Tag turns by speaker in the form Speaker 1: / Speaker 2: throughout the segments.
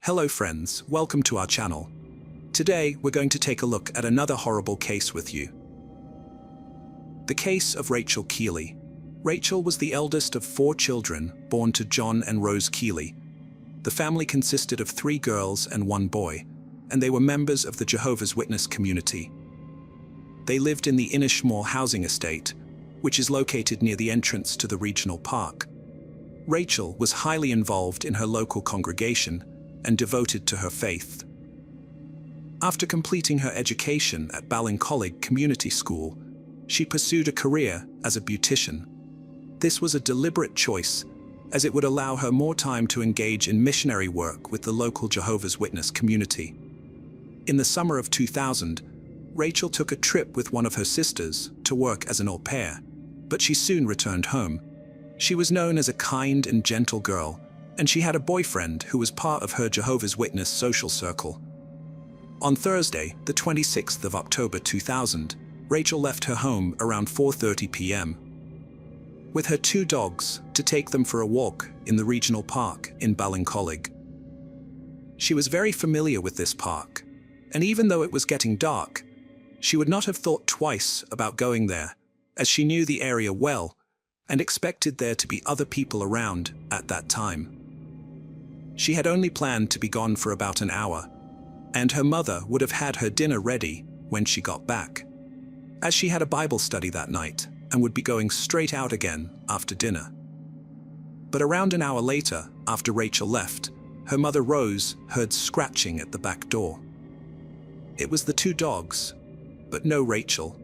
Speaker 1: Hello friends, welcome to our channel. Today we're going to take a look at another horrible case with you. The case of Rachel Kiely. Rachel was the eldest of 4 children born to John and Rose Kiely. The family consisted of 3 girls and 1 boy, and they were members of the Jehovah's Witness community. They lived in the Inishmore housing estate, which is located near the entrance to the regional park. Rachel was highly involved in her local congregation and devoted to her faith. After completing her education at Ballincollig Community School, she pursued a career as a beautician. This was a deliberate choice, as it would allow her more time to engage in missionary work with the local Jehovah's Witness community. In the summer of 2000, Rachel took a trip with one of her sisters to work as an au pair, but she soon returned home. She was known as a kind and gentle girl, and she had a boyfriend who was part of her Jehovah's Witness social circle. On Thursday, the 26th of October 2000, Rachel left her home around 4:30 p.m. with her 2 dogs to take them for a walk in the regional park in Ballincollig. She was very familiar with this park, and even though it was getting dark, she would not have thought twice about going there, as she knew the area well and expected there to be other people around at that time. She had only planned to be gone for about an hour, and her mother would have had her dinner ready when she got back, as she had a Bible study that night and would be going straight out again after dinner. But around an hour later, after Rachel left, her mother Rose heard scratching at the back door. It was the 2 dogs, but no Rachel.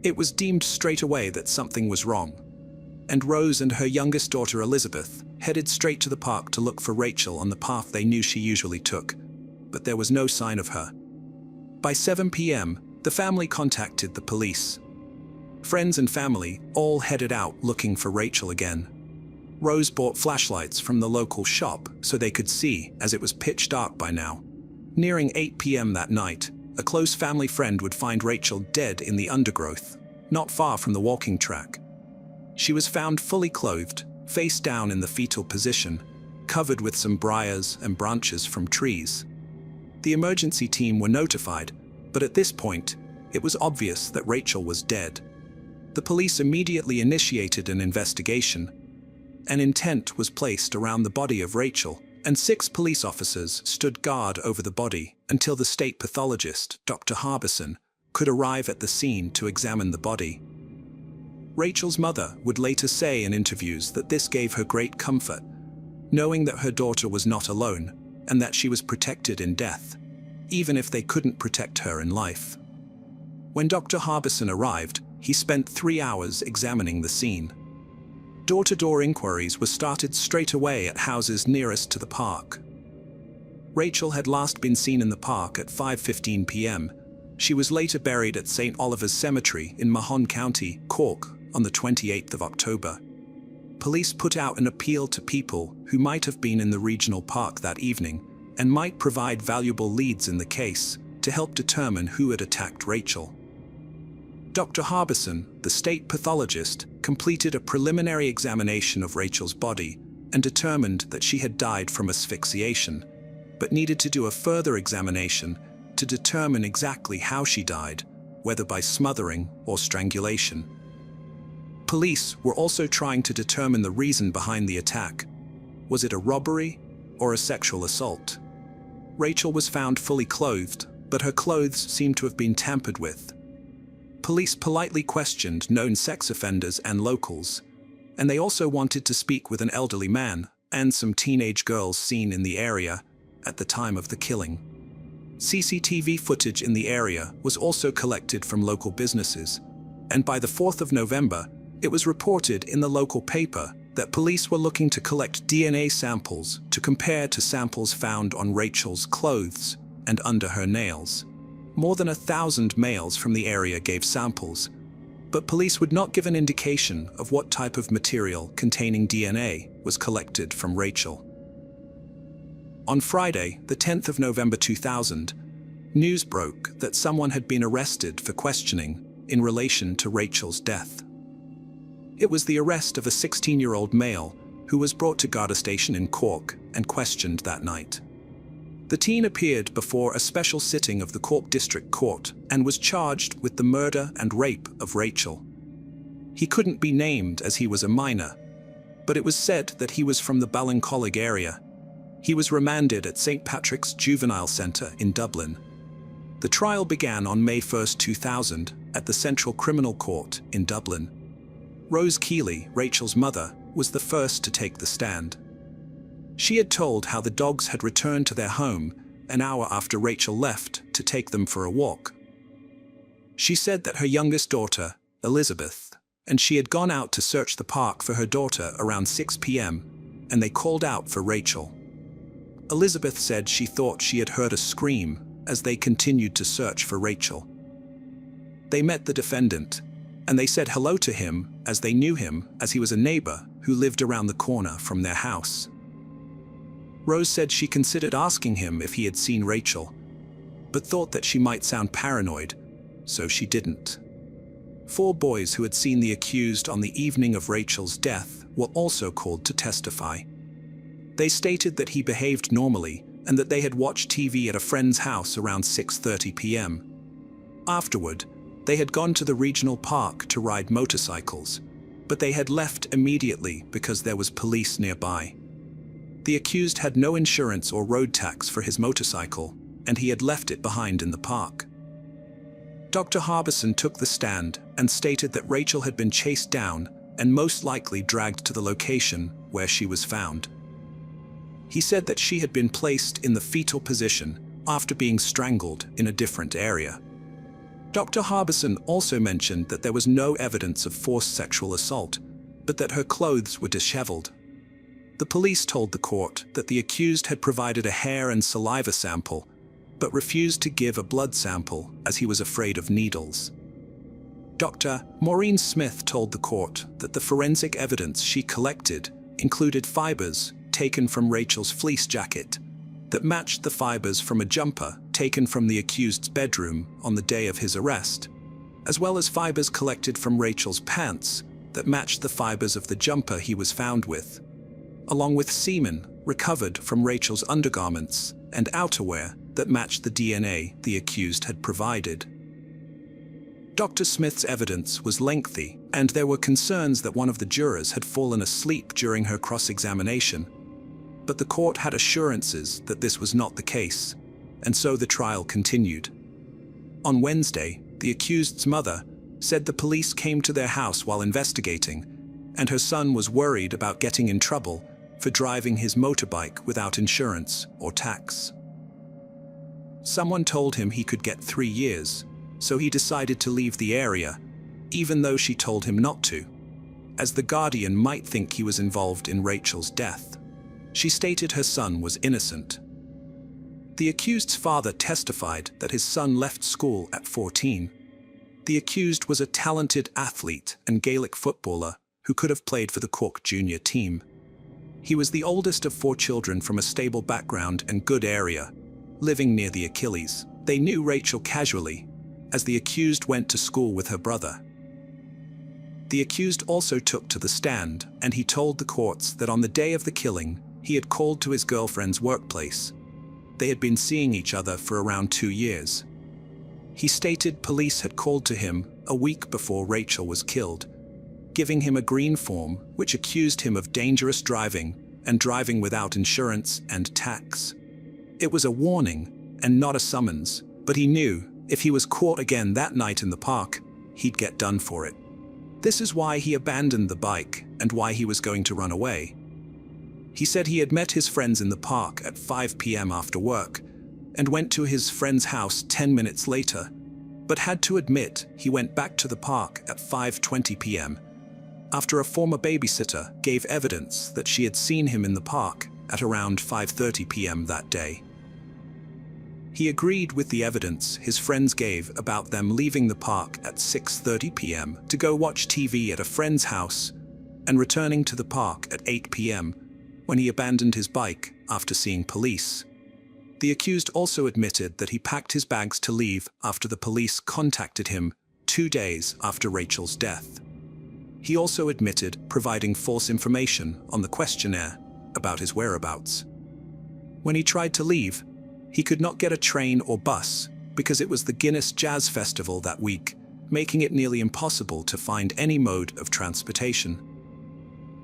Speaker 1: It was deemed straight away that something was wrong, and Rose and her youngest daughter Elizabeth headed straight to the park to look for Rachel on the path they knew she usually took, but there was no sign of her. By 7 p.m., the family contacted the police. Friends and family all headed out looking for Rachel again. Rose bought flashlights from the local shop so they could see, as it was pitch dark by now. Nearing 8 p.m. that night, a close family friend would find Rachel dead in the undergrowth, not far from the walking track. She was found fully clothed, face down in the fetal position, covered with some briars and branches from trees. The emergency team were notified, but at this point, it was obvious that Rachel was dead. The police immediately initiated an investigation. An intent was placed around the body of Rachel, and 6 police officers stood guard over the body until the state pathologist, Dr. Harbison, could arrive at the scene to examine the body. Rachel's mother would later say in interviews that this gave her great comfort, knowing that her daughter was not alone and that she was protected in death, even if they couldn't protect her in life. When Dr. Harbison arrived, he spent 3 hours examining the scene. Door-to-door inquiries were started straight away at houses nearest to the park. Rachel had last been seen in the park at 5:15 p.m. She was later buried at St. Oliver's Cemetery in Mahon County, Cork, on the 28th of October. Police put out an appeal to people who might have been in the regional park that evening and might provide valuable leads in the case to help determine who had attacked Rachel. Dr. Harbison, the state pathologist, completed a preliminary examination of Rachel's body and determined that she had died from asphyxiation, but needed to do a further examination to determine exactly how she died, whether by smothering or strangulation. Police were also trying to determine the reason behind the attack. Was it a robbery or a sexual assault? Rachel was found fully clothed, but her clothes seemed to have been tampered with. Police politely questioned known sex offenders and locals, and they also wanted to speak with an elderly man and some teenage girls seen in the area at the time of the killing. CCTV footage in the area was also collected from local businesses, and by the 4th of November, it was reported in the local paper that police were looking to collect DNA samples to compare to samples found on Rachel's clothes and under her nails. More than 1,000 males from the area gave samples, but police would not give an indication of what type of material containing DNA was collected from Rachel. On Friday, the 10th of November 2000, news broke that someone had been arrested for questioning in relation to Rachel's death. It was the arrest of a 16-year-old male who was brought to Garda Station in Cork and questioned that night. The teen appeared before a special sitting of the Cork District Court and was charged with the murder and rape of Rachel. He couldn't be named as he was a minor, but it was said that he was from the Ballincollig area. He was remanded at St. Patrick's Juvenile Centre in Dublin. The trial began on May 1, 2000, at the Central Criminal Court in Dublin. Rose Kiely, Rachel's mother, was the first to take the stand. She had told how the dogs had returned to their home an hour after Rachel left to take them for a walk. She said that her youngest daughter, Elizabeth, and she had gone out to search the park for her daughter around 6 p.m, and they called out for Rachel. Elizabeth said she thought she had heard a scream as they continued to search for Rachel. They met the defendant, and they said hello to him as they knew him as he was a neighbor who lived around the corner from their house. Rose said she considered asking him if he had seen Rachel, but thought that she might sound paranoid, so she didn't. 4 boys who had seen the accused on the evening of Rachel's death were also called to testify. They stated that he behaved normally and that they had watched TV at a friend's house around 6:30 p.m. Afterward, they had gone to the regional park to ride motorcycles, but they had left immediately because there was police nearby. The accused had no insurance or road tax for his motorcycle, and he had left it behind in the park. Dr. Harbison took the stand and stated that Rachel had been chased down and most likely dragged to the location where she was found. He said that she had been placed in the fetal position after being strangled in a different area. Dr. Harbison also mentioned that there was no evidence of forced sexual assault, but that her clothes were disheveled. The police told the court that the accused had provided a hair and saliva sample, but refused to give a blood sample as he was afraid of needles. Dr. Maureen Smith told the court that the forensic evidence she collected included fibers taken from Rachel's fleece jacket that matched the fibers from a jumper taken from the accused's bedroom on the day of his arrest, as well as fibers collected from Rachel's pants that matched the fibers of the jumper he was found with, along with semen recovered from Rachel's undergarments and outerwear that matched the DNA the accused had provided. Dr. Smith's evidence was lengthy, and there were concerns that one of the jurors had fallen asleep during her cross-examination, but the court had assurances that this was not the case, and so the trial continued. On Wednesday, the accused's mother said the police came to their house while investigating, and her son was worried about getting in trouble for driving his motorbike without insurance or tax. Someone told him he could get 3 years, so he decided to leave the area, even though she told him not to, as the guardian might think he was involved in Rachel's death. She stated her son was innocent. The accused's father testified that his son left school at 14. The accused was a talented athlete and Gaelic footballer who could have played for the Cork junior team. He was the oldest of 4 children from a stable background and good area, living near the Achilles. They knew Rachel casually, as the accused went to school with her brother. The accused also took to the stand, and he told the courts that on the day of the killing, he had called to his girlfriend's workplace. They had been seeing each other for around 2 years. He stated police had called to him a week before Rachel was killed, giving him a green form which accused him of dangerous driving and driving without insurance and tax. It was a warning and not a summons, but he knew if he was caught again that night in the park, he'd get done for it. This is why he abandoned the bike and why he was going to run away. He said he had met his friends in the park at 5 p.m. after work and went to his friend's house 10 minutes later, but had to admit he went back to the park at 5:20 p.m. after a former babysitter gave evidence that she had seen him in the park at around 5:30 p.m. that day. He agreed with the evidence his friends gave about them leaving the park at 6:30 p.m. to go watch TV at a friend's house and returning to the park at 8 p.m. when he abandoned his bike after seeing police. The accused also admitted that he packed his bags to leave after the police contacted him 2 days after Rachel's death. He also admitted providing false information on the questionnaire about his whereabouts. When he tried to leave, He could not get a train or bus because it was the Guinness Jazz Festival that week, making it nearly impossible to find any mode of transportation.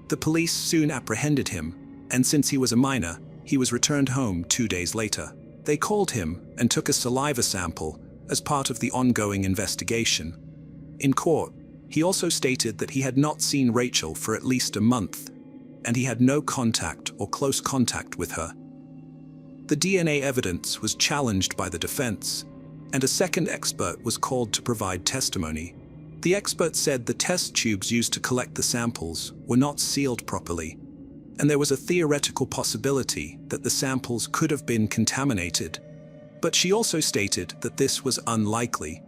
Speaker 1: The police soon apprehended him, and since he was a minor, he was returned home 2 days later. They called him and took a saliva sample as part of the ongoing investigation. In court, he also stated that he had not seen Rachel for at least a month, and he had no contact or close contact with her. The DNA evidence was challenged by the defense, and a second expert was called to provide testimony. The expert said the test tubes used to collect the samples were not sealed properly, and there was a theoretical possibility that the samples could have been contaminated. But she also stated that this was unlikely,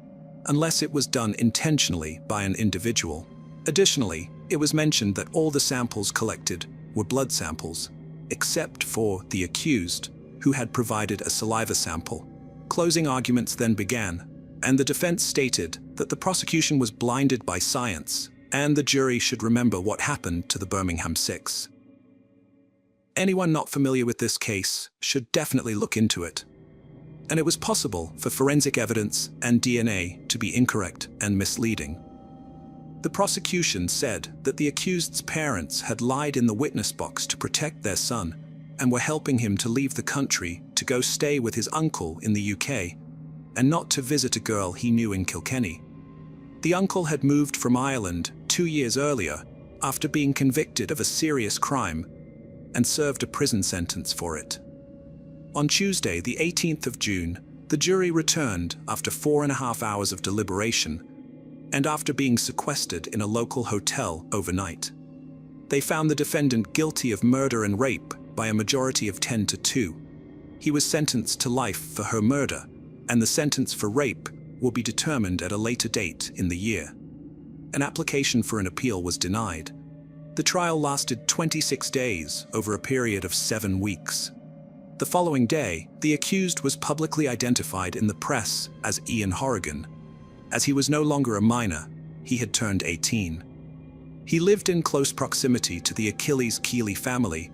Speaker 1: unless it was done intentionally by an individual. Additionally, it was mentioned that all the samples collected were blood samples, except for the accused, who had provided a saliva sample. Closing arguments then began, and the defense stated that the prosecution was blinded by science, and the jury should remember what happened to the Birmingham Six. Anyone not familiar with this case should definitely look into it. And it was possible for forensic evidence and DNA to be incorrect and misleading. The prosecution said that the accused's parents had lied in the witness box to protect their son and were helping him to leave the country to go stay with his uncle in the UK and not to visit a girl he knew in Kilkenny. The uncle had moved from Ireland 2 years earlier after being convicted of a serious crime and served a prison sentence for it. On Tuesday, the 18th of June, the jury returned after 4.5 hours of deliberation and after being sequestered in a local hotel overnight. They found the defendant guilty of murder and rape by a majority of 10-2. He was sentenced to life for her murder, and the sentence for rape will be determined at a later date in the year. An application for an appeal was denied. The trial lasted 26 days over a period of 7 weeks. The following day, the accused was publicly identified in the press as Ian Horrigan. As he was no longer a minor, he had turned 18. He lived in close proximity to the Kiely family,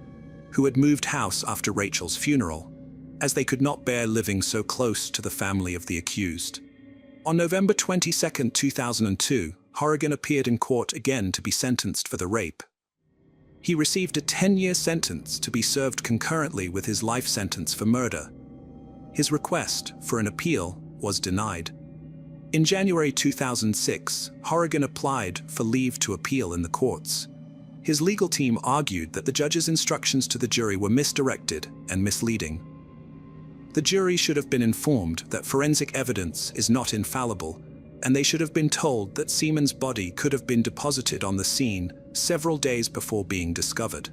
Speaker 1: who had moved house after Rachel's funeral, as they could not bear living so close to the family of the accused. On November 22, 2002, Horrigan appeared in court again to be sentenced for the rape. He received a 10-year sentence to be served concurrently with his life sentence for murder. His request for an appeal was denied. In January 2006, Horrigan applied for leave to appeal in the courts. His legal team argued that the judge's instructions to the jury were misdirected and misleading. The jury should have been informed that forensic evidence is not infallible, and they should have been told that Seaman's body could have been deposited on the scene several days before being discovered.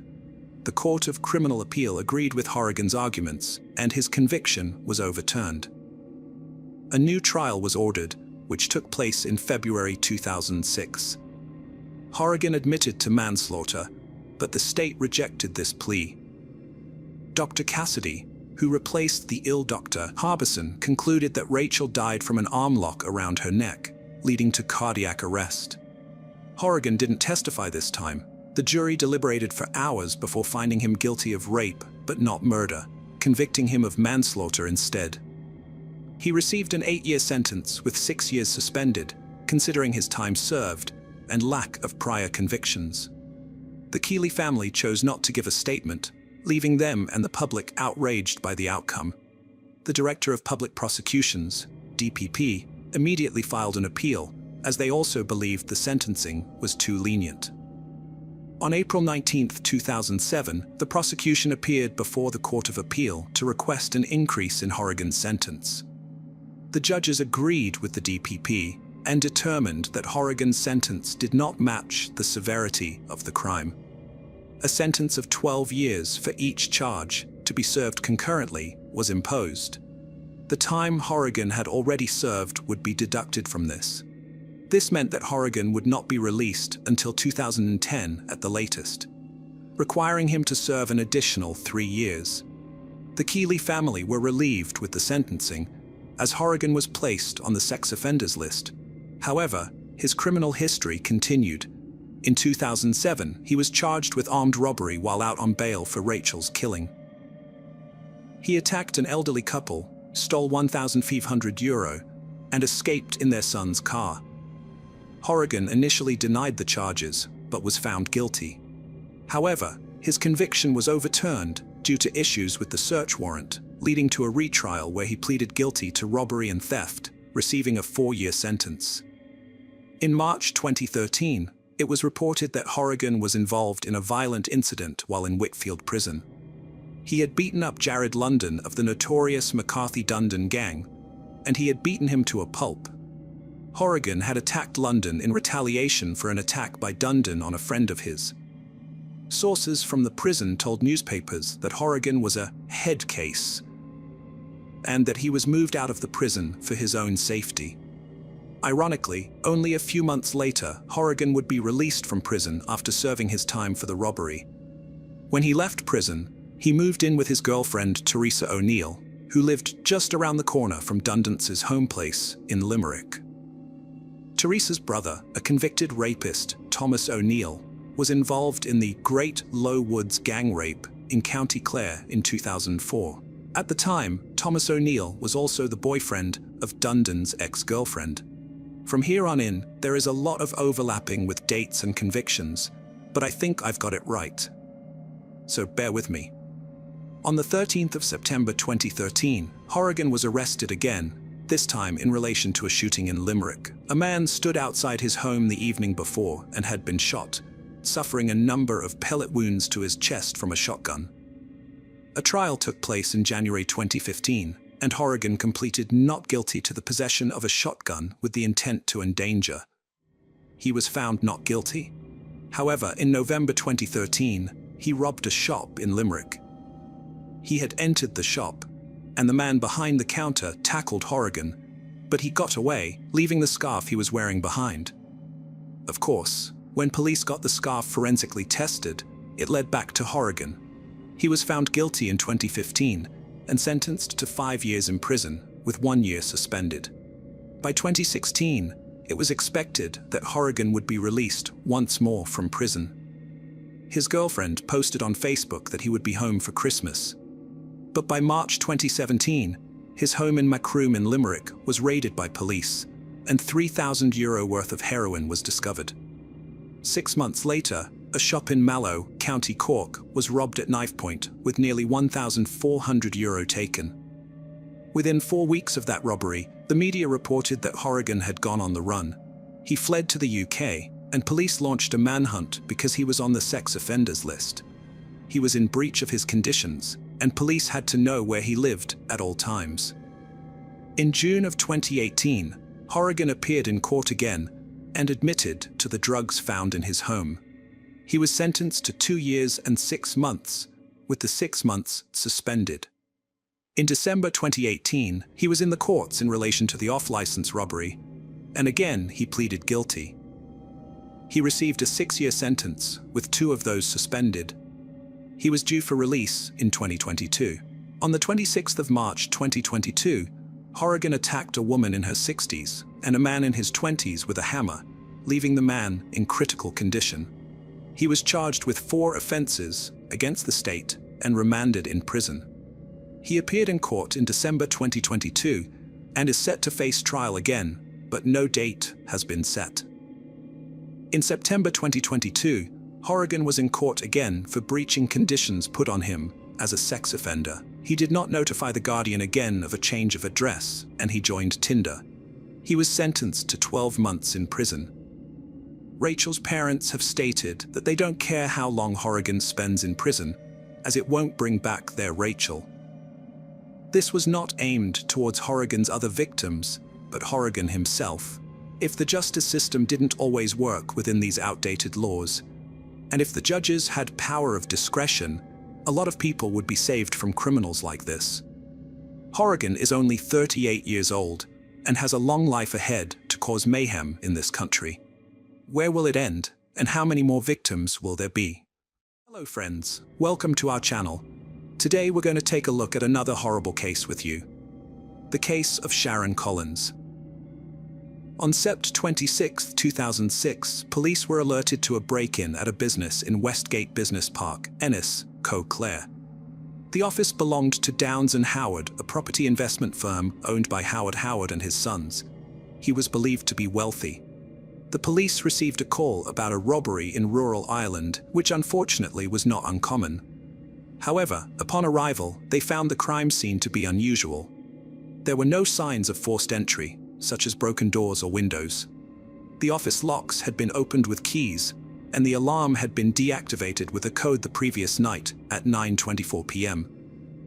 Speaker 1: The Court of Criminal Appeal agreed with Horrigan's arguments, and his conviction was overturned. A new trial was ordered, which took place in February 2006. Horrigan admitted to manslaughter, but the state rejected this plea. Dr. Cassidy, who replaced the ill Dr. Harbison, concluded that Rachel died from an arm lock around her neck, leading to cardiac arrest. Horrigan didn't testify this time. The jury deliberated for hours before finding him guilty of rape, but not murder, convicting him of manslaughter instead. He received an 8-year sentence with 6 years suspended, considering his time served and lack of prior convictions. The Kiely family chose not to give a statement, leaving them and the public outraged by the outcome. The Director of Public Prosecutions, DPP, immediately filed an appeal, as they also believed the sentencing was too lenient. On April 19, 2007, the prosecution appeared before the Court of Appeal to request an increase in Horrigan's sentence. The judges agreed with the DPP and determined that Horrigan's sentence did not match the severity of the crime. A sentence of 12 years for each charge, to be served concurrently, was imposed. The time Horrigan had already served would be deducted from this. This meant that Horrigan would not be released until 2010 at the latest, requiring him to serve an additional 3 years. The Kiely family were relieved with the sentencing, as Horrigan was placed on the sex offenders list. However, his criminal history continued. In 2007, he was charged with armed robbery while out on bail for Rachel's killing. He attacked an elderly couple, stole €1,500, and escaped in their son's car. Horrigan initially denied the charges, but was found guilty. However, his conviction was overturned due to issues with the search warrant, leading to a retrial where he pleaded guilty to robbery and theft, receiving a 4-year sentence. In March 2013, it was reported that Horrigan was involved in a violent incident while in Whitfield Prison. He had beaten up Jared London of the notorious McCarthy-Dundon gang, and he had beaten him to a pulp. Horrigan had attacked London in retaliation for an attack by Dundon on a friend of his. Sources from the prison told newspapers that Horrigan was a head case, and that he was moved out of the prison for his own safety. Ironically, only a few months later, Horrigan would be released from prison after serving his time for the robbery. When he left prison, he moved in with his girlfriend Teresa O'Neill, who lived just around the corner from Dundon's home place in Limerick. Teresa's brother, a convicted rapist, Thomas O'Neill, was involved in the Great Low Woods gang rape in County Clare in 2004. At the time, Thomas O'Neill was also the boyfriend of Dundon's ex-girlfriend. From here on in, there is a lot of overlapping with dates and convictions, but I think I've got it right. So bear with me. On the 13th of September 2013, Horrigan was arrested again, this time in relation to a shooting in Limerick. A man stood outside his home the evening before and had been shot, suffering a number of pellet wounds to his chest from a shotgun. A trial took place in January 2015, and Horrigan completed not guilty to the possession of a shotgun with the intent to endanger. He was found not guilty. However, in November 2013, he robbed a shop in Limerick. He had entered the shop, and the man behind the counter tackled Horrigan, but he got away, leaving the scarf he was wearing behind. Of course, when police got the scarf forensically tested, it led back to Horrigan. He was found guilty in 2015 and sentenced to 5 years in prison, with 1 year suspended. By 2016, it was expected that Horrigan would be released once more from prison. His girlfriend posted on Facebook that he would be home for Christmas. But by March 2017, his home in Macroom in Limerick was raided by police, and €3,000 worth of heroin was discovered. 6 months later, a shop in Mallow, County Cork, was robbed at knife point, with nearly €1,400 taken. Within 4 weeks of that robbery, the media reported that Horrigan had gone on the run. He fled to the UK, and police launched a manhunt because he was on the sex offenders list. He was in breach of his conditions, and police had to know where he lived at all times. In June of 2018, Horrigan appeared in court again and admitted to the drugs found in his home. He was sentenced to 2 years and 6 months, with the 6 months suspended. In December 2018, he was in the courts in relation to the off-license robbery, and again he pleaded guilty. He received a 6-year sentence, with 2 of those suspended. He was due for release in 2022. On the 26th of March 2022, Horrigan attacked a woman in her 60s and a man in his 20s with a hammer, leaving the man in critical condition. He was charged with 4 offenses against the state and remanded in prison. He appeared in court in December 2022 and is set to face trial again, but no date has been set. In September 2022, Horrigan was in court again for breaching conditions put on him as a sex offender. He did not notify the Guardian again of a change of address, and he joined Tinder. He was sentenced to 12 months in prison. Rachel's parents have stated that they don't care how long Horrigan spends in prison, as it won't bring back their Rachel. This was not aimed towards Horrigan's other victims, but Horrigan himself. If the justice system didn't always work within these outdated laws, and if the judges had power of discretion, a lot of people would be saved from criminals like this. Horrigan is only 38 years old and has a long life ahead to cause mayhem in this country. Where will it end, and how many more victims will there be? Hello friends, welcome to our channel. Today we're going to take a look at another horrible case with you. The case of Sharon Collins. On Sept 26, 2006, police were alerted to a break-in at a business in Westgate Business Park, Ennis, Co. Clare. The office belonged to Downs and Howard, a property investment firm owned by Howard Howard and his sons. He was believed to be wealthy. The police received a call about a robbery in rural Ireland, which unfortunately was not uncommon. However, upon arrival, they found the crime scene to be unusual. There were no signs of forced entry, such as broken doors or windows. The office locks had been opened with keys, and the alarm had been deactivated with a code the previous night at 9:24 p.m.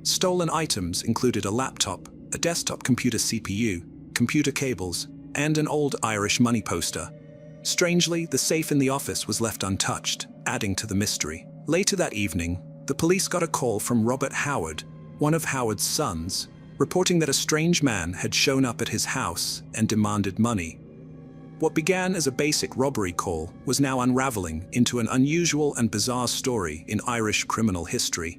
Speaker 1: Stolen items included a laptop, a desktop computer CPU, computer cables, and an old Irish money poster. Strangely, the safe in the office was left untouched, adding to the mystery. Later that evening, the police got a call from Robert Howard, one of Howard's sons, reporting that a strange man had shown up at his house and demanded money. What began as a basic robbery call was now unraveling into an unusual and bizarre story in Irish criminal history.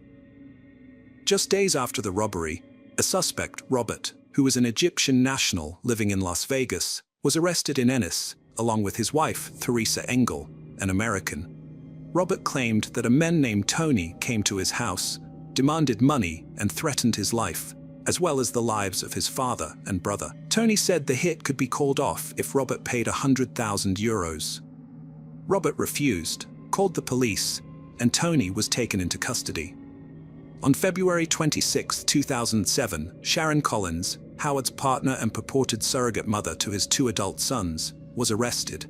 Speaker 1: Just days after the robbery, a suspect, Robert, who was an Egyptian national living in Las Vegas, was arrested in Ennis, along with his wife, Theresa Engel, an American. Robert claimed that a man named Tony came to his house, demanded money, and threatened his life, as well as the lives of his father and brother. Tony said the hit could be called off if Robert paid €100,000. Robert refused, called the police, and Tony was taken into custody. On February 26, 2007, Sharon Collins, Howard's partner and purported surrogate mother to his 2 adult sons, was arrested.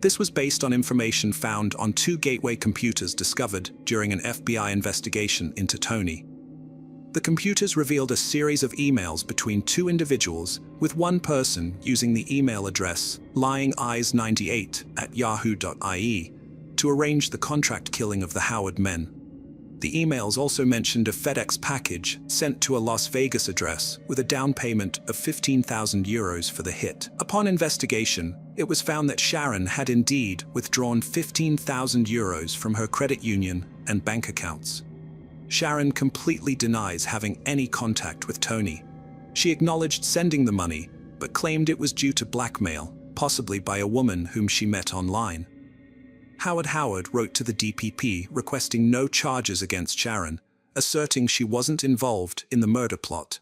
Speaker 1: This was based on information found on 2 gateway computers discovered during an FBI investigation into Tony. The computers revealed a series of emails between 2 individuals, with one person using the email address lyingeyes98@yahoo.ie to arrange the contract killing of the Howard men. The emails also mentioned a FedEx package sent to a Las Vegas address with a down payment of €15,000 for the hit. Upon investigation, it was found that Sharon had indeed withdrawn €15,000 from her credit union and bank accounts. Sharon completely denies having any contact with Tony. She acknowledged sending the money, but claimed it was due to blackmail, possibly by a woman whom she met online. Howard Howard wrote to the DPP requesting no charges against Sharon, asserting she wasn't involved in the murder plot.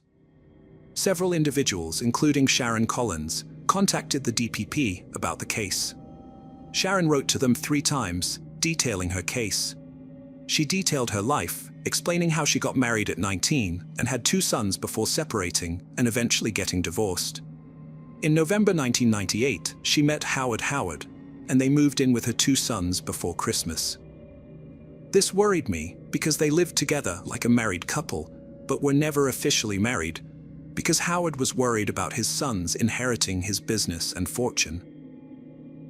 Speaker 1: Several individuals, including Sharon Collins, contacted the DPP about the case. Sharon wrote to them 3 times, detailing her case. She detailed her life, explaining how she got married at 19 and had 2 sons before separating and eventually getting divorced. In November 1998, she met Howard Howard, and they moved in with her 2 sons before Christmas. This worried me because they lived together like a married couple, but were never officially married, because Howard was worried about his sons inheriting his business and fortune.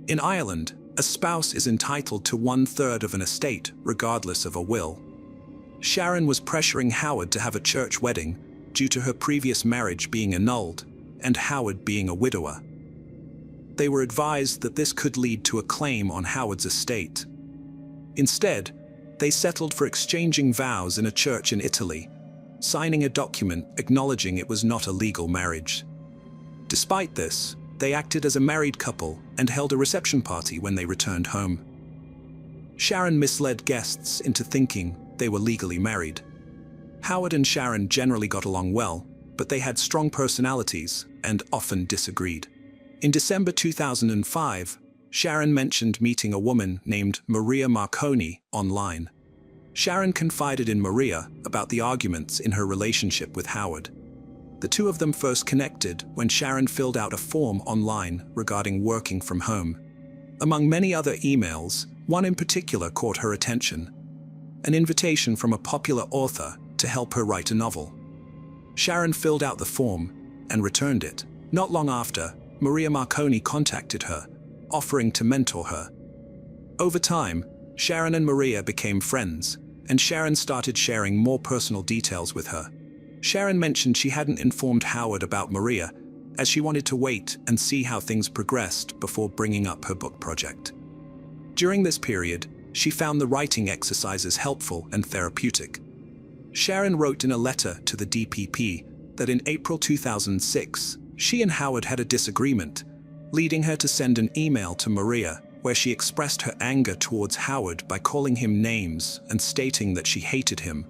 Speaker 1: In Ireland, a spouse is entitled to 1/3 of an estate, regardless of a will. Sharon was pressuring Howard to have a church wedding due to her previous marriage being annulled and Howard being a widower. They were advised that this could lead to a claim on Howard's estate. Instead, they settled for exchanging vows in a church in Italy, signing a document acknowledging it was not a legal marriage. Despite this, they acted as a married couple and held a reception party when they returned home. Sharon misled guests into thinking they were legally married. Howard and Sharon generally got along well, but they had strong personalities and often disagreed. In December 2005, Sharon mentioned meeting a woman named Maria Marconi online. Sharon confided in Maria about the arguments in her relationship with Howard. The 2 of them first connected when Sharon filled out a form online regarding working from home. Among many other emails, one in particular caught her attention: an invitation from a popular author to help her write a novel. Sharon filled out the form and returned it. Not long after, Maria Marconi contacted her, offering to mentor her. Over time, Sharon and Maria became friends, and Sharon started sharing more personal details with her. Sharon mentioned she hadn't informed Howard about Maria, as she wanted to wait and see how things progressed before bringing up her book project. During this period, she found the writing exercises helpful and therapeutic. Sharon wrote in a letter to the DPP that in April 2006, she and Howard had a disagreement, leading her to send an email to Maria where she expressed her anger towards Howard by calling him names and stating that she hated him.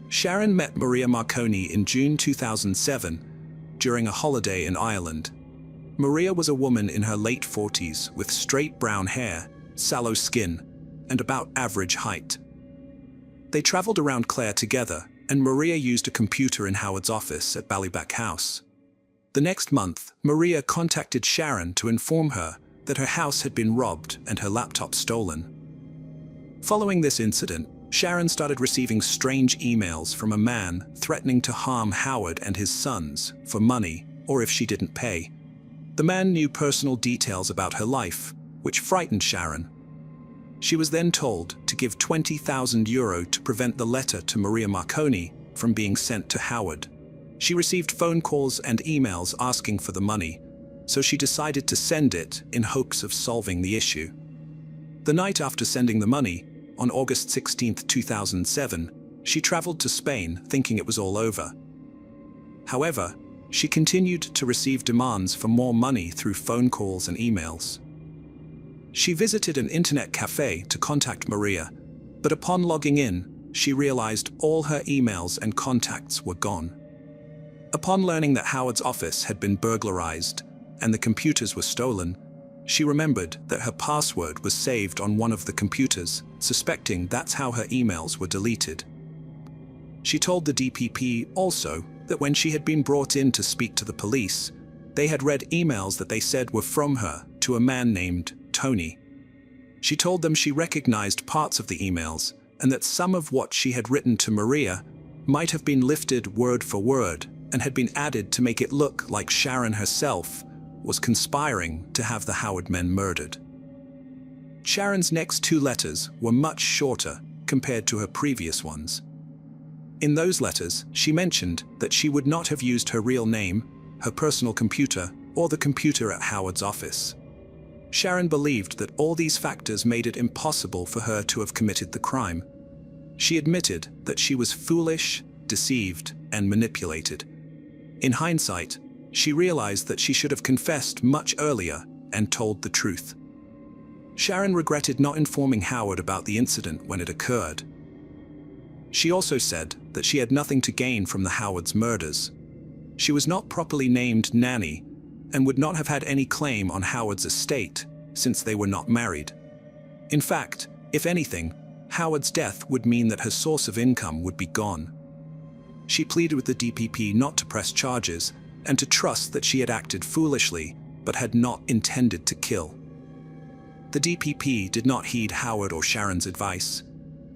Speaker 1: Sharon met Maria Marconi in June 2007 during a holiday in Ireland. Maria was a woman in her late 40s with straight brown hair, sallow skin, and about average height. They traveled around Clare together, and Maria used a computer in Howard's office at Ballincollig House. The next month, Maria contacted Sharon to inform her that her house had been robbed and her laptop stolen. Following this incident, Sharon started receiving strange emails from a man threatening to harm Howard and his sons for money or if she didn't pay. The man knew personal details about her life, which frightened Sharon. She was then told to give €20,000 to prevent the letter to Maria Marconi from being sent to Howard. She received phone calls and emails asking for the money, so she decided to send it in hopes of solving the issue. The night after sending the money, on August 16, 2007, she traveled to Spain thinking it was all over. However, she continued to receive demands for more money through phone calls and emails. She visited an internet cafe to contact Maria, but upon logging in, she realized all her emails and contacts were gone. Upon learning that Howard's office had been burglarized and the computers were stolen, she remembered that her password was saved on one of the computers, suspecting that's how her emails were deleted. She told the DPP also that when she had been brought in to speak to the police, they had read emails that they said were from her to a man named Tony. She told them she recognized parts of the emails and that some of what she had written to Maria might have been lifted word for word and had been added to make it look like Sharon herself was conspiring to have the Howard men murdered. Sharon's next two letters were much shorter compared to her previous ones. In those letters, she mentioned that she would not have used her real name, her personal computer, or the computer at Howard's office. Sharon believed that all these factors made it impossible for her to have committed the crime. She admitted that she was foolish, deceived, and manipulated. In hindsight, she realized that she should have confessed much earlier and told the truth. Sharon regretted not informing Howard about the incident when it occurred. She also said that she had nothing to gain from the Howard's murders. She was not properly named nanny and would not have had any claim on Howard's estate since they were not married. In fact, if anything, Howard's death would mean that her source of income would be gone. She pleaded with the DPP not to press charges and to trust that she had acted foolishly but had not intended to kill. The DPP did not heed Howard or Sharon's advice.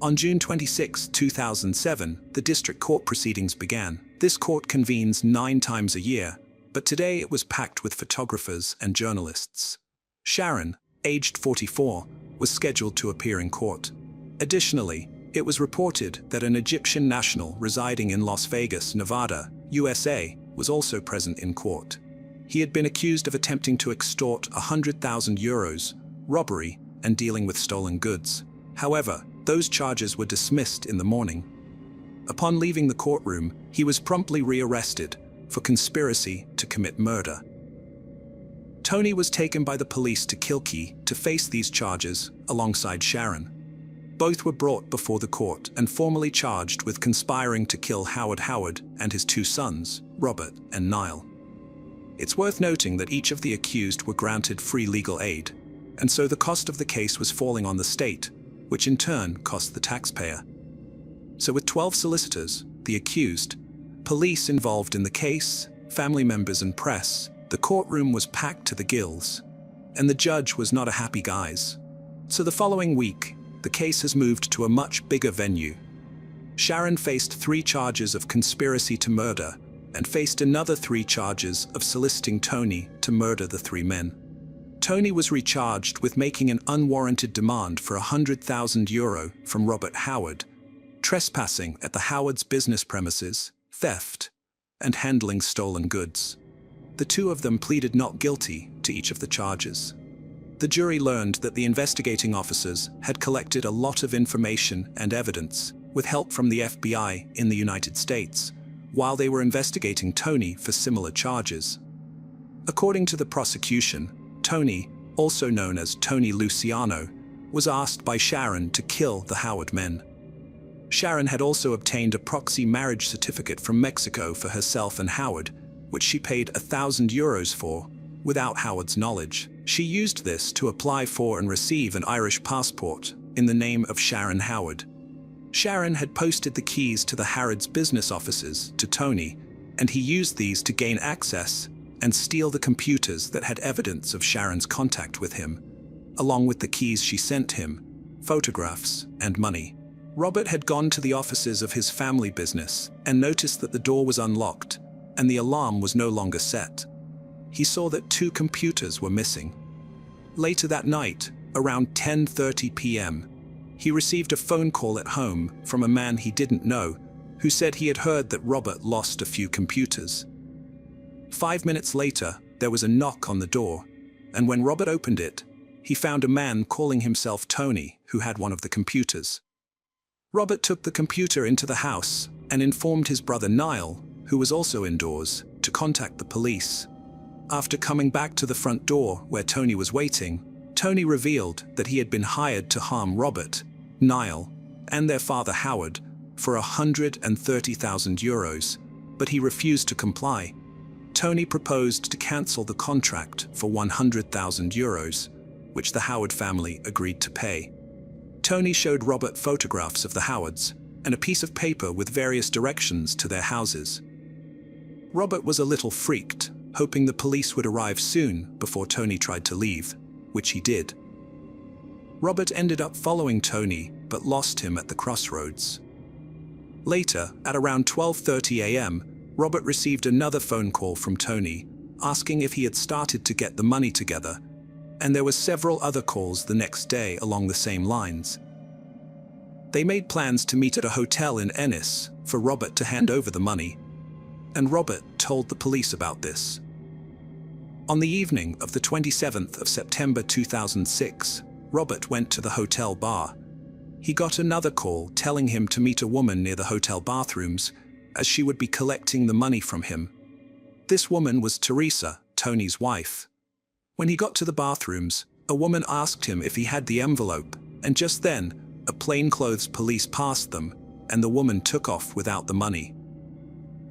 Speaker 1: On June 26, 2007, the district court proceedings began. This court convenes 9 times a year, but today it was packed with photographers and journalists. Sharon, aged 44, was scheduled to appear in court. Additionally, it was reported that an Egyptian national residing in Las Vegas, Nevada, USA, was also present in court. He had been accused of attempting to extort €100,000, robbery, and dealing with stolen goods. However, those charges were dismissed in the morning. Upon leaving the courtroom, he was promptly rearrested for conspiracy to commit murder. Tony was taken by the police to Kiely to face these charges alongside Sharon. Both were brought before the court and formally charged with conspiring to kill Howard and his 2 sons, Robert and Niall. It's worth noting that each of the accused were granted free legal aid, and so the cost of the case was falling on the state, which in turn cost the taxpayer. So with 12 solicitors, the accused, police involved in the case, family members and press, the courtroom was packed to the gills, and the judge was not a happy guys. So the following week, the case has moved to a much bigger venue. Sharon faced 3 charges of conspiracy to murder and faced another 3 charges of soliciting Tony to murder the 3 men. Tony was recharged with making an unwarranted demand for €100,000 from Robert Howard, trespassing at the Howard's business premises, theft, and handling stolen goods. The 2 of them pleaded not guilty to each of the charges. The jury learned that the investigating officers had collected a lot of information and evidence, with help from the FBI in the United States, while they were investigating Tony for similar charges. According to the prosecution, Tony, also known as Tony Luciano, was asked by Sharon to kill the Howard men. Sharon had also obtained a proxy marriage certificate from Mexico for herself and Howard, which she paid €1,000 for, without Howard's knowledge. She used this to apply for and receive an Irish passport in the name of Sharon Howard. Sharon had posted the keys to the Harrods business offices to Tony, and he used these to gain access and steal the computers that had evidence of Sharon's contact with him, along with the keys she sent him, photographs, and money. Robert had gone to the offices of his family business and noticed that the door was unlocked and the alarm was no longer set. He saw that 2 computers were missing. Later that night, around 10:30 p.m., he received a phone call at home from a man he didn't know, who said he had heard that Robert lost a few computers. 5 minutes later, there was a knock on the door, and when Robert opened it, he found a man calling himself Tony, who had one of the computers. Robert took the computer into the house and informed his brother Niall, who was also indoors, to contact the police. After coming back to the front door where Tony was waiting, Tony revealed that he had been hired to harm Robert, Niall, and their father Howard for €130,000, but he refused to comply. Tony proposed to cancel the contract for €100,000, which the Howard family agreed to pay. Tony showed Robert photographs of the Howards and a piece of paper with various directions to their houses. Robert was a little freaked, hoping the police would arrive soon before Tony tried to leave, which he did. Robert ended up following Tony, but lost him at the crossroads. Later, at around 12:30 a.m., Robert received another phone call from Tony, asking if he had started to get the money together, and there were several other calls the next day along the same lines. They made plans to meet at a hotel in Ennis for Robert to hand over the money, and Robert told the police about this. On the evening of the 27th of September 2006, Robert went to the hotel bar. He got another call telling him to meet a woman near the hotel bathrooms, as she would be collecting the money from him. This woman was Teresa, Tony's wife. When he got to the bathrooms, a woman asked him if he had the envelope, and just then, a plainclothes police passed them, and the woman took off without the money.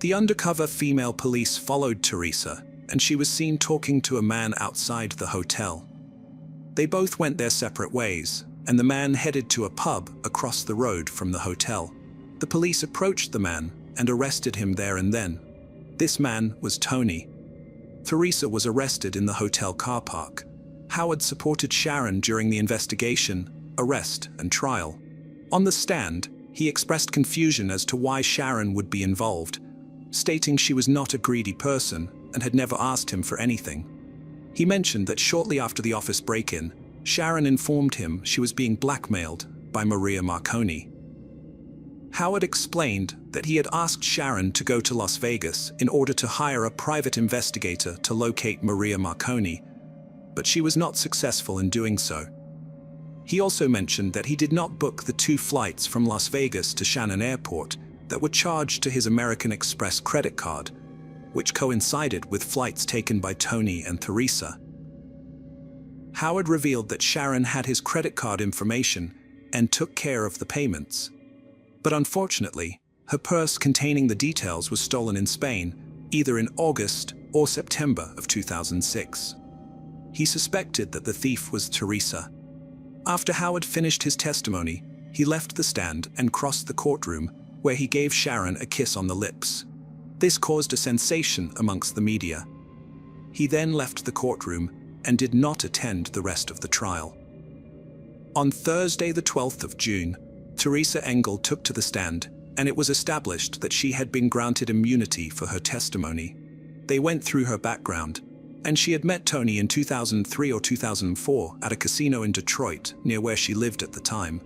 Speaker 1: The undercover female police followed Teresa, and she was seen talking to a man outside the hotel. They both went their separate ways, and the man headed to a pub across the road from the hotel. The police approached the man and arrested him there and then. This man was Tony. Teresa was arrested in the hotel car park. Howard supported Sharon during the investigation, arrest, and trial. On the stand, he expressed confusion as to why Sharon would be involved, stating she was not a greedy person and had never asked him for anything. He mentioned that shortly after the office break-in, Sharon informed him she was being blackmailed by Maria Marconi. Howard explained that he had asked Sharon to go to Las Vegas in order to hire a private investigator to locate Maria Marconi, but she was not successful in doing so. He also mentioned that he did not book the 2 flights from Las Vegas to Shannon Airport that were charged to his American Express credit card, which coincided with flights taken by Tony and Teresa. Howard revealed that Sharon had his credit card information and took care of the payments. But unfortunately, her purse containing the details was stolen in Spain, either in August or September of 2006. He suspected that the thief was Teresa. After Howard finished his testimony, he left the stand and crossed the courtroom, where he gave Sharon a kiss on the lips. This caused a sensation amongst the media. He then left the courtroom and did not attend the rest of the trial. On Thursday, the 12th of June, Teresa Engel took to the stand, and it was established that she had been granted immunity for her testimony. They went through her background, and she had met Tony in 2003 or 2004 at a casino in Detroit, near where she lived at the time.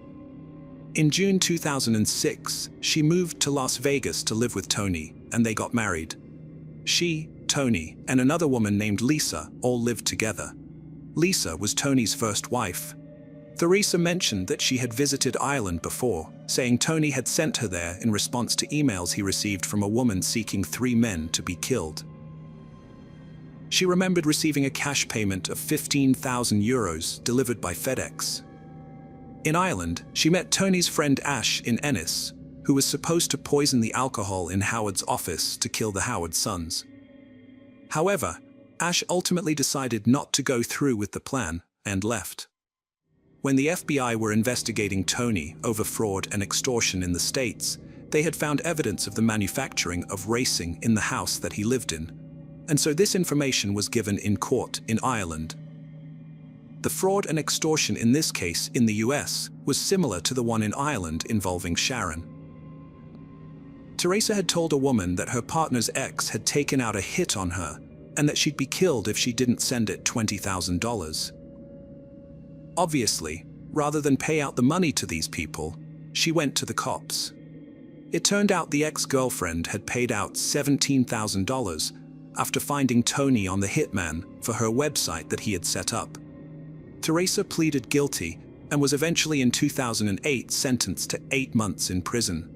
Speaker 1: In June 2006, she moved to Las Vegas to live with Tony, and they got married. She, Tony, and another woman named Lisa all lived together. Lisa was Tony's first wife. Teresa mentioned that she had visited Ireland before, saying Tony had sent her there in response to emails he received from a woman seeking 3 men to be killed. She remembered receiving a cash payment of €15,000 delivered by FedEx. In Ireland, she met Tony's friend Ash in Ennis, who was supposed to poison the alcohol in Howard's office to kill the Howard sons. However, Ash ultimately decided not to go through with the plan and left. When the FBI were investigating Tony over fraud and extortion in the States, they had found evidence of the manufacturing of racing in the house that he lived in, and so this information was given in court in Ireland. The fraud and extortion in this case in the US was similar to the one in Ireland involving Sharon. Teresa had told a woman that her partner's ex had taken out a hit on her and that she'd be killed if she didn't send it $20,000. Obviously, rather than pay out the money to these people, she went to the cops. It turned out the ex-girlfriend had paid out $17,000 after finding Tony on the hitman for her website that he had set up. Teresa pleaded guilty and was eventually in 2008 sentenced to 8 months in prison.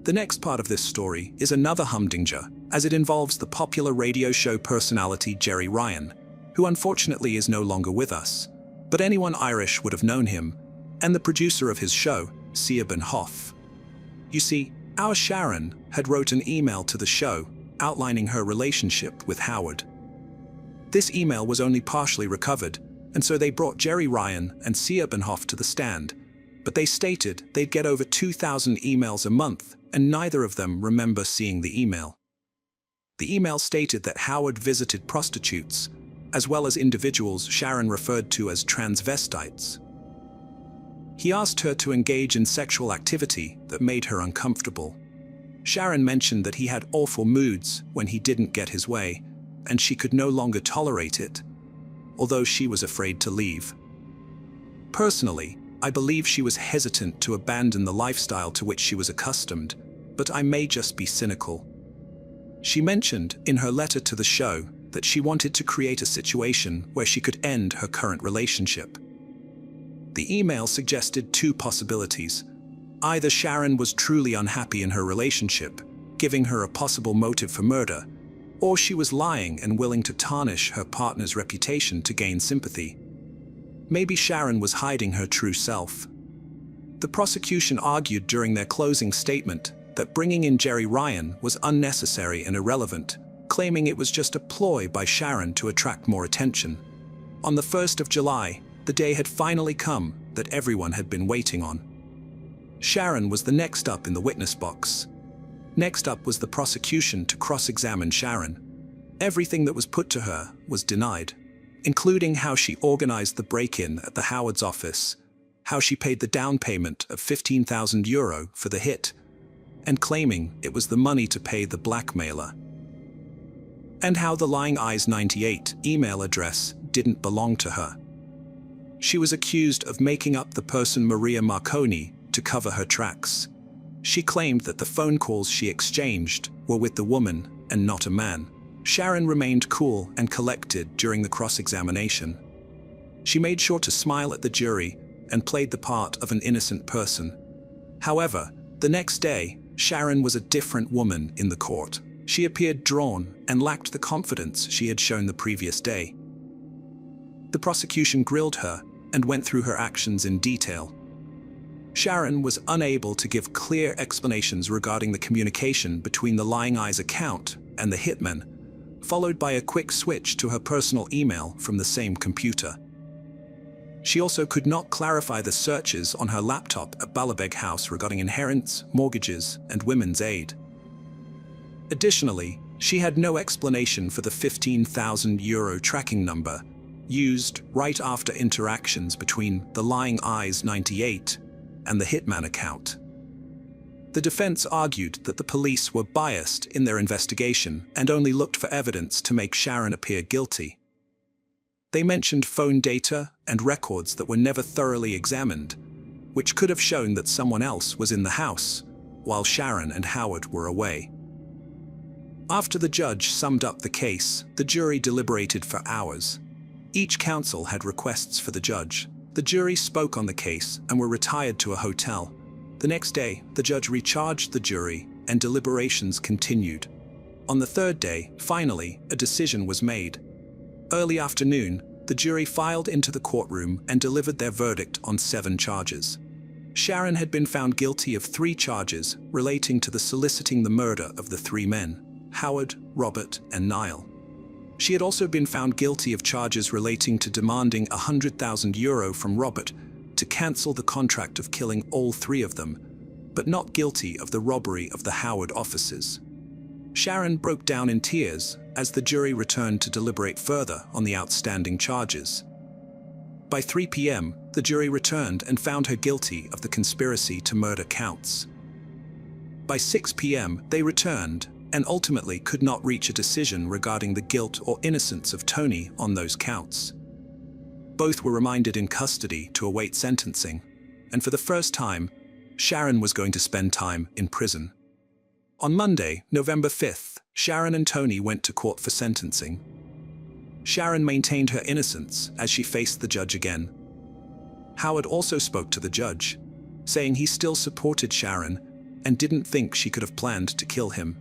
Speaker 1: The next part of this story is another humdinger, as it involves the popular radio show personality Jerry Ryan, who unfortunately is no longer with us, but anyone Irish would have known him, and the producer of his show, Siobhan Hoff. You see, our Sharon had wrote an email to the show outlining her relationship with Howard. This email was only partially recovered, and so they brought Jerry Ryan and Siobhan Hoff to the stand, but they stated they'd get over 2,000 emails a month, and neither of them remember seeing the email. The email stated that Howard visited prostitutes, as well as individuals Sharon referred to as transvestites. He asked her to engage in sexual activity that made her uncomfortable. Sharon mentioned that he had awful moods when he didn't get his way, and she could no longer tolerate it, although she was afraid to leave. Personally, I believe she was hesitant to abandon the lifestyle to which she was accustomed, but I may just be cynical. She mentioned in her letter to the show that she wanted to create a situation where she could end her current relationship. The email suggested 2 possibilities. Either Sharon was truly unhappy in her relationship, giving her a possible motive for murder, or she was lying and willing to tarnish her partner's reputation to gain sympathy. Maybe Sharon was hiding her true self. The prosecution argued during their closing statement that bringing in Jerry Ryan was unnecessary and irrelevant, claiming it was just a ploy by Sharon to attract more attention. On the 1st of July, the day had finally come that everyone had been waiting on. Sharon was the next up in the witness box. Next up was the prosecution to cross-examine Sharon. Everything that was put to her was denied, including how she organized the break-in at the Howard's office, how she paid the down payment of €15,000 for the hit, and claiming it was the money to pay the blackmailer, and how the Lying Eyes 98 email address didn't belong to her. She was accused of making up the person Maria Marconi to cover her tracks. She claimed that the phone calls she exchanged were with the woman and not a man. Sharon remained cool and collected during the cross-examination. She made sure to smile at the jury and played the part of an innocent person. However, the next day, Sharon was a different woman in the court. She appeared drawn and lacked the confidence she had shown the previous day. The prosecution grilled her and went through her actions in detail. Sharon was unable to give clear explanations regarding the communication between the Lying Eyes account and the hitman, followed by a quick switch to her personal email from the same computer. She also could not clarify the searches on her laptop at Ballincollig House regarding inheritance, mortgages, and women's aid. Additionally, she had no explanation for the €15,000 tracking number used right after interactions between the Lying Eyes 98 and the hitman account. The defense argued that the police were biased in their investigation and only looked for evidence to make Sharon appear guilty. They mentioned phone data and records that were never thoroughly examined, which could have shown that someone else was in the house while Sharon and Howard were away. After the judge summed up the case, the jury deliberated for hours. Each counsel had requests for the judge. The jury spoke on the case and were retired to a hotel. The next day, the judge recharged the jury and deliberations continued. On the 3rd day, finally, a decision was made. Early afternoon, the jury filed into the courtroom and delivered their verdict on 7 charges. Sharon had been found guilty of 3 charges relating to the soliciting the murder of the 3 men, Howard, Robert, and Niall. She had also been found guilty of charges relating to demanding €100,000 from Robert to cancel the contract of killing all 3 of them, but not guilty of the robbery of the Howard offices. Sharon broke down in tears as the jury returned to deliberate further on the outstanding charges. By 3 p.m., the jury returned and found her guilty of the conspiracy to murder counts. By 6 p.m., they returned and ultimately could not reach a decision regarding the guilt or innocence of Tony on those counts. Both were remanded in custody to await sentencing, and for the first time, Sharon was going to spend time in prison. On Monday, November 5th, Sharon and Tony went to court for sentencing. Sharon maintained her innocence as she faced the judge again. Howard also spoke to the judge, saying he still supported Sharon and didn't think she could have planned to kill him.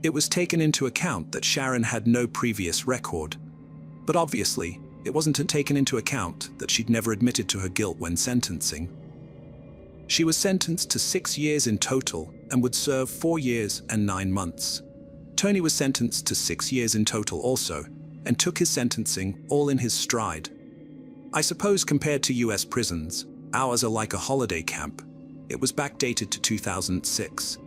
Speaker 1: It was taken into account that Sharon had no previous record, but obviously, it wasn't taken into account that she'd never admitted to her guilt when sentencing. She was sentenced to 6 years in total and would serve 4 years and 9 months. Tony was sentenced to 6 years in total also, and took his sentencing all in his stride. I suppose compared to US prisons, ours are like a holiday camp. It was backdated to 2006.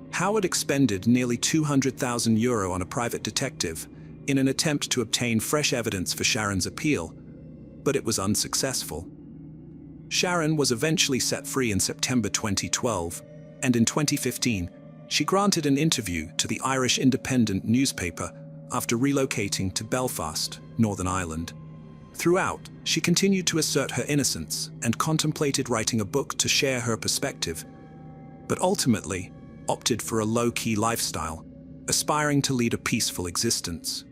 Speaker 1: Howard expended nearly €200,000 on a private detective in an attempt to obtain fresh evidence for Sharon's appeal, but it was unsuccessful. Sharon was eventually set free in September 2012, and in 2015, she granted an interview to the Irish Independent newspaper after relocating to Belfast, Northern Ireland. Throughout, she continued to assert her innocence and contemplated writing a book to share her perspective, but ultimately opted for a low-key lifestyle, aspiring to lead a peaceful existence.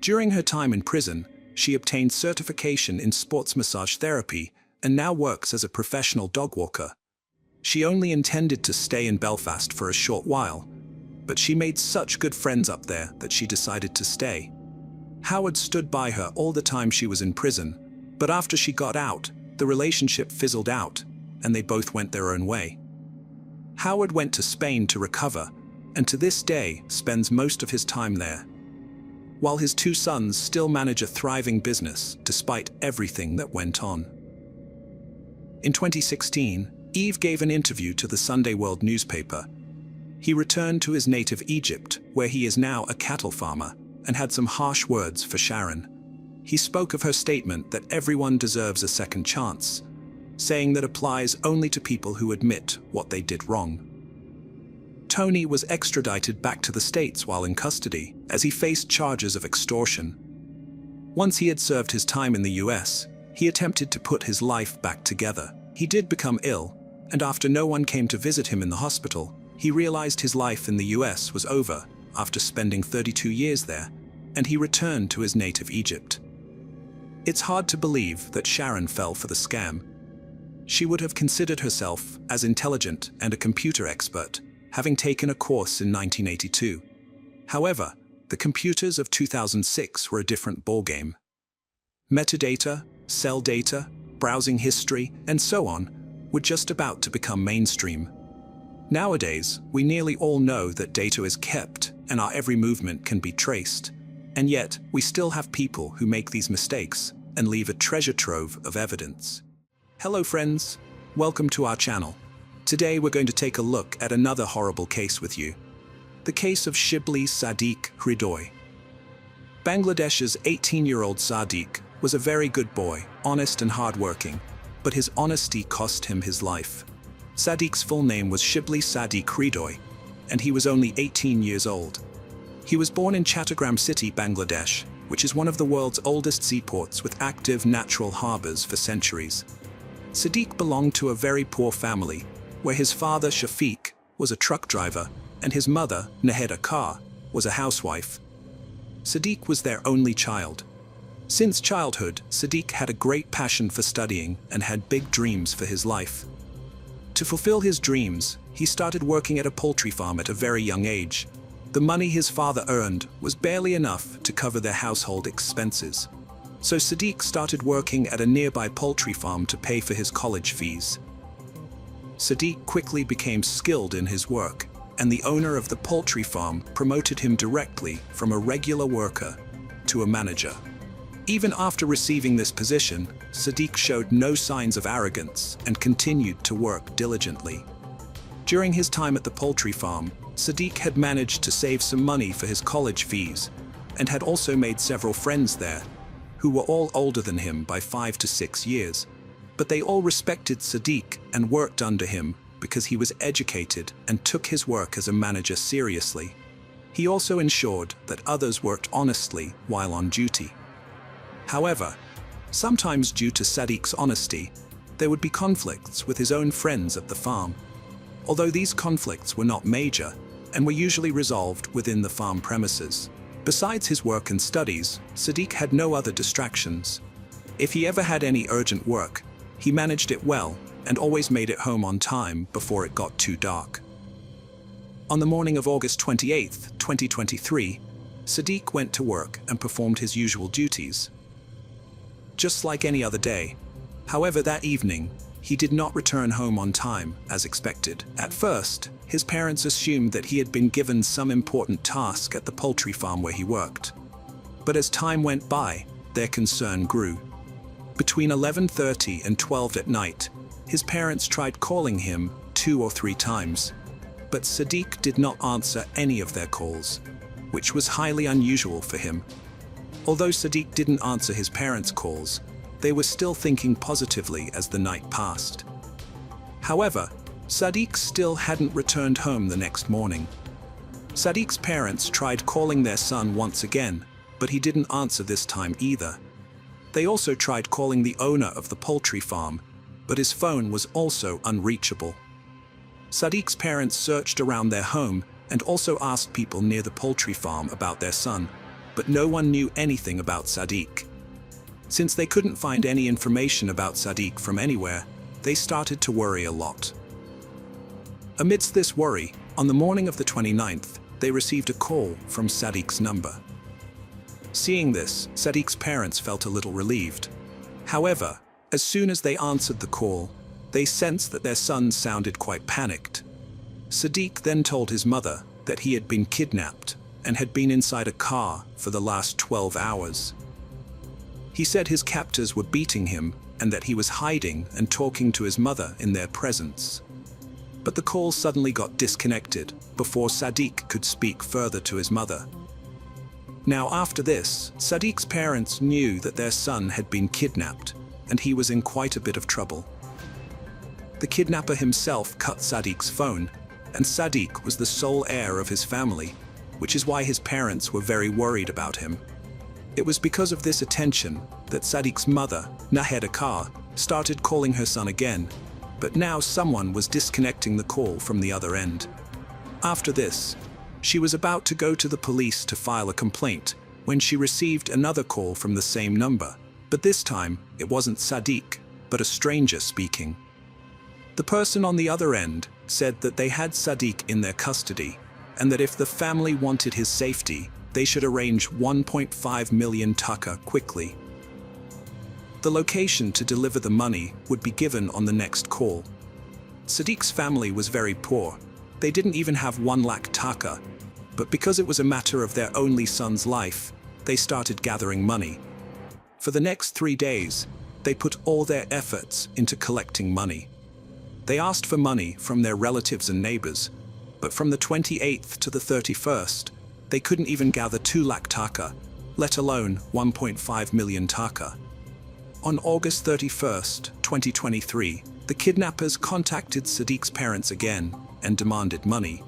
Speaker 1: During her time in prison, she obtained certification in sports massage therapy and now works as a professional dog walker. She only intended to stay in Belfast for a short while, but she made such good friends up there that she decided to stay. Howard stood by her all the time she was in prison, but after she got out, the relationship fizzled out, and they both went their own way. Howard went to Spain to recover, and to this day spends most of his time there, while his 2 sons still manage a thriving business despite everything that went on. In 2016, Eve gave an interview to the Sunday World newspaper. He returned to his native Egypt, where he is now a cattle farmer, and had some harsh words for Sharon. He spoke of her statement that everyone deserves a second chance, saying that applies only to people who admit what they did wrong. Tony was extradited back to the States while in custody, as he faced charges of extortion. Once he had served his time in the US, he attempted to put his life back together. He did become ill, and after no one came to visit him in the hospital, he realized his life in the US was over after spending 32 years there, and he returned to his native Egypt. It's hard to believe that Sharon fell for the scam. She would have considered herself as intelligent and a computer expert, having taken a course in 1982. However, the computers of 2006 were a different ballgame. Metadata, cell data, browsing history, and so on were just about to become mainstream. Nowadays, we nearly all know that data is kept and our every movement can be traced, and yet we still have people who make these mistakes and leave a treasure trove of evidence. Hello friends, welcome to our channel. Today we're going to take a look at another horrible case with you. The case of Shibli Sadiq Hridoy. Bangladesh's 18-year-old Sadiq was a very good boy, honest and hardworking, but his honesty cost him his life. Sadiq's full name was Shibli Sadiq Hridoy, and he was only 18 years old. He was born in Chattogram City, Bangladesh, which is one of the world's oldest seaports with active natural harbors for centuries. Sadiq belonged to a very poor family, where his father Shafiq was a truck driver and his mother, Naheda Kar, was a housewife. Sadiq was their only child. Since childhood, Sadiq had a great passion for studying and had big dreams for his life. To fulfill his dreams, he started working at a poultry farm at a very young age. The money his father earned was barely enough to cover their household expenses. So Sadiq started working at a nearby poultry farm to pay for his college fees. Sadiq quickly became skilled in his work, and the owner of the poultry farm promoted him directly from a regular worker to a manager. Even after receiving this position, Sadiq showed no signs of arrogance and continued to work diligently. During his time at the poultry farm, Sadiq had managed to save some money for his college fees and had also made several friends there, who were all older than him by 5 to 6 years. But they all respected Sadiq and worked under him because he was educated and took his work as a manager seriously. He also ensured that others worked honestly while on duty. However, sometimes due to Sadiq's honesty, there would be conflicts with his own friends at the farm. Although these conflicts were not major and were usually resolved within the farm premises. Besides his work and studies, Sadiq had no other distractions. If he ever had any urgent work, he managed it well and always made it home on time before it got too dark. On the morning of August 28, 2023, Sadiq went to work and performed his usual duties, just like any other day. However, that evening, he did not return home on time as expected. At first, his parents assumed that he had been given some important task at the poultry farm where he worked. But as time went by, their concern grew. Between 11:30 and 12 at night, his parents tried calling him 2 or 3 times, but Sadiq did not answer any of their calls, which was highly unusual for him. Although Sadiq didn't answer his parents' calls, they were still thinking positively as the night passed. However, Sadiq still hadn't returned home the next morning. Sadiq's parents tried calling their son once again, but he didn't answer this time either. They also tried calling the owner of the poultry farm, but his phone was also unreachable. Sadiq's parents searched around their home and also asked people near the poultry farm about their son, but no one knew anything about Sadiq. Since they couldn't find any information about Sadiq from anywhere, they started to worry a lot. Amidst this worry, on the morning of the 29th, they received a call from Sadiq's number. Seeing this, Sadiq's parents felt a little relieved. However, as soon as they answered the call, they sensed that their son sounded quite panicked. Sadiq then told his mother that he had been kidnapped and had been inside a car for the last 12 hours. He said his captors were beating him and that he was hiding and talking to his mother in their presence. But the call suddenly got disconnected before Sadiq could speak further to his mother. Now after this, Sadiq's parents knew that their son had been kidnapped, and he was in quite a bit of trouble. The kidnapper himself cut Sadiq's phone, and Sadiq was the sole heir of his family, which is why his parents were very worried about him. It was because of this attention that Sadiq's mother, Naheda Kar, started calling her son again, but now someone was disconnecting the call from the other end. After this, she was about to go to the police to file a complaint when she received another call from the same number, but this time it wasn't Sadiq, but a stranger speaking. The person on the other end said that they had Sadiq in their custody, and that if the family wanted his safety, they should arrange 1.5 million taka quickly. The location to deliver the money would be given on the next call. Sadiq's family was very poor. They didn't even have 1 lakh taka, but because it was a matter of their only son's life, they started gathering money. For the next 3 days, they put all their efforts into collecting money. They asked for money from their relatives and neighbors, but from the 28th to the 31st, they couldn't even gather 2 lakh taka, let alone 1.5 million taka. On August 31st, 2023, the kidnappers contacted Sadiq's parents again and demanded money.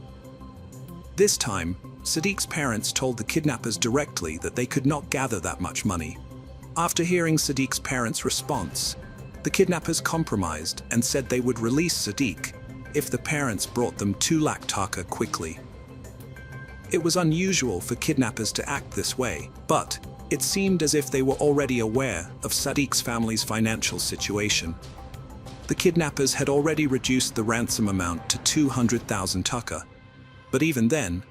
Speaker 1: This time, Sadiq's parents told the kidnappers directly that they could not gather that much money. After hearing Sadiq's parents' response, the kidnappers compromised and said they would release Sadiq if the parents brought them 2 lakh taka quickly. It was unusual for kidnappers to act this way, but it seemed as if they were already aware of Sadiq's family's financial situation. The kidnappers had already reduced the ransom amount to 200,000 taka. But even then,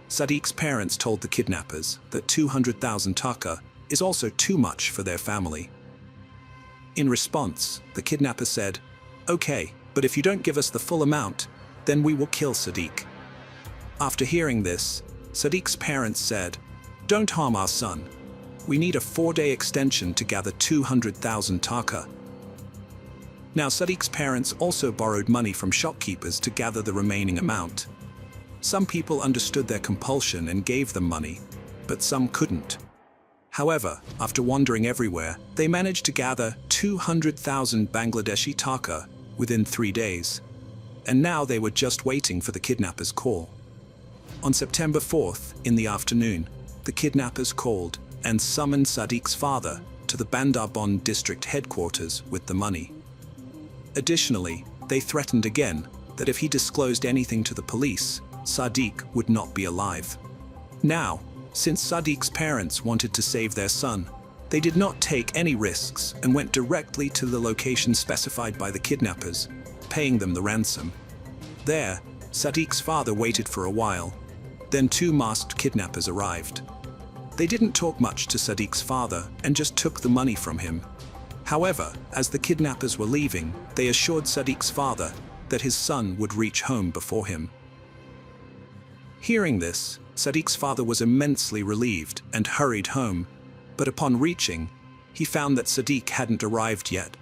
Speaker 1: Sadiq's parents told the kidnappers that 200,000 taka is also too much for their family. In response, the kidnapper said, "Okay, but if you don't give us the full amount, then we will kill Sadiq." After hearing this, Sadiq's parents said, "Don't harm our son. We need a 4-day extension to gather 200,000 taka." Now Sadiq's parents also borrowed money from shopkeepers to gather the remaining amount. Some people understood their compulsion and gave them money, but some couldn't. However, after wandering everywhere, they managed to gather 200,000 Bangladeshi taka within 3 days. And now they were just waiting for the kidnappers' call. On September 4th, in the afternoon, the kidnappers called and summoned Sadiq's father to the Bandarbon district headquarters with the money. Additionally, they threatened again that if he disclosed anything to the police, Sadiq would not be alive. Now, since Sadiq's parents wanted to save their son, they did not take any risks and went directly to the location specified by the kidnappers, paying them the ransom. There, Sadiq's father waited for a while. Then 2 masked kidnappers arrived. They didn't talk much to Sadiq's father and just took the money from him. However, as the kidnappers were leaving, they assured Sadiq's father that his son would reach home before him. Hearing this, Sadiq's father was immensely relieved and hurried home, but upon reaching, he found that Sadiq hadn't arrived yet.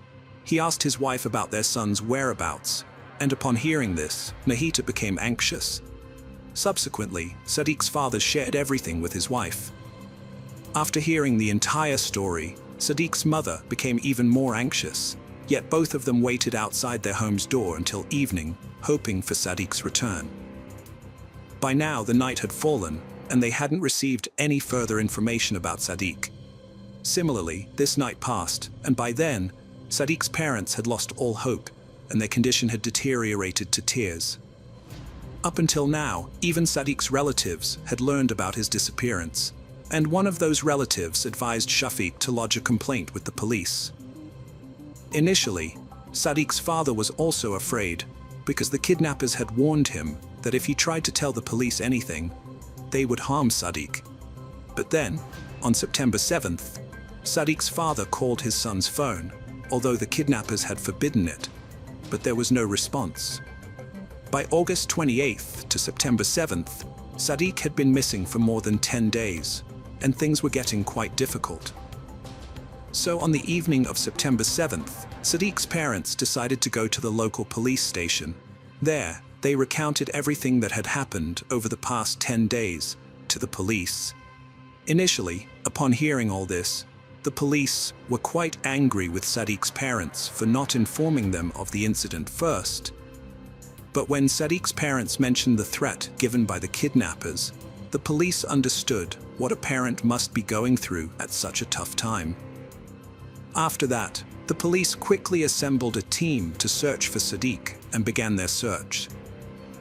Speaker 1: He asked his wife about their son's whereabouts, and upon hearing this, Nahita became anxious. Subsequently, Sadiq's father shared everything with his wife. After hearing the entire story, Sadiq's mother became even more anxious, yet both of them waited outside their home's door until evening, hoping for Sadiq's return. By now, the night had fallen, and they hadn't received any further information about Sadiq. Similarly, this night passed, and by then, Sadiq's parents had lost all hope, and their condition had deteriorated to tears. Up until now, even Sadiq's relatives had learned about his disappearance, and one of those relatives advised Shafiq to lodge a complaint with the police. Initially, Sadiq's father was also afraid, because the kidnappers had warned him that if he tried to tell the police anything, they would harm Sadiq. But then, on September 7th, Sadiq's father called his son's phone, although the kidnappers had forbidden it, but there was no response. By August 28th to September 7th, Sadiq had been missing for more than 10 days, and things were getting quite difficult. So on the evening of September 7th, Sadiq's parents decided to go to the local police station. There, they recounted everything that had happened over the past 10 days to the police. Initially, upon hearing all this, the police were quite angry with Sadiq's parents for not informing them of the incident first. But when Sadiq's parents mentioned the threat given by the kidnappers, the police understood what a parent must be going through at such a tough time. After that, the police quickly assembled a team to search for Sadiq and began their search.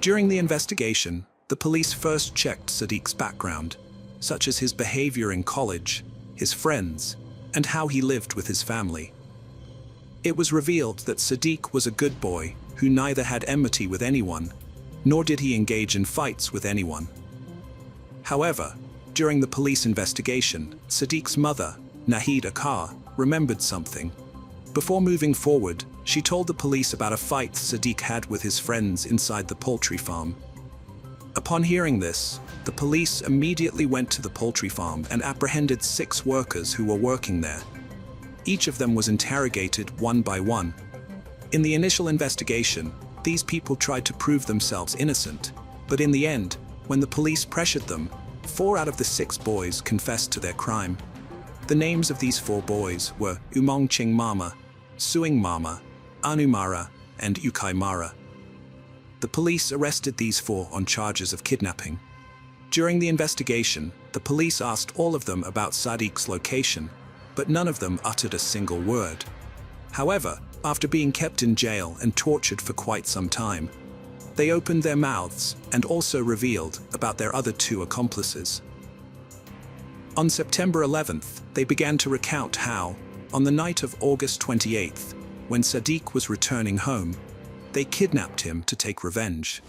Speaker 1: During the investigation, the police first checked Sadiq's background, such as his behavior in college, his friends, and how he lived with his family. It was revealed that Sadiq was a good boy who neither had enmity with anyone, nor did he engage in fights with anyone. However, during the police investigation, Sadiq's mother, Nahida Kar, remembered something. Before moving forward, she told the police about a fight Sadiq had with his friends inside the poultry farm. Upon hearing this, the police immediately went to the poultry farm and apprehended 6 workers who were working there. Each of them was interrogated one by one. In the initial investigation, these people tried to prove themselves innocent, but in the end, when the police pressured them, 4 out of the 6 boys confessed to their crime. The names of these 4 boys were Umongching Mama, Suing Mama, Anumara, and Ukai Mara. The police arrested these 4 on charges of kidnapping. During the investigation, the police asked all of them about Sadiq's location, but none of them uttered a single word. However, after being kept in jail and tortured for quite some time, they opened their mouths and also revealed about their other 2 accomplices. On September 11th, they began to recount how, on the night of August 28th, when Sadiq was returning home, they kidnapped him to take revenge.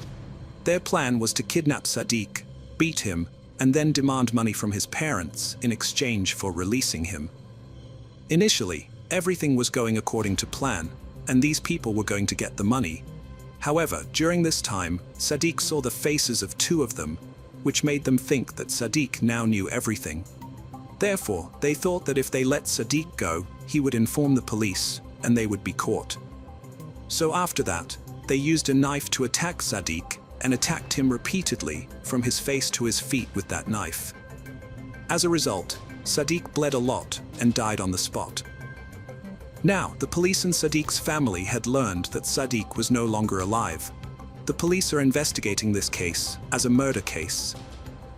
Speaker 1: Their plan was to kidnap Sadiq, beat him, and then demand money from his parents in exchange for releasing him. Initially, everything was going according to plan, and these people were going to get the money. However, during this time, Sadiq saw the faces of two of them, which made them think that Sadiq now knew everything. Therefore, they thought that if they let Sadiq go, he would inform the police, and they would be caught. So after that, they used a knife to attack Sadiq and attacked him repeatedly from his face to his feet with that knife. As a result, Sadiq bled a lot and died on the spot. Now, the police and Sadiq's family had learned that Sadiq was no longer alive. The police are investigating this case as a murder case.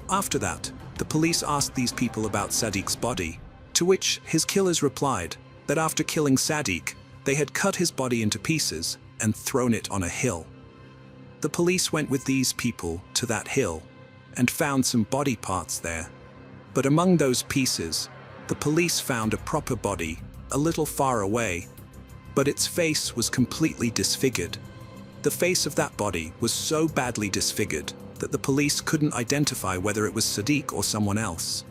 Speaker 1: After that, the police asked these people about Sadiq's body, to which his killers replied that after killing Sadiq, they had cut his body into pieces and thrown it on a hill. The police went with these people to that hill and found some body parts there. But among those pieces, the police found a proper body a little far away, but its face was completely disfigured. The face of that body was so badly disfigured that the police couldn't identify whether it was Sadiq or someone else.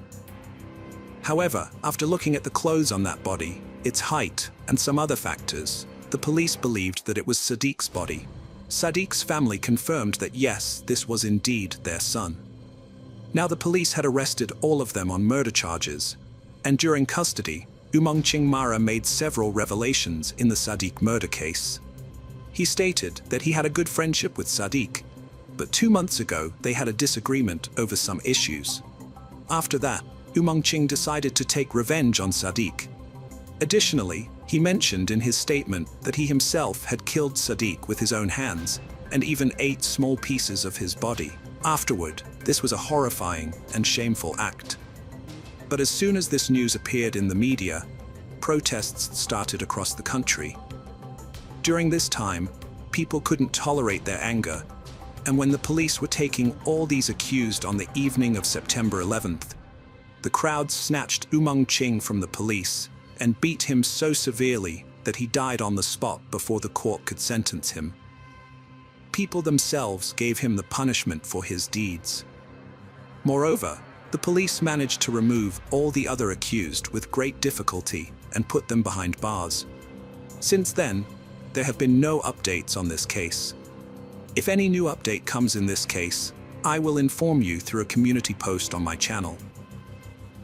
Speaker 1: However, after looking at the clothes on that body, its height, and some other factors, the police believed that it was Sadiq's body. Sadiq's family confirmed that yes, this was indeed their son. Now the police had arrested all of them on murder charges, and during custody, Umangching Mara made several revelations in the Sadiq murder case. He stated that he had a good friendship with Sadiq, but 2 months ago they had a disagreement over some issues. After that, Umangching decided to take revenge on Sadiq. Additionally, he mentioned in his statement that he himself had killed Sadiq with his own hands and even ate small pieces of his body. Afterward, this was a horrifying and shameful act. But as soon as this news appeared in the media, protests started across the country. During this time, people couldn't tolerate their anger, and when the police were taking all these accused on the evening of September 11th, the crowd snatched Umangching from the police and beat him so severely that he died on the spot before the court could sentence him. People themselves gave him the punishment for his deeds. Moreover, the police managed to remove all the other accused with great difficulty and put them behind bars. Since then, there have been no updates on this case. If any new update comes in this case, I will inform you through a community post on my channel.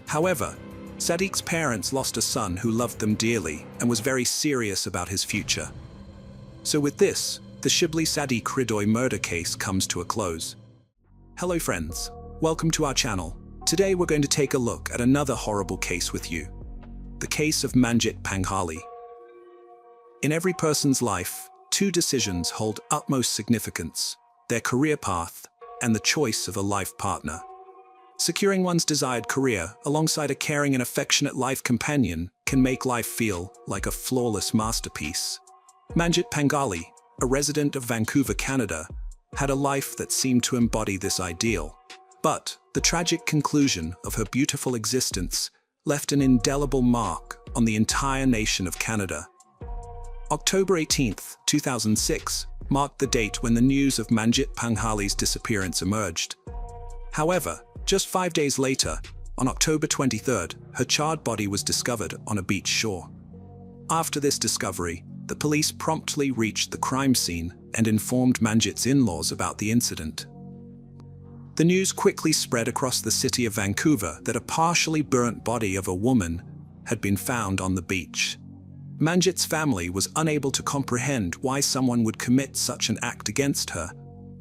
Speaker 1: However, Sadiq's parents lost a son who loved them dearly and was very serious about his future. So with this, the Shibli Sadiq Hridoy murder case comes to a close. Hello friends, welcome to our channel. Today we're going to take a look at another horrible case with you. The case of Manjit Panghali. In every person's life, two decisions hold utmost significance: their career path and the choice of a life partner. Securing one's desired career alongside a caring and affectionate life companion can make life feel like a flawless masterpiece. Manjit Panghali, a resident of Vancouver, Canada, had a life that seemed to embody this ideal. But the tragic conclusion of her beautiful existence left an indelible mark on the entire nation of Canada. October 18th, 2006, marked the date when the news of Manjit Panghali's disappearance emerged. However, just 5 days later, on October 23rd, her charred body was discovered on a beach shore. After this discovery, the police promptly reached the crime scene and informed Manjit's in-laws about the incident. The news quickly spread across the city of Vancouver that a partially burnt body of a woman had been found on the beach. Manjit's family was unable to comprehend why someone would commit such an act against her,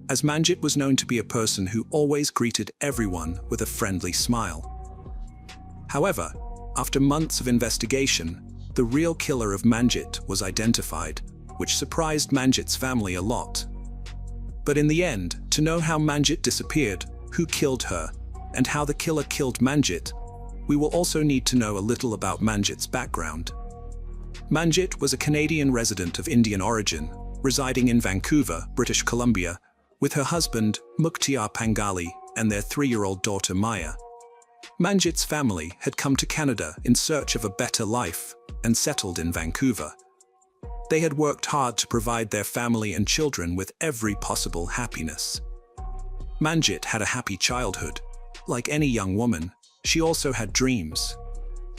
Speaker 1: as Manjit was known to be a person who always greeted everyone with a friendly smile. However, after months of investigation, the real killer of Manjit was identified, which surprised Manjit's family a lot. But in the end, to know how Manjit disappeared, who killed her, and how the killer killed Manjit, we will also need to know a little about Manjit's background. Manjit was a Canadian resident of Indian origin, residing in Vancouver, British Columbia, with her husband, Mukhtiar Panghali, and their 3-year-old daughter Maya. Manjit's family had come to Canada in search of a better life and settled in Vancouver. They had worked hard to provide their family and children with every possible happiness. Manjit had a happy childhood. Like any young woman, she also had dreams.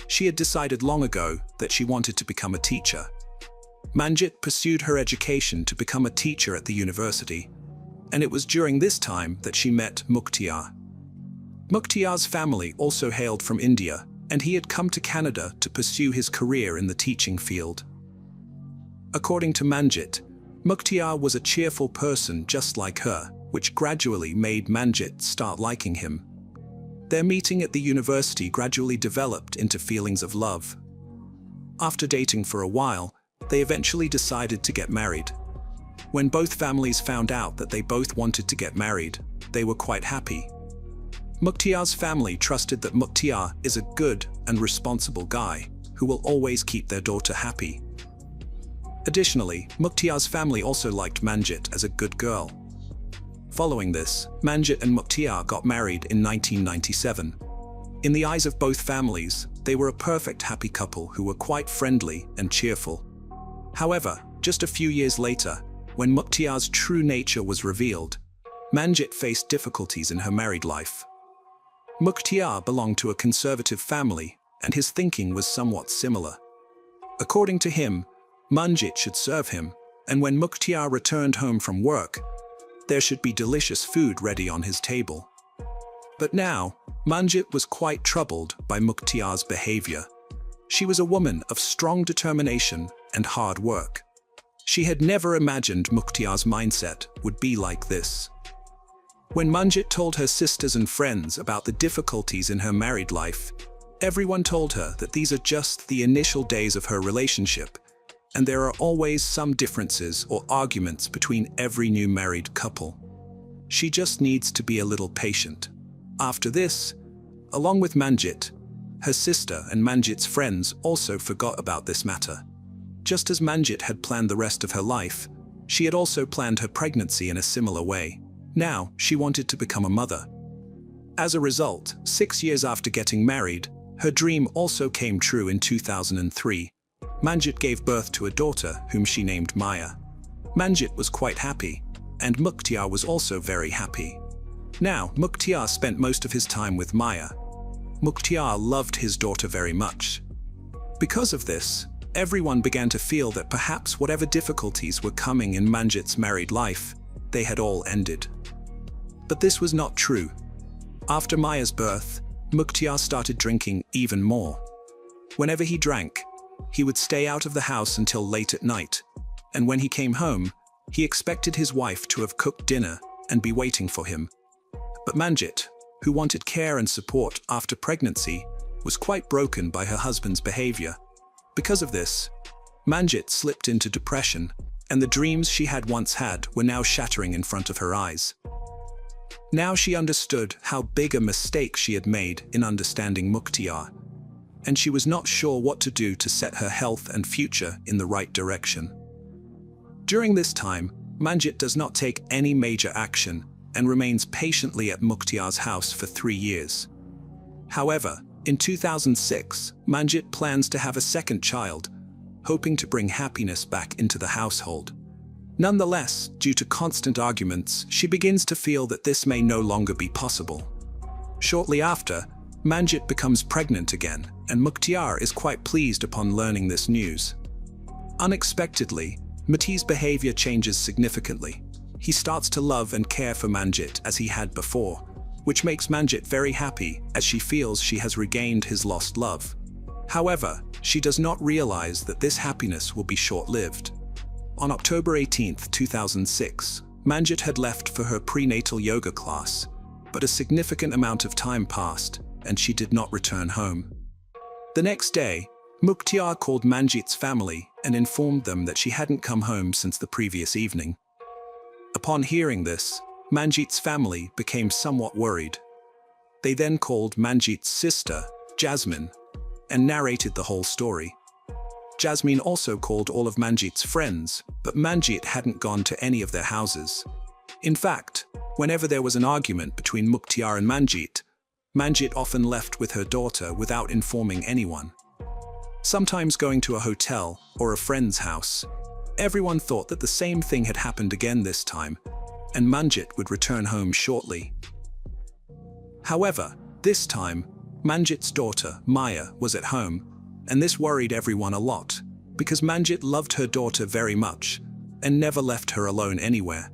Speaker 1: She had decided long ago that she wanted to become a teacher. Manjit pursued her education to become a teacher at the university, and it was during this time that she met Mukhtiar. Mukhtiar's family also hailed from India, and he had come to Canada to pursue his career in the teaching field. According to Manjit, Mukhtiar was a cheerful person just like her, which gradually made Manjit start liking him. Their meeting at the university gradually developed into feelings of love. After dating for a while, they eventually decided to get married. When both families found out that they both wanted to get married, they were quite happy. Mukhtiar's family trusted that Mukhtiar is a good and responsible guy who will always keep their daughter happy. Additionally, Mukhtiar's family also liked Manjit as a good girl. Following this, Manjit and Mukhtiar got married in 1997. In the eyes of both families, they were a perfect happy couple who were quite friendly and cheerful. However, just a few years later, when Mukhtiar's true nature was revealed, Manjit faced difficulties in her married life. Mukhtiar belonged to a conservative family, and his thinking was somewhat similar. According to him, Manjit should serve him, and when Mukhtiar returned home from work, there should be delicious food ready on his table. But now, Manjit was quite troubled by Mukhtiar's behavior. She was a woman of strong determination and hard work. She had never imagined Mukhtiar's mindset would be like this. When Manjit told her sisters and friends about the difficulties in her married life, everyone told her that these are just the initial days of her relationship, and there are always some differences or arguments between every new married couple. She just needs to be a little patient. After this, along with Manjit, her sister and Manjit's friends also forgot about this matter. Just as Manjit had planned the rest of her life, she had also planned her pregnancy in a similar way. Now, she wanted to become a mother. As a result, 6 years after getting married, her dream also came true in 2003. Manjit gave birth to a daughter whom she named Maya. Manjit was quite happy, and Mukhtiar was also very happy. Now, Mukhtiar spent most of his time with Maya. Mukhtiar loved his daughter very much. Because of this, everyone began to feel that perhaps whatever difficulties were coming in Manjit's married life, they had all ended. But this was not true. After Maya's birth, Mukhtiar started drinking even more. Whenever he drank, he would stay out of the house until late at night, and when he came home, he expected his wife to have cooked dinner and be waiting for him. But Manjit, who wanted care and support after pregnancy, was quite broken by her husband's behavior. Because of this, Manjit slipped into depression, and the dreams she had once had were now shattering in front of her eyes. Now she understood how big a mistake she had made in understanding Mukhtiar, and she was not sure what to do to set her health and future in the right direction. During this time, Manjit does not take any major action and remains patiently at Mukhtiar's house for 3 years. However, in 2006, Manjit plans to have a second child, hoping to bring happiness back into the household. Nonetheless, due to constant arguments, she begins to feel that this may no longer be possible. Shortly after, Manjit becomes pregnant again, and Mukhtiar is quite pleased upon learning this news. Unexpectedly, Mati's behavior changes significantly. He starts to love and care for Manjit as he had before, which makes Manjit very happy as she feels she has regained his lost love. However, she does not realize that this happiness will be short-lived. On October 18, 2006, Manjit had left for her prenatal yoga class, but a significant amount of time passed and she did not return home. The next day, Mukhtiar called Manjit's family and informed them that she hadn't come home since the previous evening. Upon hearing this, Manjit's family became somewhat worried. They then called Manjit's sister, Jasmine, and narrated the whole story. Jasmine also called all of Manjit's friends, but Manjit hadn't gone to any of their houses. In fact, whenever there was an argument between Mukhtiar and Manjit, Manjit often left with her daughter without informing anyone. Sometimes going to a hotel or a friend's house, everyone thought that the same thing had happened again this time, and Manjit would return home shortly. However, this time, Manjit's daughter, Maya, was at home, and this worried everyone a lot, because Manjit loved her daughter very much and never left her alone anywhere.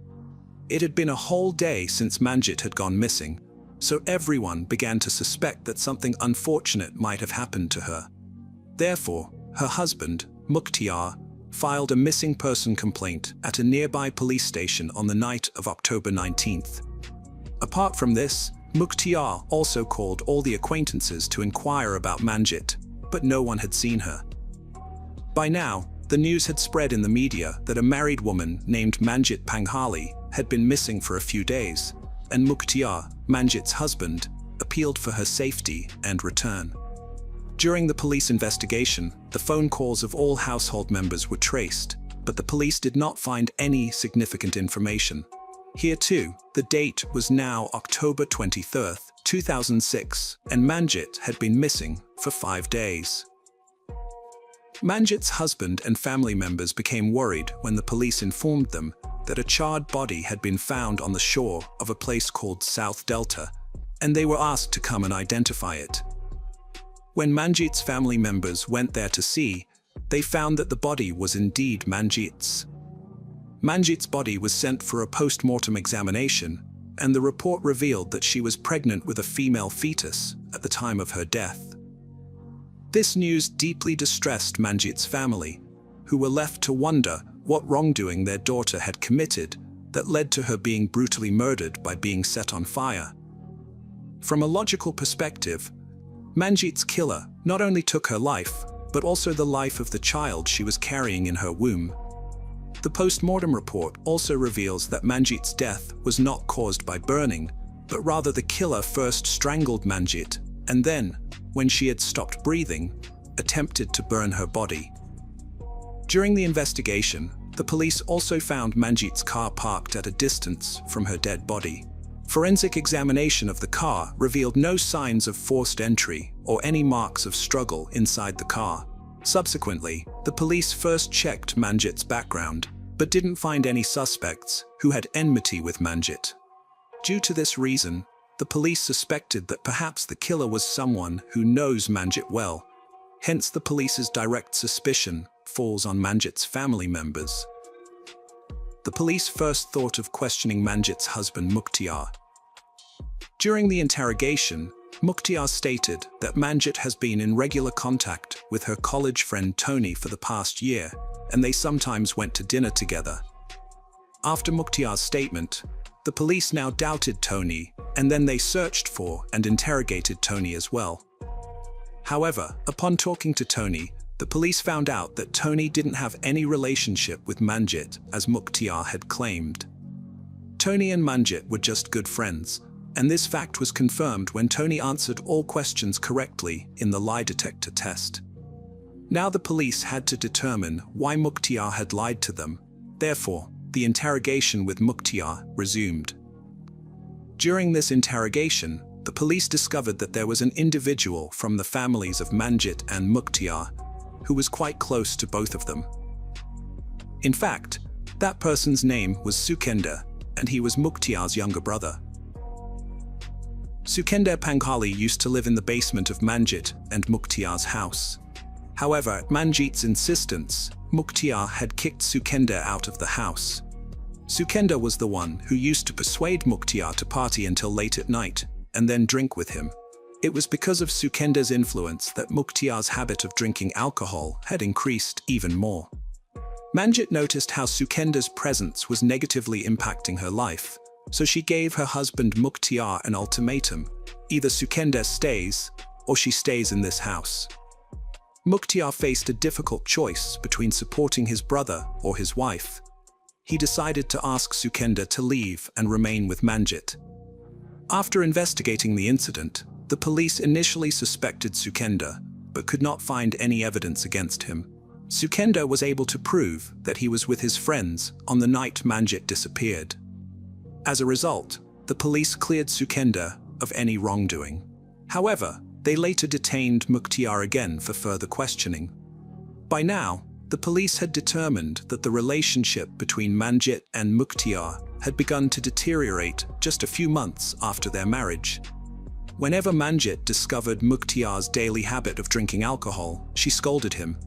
Speaker 1: It had been a whole day since Manjit had gone missing, so everyone began to suspect that something unfortunate might have happened to her. Therefore, her husband, Mukhtiar, filed a missing person complaint at a nearby police station on the night of October 19th. Apart from this, Mukhtiar also called all the acquaintances to inquire about Manjit, but no one had seen her. By now, the news had spread in the media that a married woman named Manjit Panghali had been missing for a few days, and Mukhtiar, Manjit's husband, appealed for her safety and return. During the police investigation, the phone calls of all household members were traced, but the police did not find any significant information. Here too, the date was now October 23, 2006, and Manjit had been missing for 5 days. Manjit's husband and family members became worried when the police informed them that a charred body had been found on the shore of a place called South Delta, and they were asked to come and identify it. When Manjit's family members went there to see, they found that the body was indeed Manjit's. Manjit's body was sent for a post-mortem examination, and the report revealed that she was pregnant with a female fetus at the time of her death. This news deeply distressed Manjit's family, who were left to wonder what wrongdoing their daughter had committed that led to her being brutally murdered by being set on fire. From a logical perspective, Manjit's killer not only took her life, but also the life of the child she was carrying in her womb. The post-mortem report also reveals that Manjit's death was not caused by burning, but rather the killer first strangled Manjit, and then, when she had stopped breathing, attempted to burn her body. During the investigation, the police also found Manjit's car parked at a distance from her dead body. Forensic examination of the car revealed no signs of forced entry or any marks of struggle inside the car. Subsequently, the police first checked Manjit's background, but didn't find any suspects who had enmity with Manjit. Due to this reason, the police suspected that perhaps the killer was someone who knows Manjit well. Hence, the police's direct suspicion falls on Manjit's family members. The police first thought of questioning Manjit's husband Mukhtiar. During the interrogation, Mukhtiar stated that Manjit has been in regular contact with her college friend Tony for the past year, and they sometimes went to dinner together. After Mukhtiar's statement, the police now doubted Tony, and then they searched for and interrogated Tony as well. However, upon talking to Tony, the police found out that Tony didn't have any relationship with Manjit, as Mukhtiar had claimed. Tony and Manjit were just good friends, and this fact was confirmed when Tony answered all questions correctly in the lie detector test. Now the police had to determine why Mukhtiar had lied to them. Therefore, the interrogation with Mukhtiar resumed. During this interrogation, the police discovered that there was an individual from the families of Manjit and Mukhtiar who was quite close to both of them. In fact, that person's name was Sukender, and he was Mukhtiar's younger brother. Sukender Panghali used to live in the basement of Manjit and Mukhtiar's house. However, at Manjit's insistence, Mukhtiar had kicked Sukender out of the house. Sukender was the one who used to persuade Mukhtiar to party until late at night, and then drink with him. It was because of Sukender's influence that Mukhtiar's habit of drinking alcohol had increased even more. Manjit noticed how Sukender's presence was negatively impacting her life, so she gave her husband Mukhtiar an ultimatum: either Sukender stays, or she stays in this house. Mukhtiar faced a difficult choice between supporting his brother or his wife. He decided to ask Sukender to leave and remain with Manjit. After investigating the incident, the police initially suspected Sukender, but could not find any evidence against him. Sukender was able to prove that he was with his friends on the night Manjit disappeared. As a result, the police cleared Sukender of any wrongdoing. However, they later detained Mukhtiar again for further questioning. By now, the police had determined that the relationship between Manjit and Mukhtiar had begun to deteriorate just a few months after their marriage. Whenever Manjit discovered Mukhtiar's daily habit of drinking alcohol, she scolded him.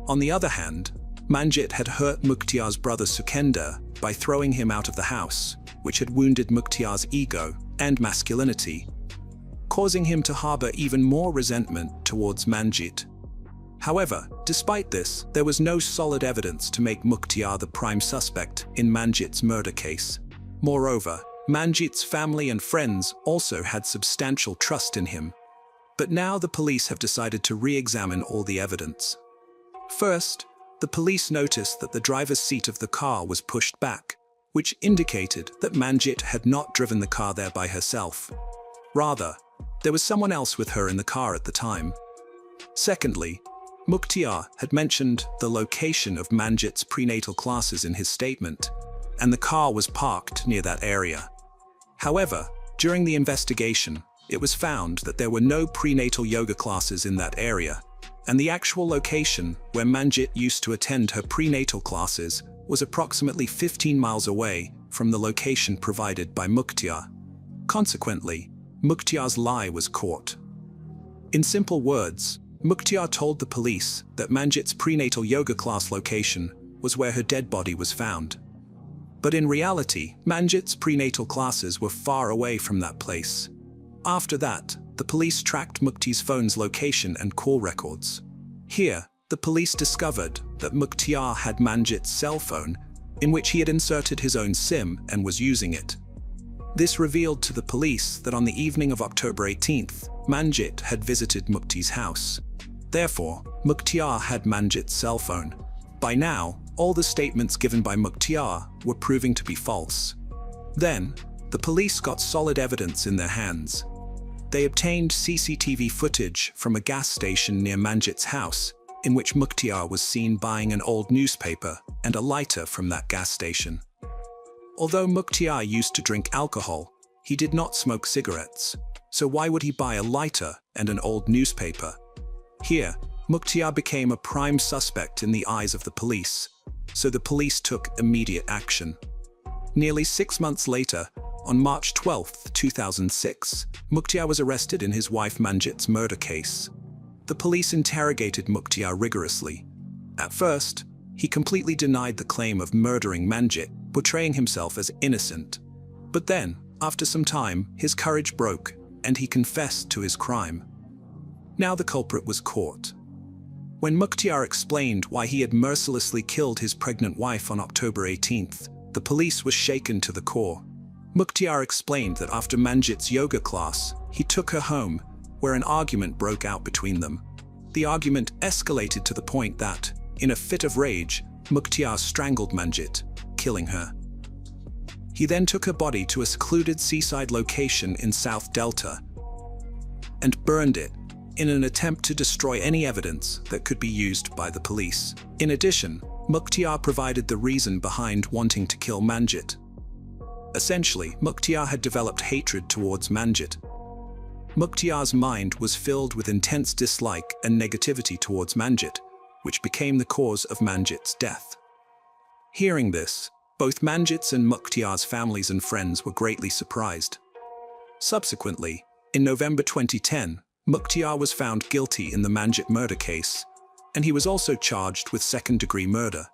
Speaker 1: On the other hand, Manjit had hurt Mukhtiar's brother Sukender by throwing him out of the house, which had wounded Mukhtiar's ego and masculinity, causing him to harbor even more resentment towards Manjit. However, despite this, there was no solid evidence to make Mukhtiar the prime suspect in Manjit's murder case. Moreover, Manjit's family and friends also had substantial trust in him. But now the police have decided to re-examine all the evidence. First, the police noticed that the driver's seat of the car was pushed back, which indicated that Manjit had not driven the car there by herself. Rather, there was someone else with her in the car at the time. Secondly, Mukhtiar had mentioned the location of Manjit's prenatal classes in his statement, and the car was parked near that area. However, during the investigation, it was found that there were no prenatal yoga classes in that area, and the actual location where Manjit used to attend her prenatal classes was approximately 15 miles away from the location provided by Mukhtiar. Consequently, Mukhtiar's lie was caught. In simple words, Mukhtiar told the police that Manjit's prenatal yoga class location was where her dead body was found. But in reality, Manjit's prenatal classes were far away from that place. After that, the police tracked Mukhti's phone's location and call records. Here, the police discovered that Mukhtiar had Manjit's cell phone, in which he had inserted his own SIM and was using it. This revealed to the police that on the evening of October 18th, Manjit had visited Mukhti's house. Therefore, Mukhtiar had Manjit's cell phone. By now, all the statements given by Mukhtiar were proving to be false. Then, the police got solid evidence in their hands. They obtained CCTV footage from a gas station near Manjit's house, in which Mukhtiar was seen buying an old newspaper and a lighter from that gas station. Although Mukhtiar used to drink alcohol, he did not smoke cigarettes, so why would he buy a lighter and an old newspaper? Here, Mukhtiar became a prime suspect in the eyes of the police, so the police took immediate action. Nearly 6 months later, on March 12, 2006, Mukhtiar was arrested in his wife Manjit's murder case. The police interrogated Mukhtiar rigorously. At first, he completely denied the claim of murdering Manjit, portraying himself as innocent. But then, after some time, his courage broke, and he confessed to his crime. Now the culprit was caught. When Mukhtiar explained why he had mercilessly killed his pregnant wife on October 18th, the police was shaken to the core. Mukhtiar explained that after Manjit's yoga class, he took her home, where an argument broke out between them. The argument escalated to the point that, in a fit of rage, Mukhtiar strangled Manjit, killing her. He then took her body to a secluded seaside location in South Delta and burned it, in an attempt to destroy any evidence that could be used by the police. In addition, Mukhtiar provided the reason behind wanting to kill Manjit. Essentially, Mukhtiar had developed hatred towards Manjit. Mukhtiar's mind was filled with intense dislike and negativity towards Manjit, which became the cause of Manjit's death. Hearing this, both Manjit's and Mukhtiar's families and friends were greatly surprised. Subsequently, in November 2010, Mukhtiar was found guilty in the Manjit murder case, and he was also charged with second-degree murder.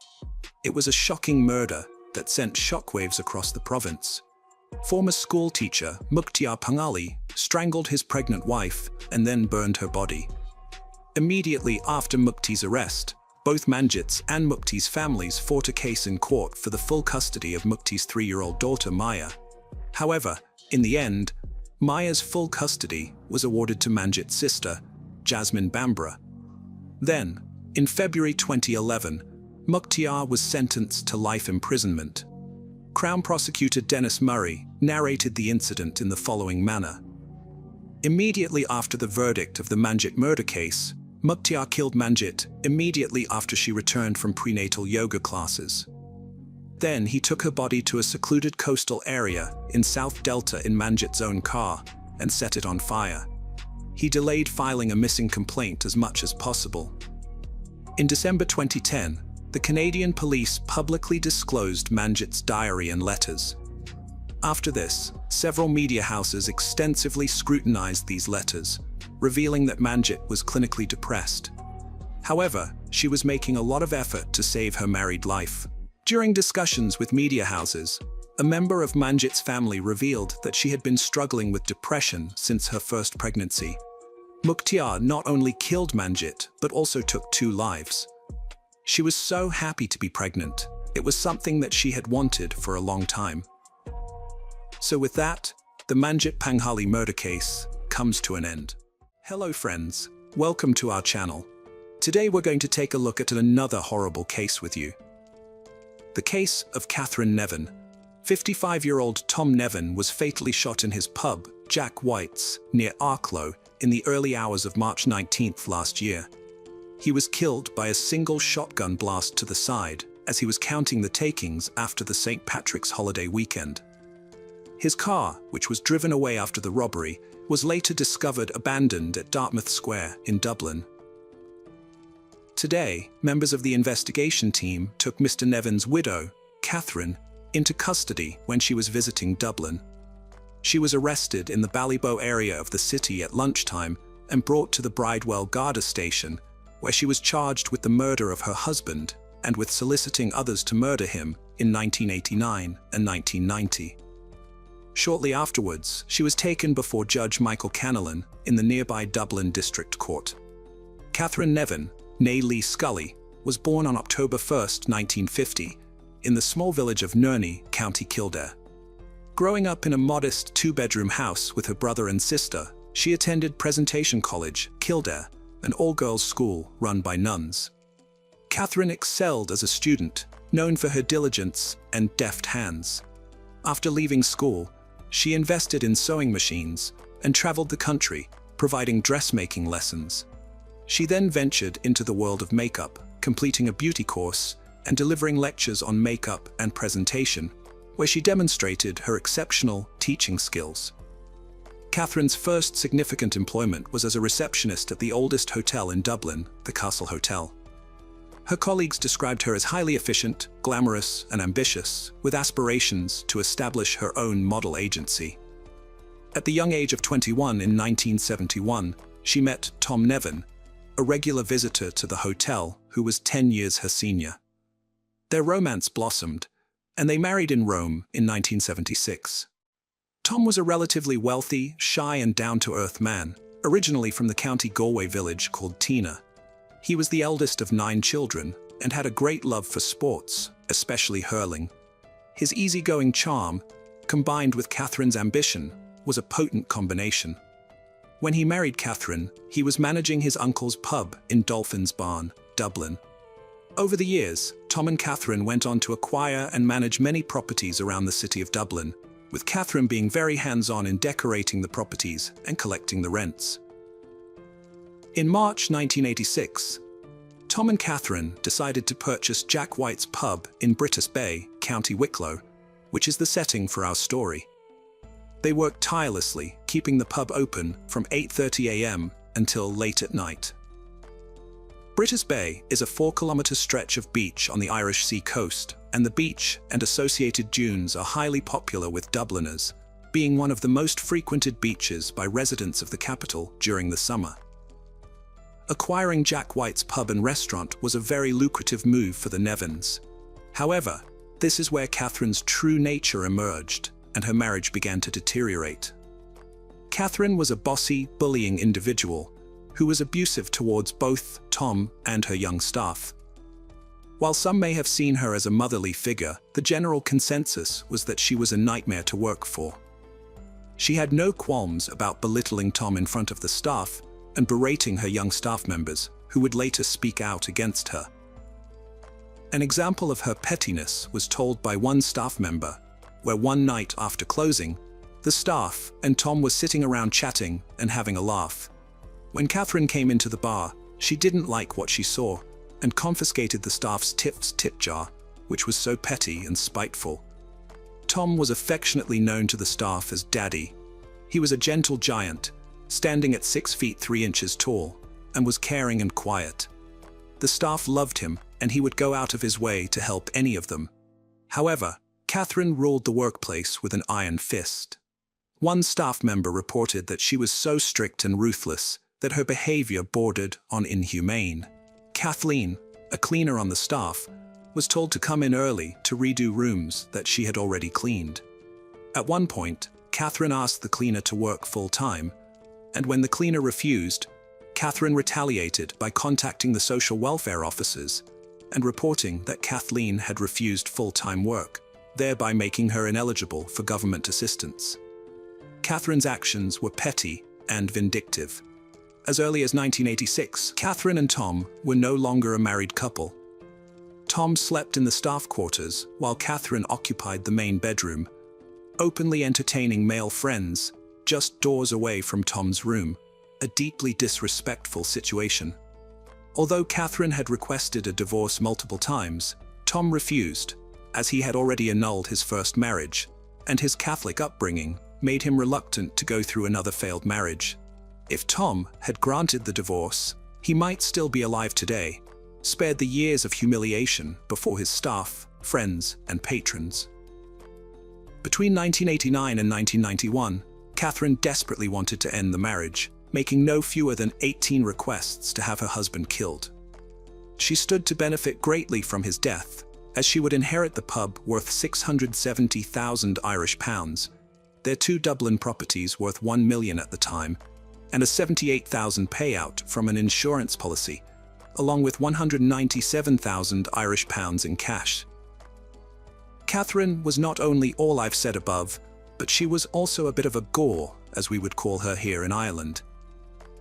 Speaker 1: It was a shocking murder that sent shockwaves across the province. Former school teacher Mukhtiar Pangali strangled his pregnant wife and then burned her body. Immediately after Mukhti's arrest, both Manjit's and Mukhti's families fought a case in court for the full custody of Mukhti's 3-year-old daughter Maya. However, in the end, Maya's full custody was awarded to Manjit's sister, Jasmine Bambra. Then, in February 2011, Mukhtiar was sentenced to life imprisonment. Crown Prosecutor Dennis Murray narrated the incident in the following manner. Immediately after the verdict of the Manjit murder case, Mukhtiar killed Manjit immediately after she returned from prenatal yoga classes. Then he took her body to a secluded coastal area in South Delta in Manjit's own car and set it on fire. He delayed filing a missing complaint as much as possible. In December 2010, the Canadian police publicly disclosed Manjit's diary and letters. After this, several media houses extensively scrutinized these letters, revealing that Manjit was clinically depressed. However, she was making a lot of effort to save her married life. During discussions with media houses, a member of Manjit's family revealed that she had been struggling with depression since her first pregnancy. Mukhtiar not only killed Manjit, but also took 2 lives. She was so happy to be pregnant. It was something that she had wanted for a long time. So with that, the Manjit Panghali murder case comes to an end. Hello friends, welcome to our channel. Today we're going to take a look at another horrible case with you. The case of Catherine Nevin. 55-year-old Tom Nevin was fatally shot in his pub, Jack White's, near Arklow, in the early hours of March 19th last year. He was killed by a single shotgun blast to the side as he was counting the takings after the St. Patrick's holiday weekend. His car, which was driven away after the robbery, was later discovered abandoned at Dartmouth Square in Dublin. Today, members of the investigation team took Mr. Nevin's widow, Catherine, into custody when she was visiting Dublin. She was arrested in the Ballybough area of the city at lunchtime and brought to the Bridewell Garda station, where she was charged with the murder of her husband and with soliciting others to murder him in 1989 and 1990. Shortly afterwards, she was taken before Judge Michael Canalan in the nearby Dublin District Court. Catherine Nevin, née Lee Scully, was born on October 1, 1950, in the small village of Nerney, County Kildare. Growing up in a modest 2-bedroom house with her brother and sister, she attended Presentation College, Kildare, an all-girls school run by nuns. Catherine excelled as a student, known for her diligence and deft hands. After leaving school, she invested in sewing machines and traveled the country, providing dressmaking lessons. She then ventured into the world of makeup, completing a beauty course and delivering lectures on makeup and presentation, where she demonstrated her exceptional teaching skills. Catherine's first significant employment was as a receptionist at the oldest hotel in Dublin, the Castle Hotel. Her colleagues described her as highly efficient, glamorous, and ambitious, with aspirations to establish her own model agency. At the young age of 21 in 1971, she met Tom Nevin, a regular visitor to the hotel who was 10 years her senior. Their romance blossomed, and they married in Rome in 1976. Tom was a relatively wealthy, shy and down-to-earth man, originally from the County Galway village called Tina. He was the eldest of 9 children and had a great love for sports, especially hurling. His easygoing charm, combined with Catherine's ambition, was a potent combination. When he married Catherine, he was managing his uncle's pub in Dolphin's Barn, Dublin. Over the years, Tom and Catherine went on to acquire and manage many properties around the city of Dublin, with Catherine being very hands-on in decorating the properties and collecting the rents. In March 1986, Tom and Catherine decided to purchase Jack White's pub in Britus Bay, County Wicklow, which is the setting for our story. They worked tirelessly, keeping the pub open from 8:30 a.m. until late at night. Britus Bay is a 4-kilometre stretch of beach on the Irish Sea coast, and the beach and associated dunes are highly popular with Dubliners, being one of the most frequented beaches by residents of the capital during the summer. Acquiring Jack White's pub and restaurant was a very lucrative move for the Nevins. However, this is where Catherine's true nature emerged, and her marriage began to deteriorate. Catherine was a bossy, bullying individual who was abusive towards both Tom and her young staff. While some may have seen her as a motherly figure, the general consensus was that she was a nightmare to work for. She had no qualms about belittling Tom in front of the staff and berating her young staff members, who would later speak out against her. An example of her pettiness was told by one staff member, where one night after closing, the staff and Tom were sitting around chatting and having a laugh. When Catherine came into the bar, she didn't like what she saw and confiscated the staff's tip jar, which was so petty and spiteful. Tom was affectionately known to the staff as Daddy. He was a gentle giant, standing at 6 feet 3 inches tall, and was caring and quiet. The staff loved him, and he would go out of his way to help any of them. However, Catherine ruled the workplace with an iron fist. One staff member reported that she was so strict and ruthless that her behavior bordered on inhumane. Kathleen, a cleaner on the staff, was told to come in early to redo rooms that she had already cleaned. At one point, Catherine asked the cleaner to work full-time, and when the cleaner refused, Catherine retaliated by contacting the social welfare officers and reporting that Kathleen had refused full-time work, thereby making her ineligible for government assistance. Catherine's actions were petty and vindictive. As early as 1986, Catherine and Tom were no longer a married couple. Tom slept in the staff quarters while Catherine occupied the main bedroom, openly entertaining male friends just doors away from Tom's room, a deeply disrespectful situation. Although Catherine had requested a divorce multiple times, Tom refused, as he had already annulled his first marriage, and his Catholic upbringing made him reluctant to go through another failed marriage. If Tom had granted the divorce, he might still be alive today, spared the years of humiliation before his staff, friends, and patrons. Between 1989 and 1991, Catherine desperately wanted to end the marriage, making no fewer than 18 requests to have her husband killed. She stood to benefit greatly from his death, as she would inherit the pub worth £670,000, their two Dublin properties worth £1 million at the time, and a £78,000 payout from an insurance policy, along with £197,000 in cash. Catherine was not only all I've said above, but she was also a bit of a gore, as we would call her here in Ireland.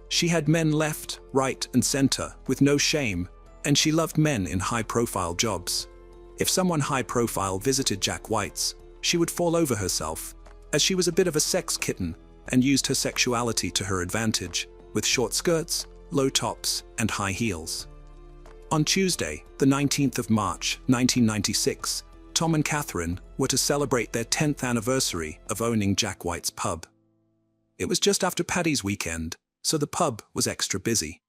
Speaker 1: She had men left, right, and centre, with no shame, and she loved men in high-profile jobs. If someone high-profile visited Jack White's, she would fall over herself, as she was a bit of a sex kitten and used her sexuality to her advantage, with short skirts, low tops, and high heels. On Tuesday, the 19th of March, 1996, Tom and Catherine were to celebrate their 10th anniversary of owning Jack White's pub. It was just after Paddy's weekend, so the pub was extra busy.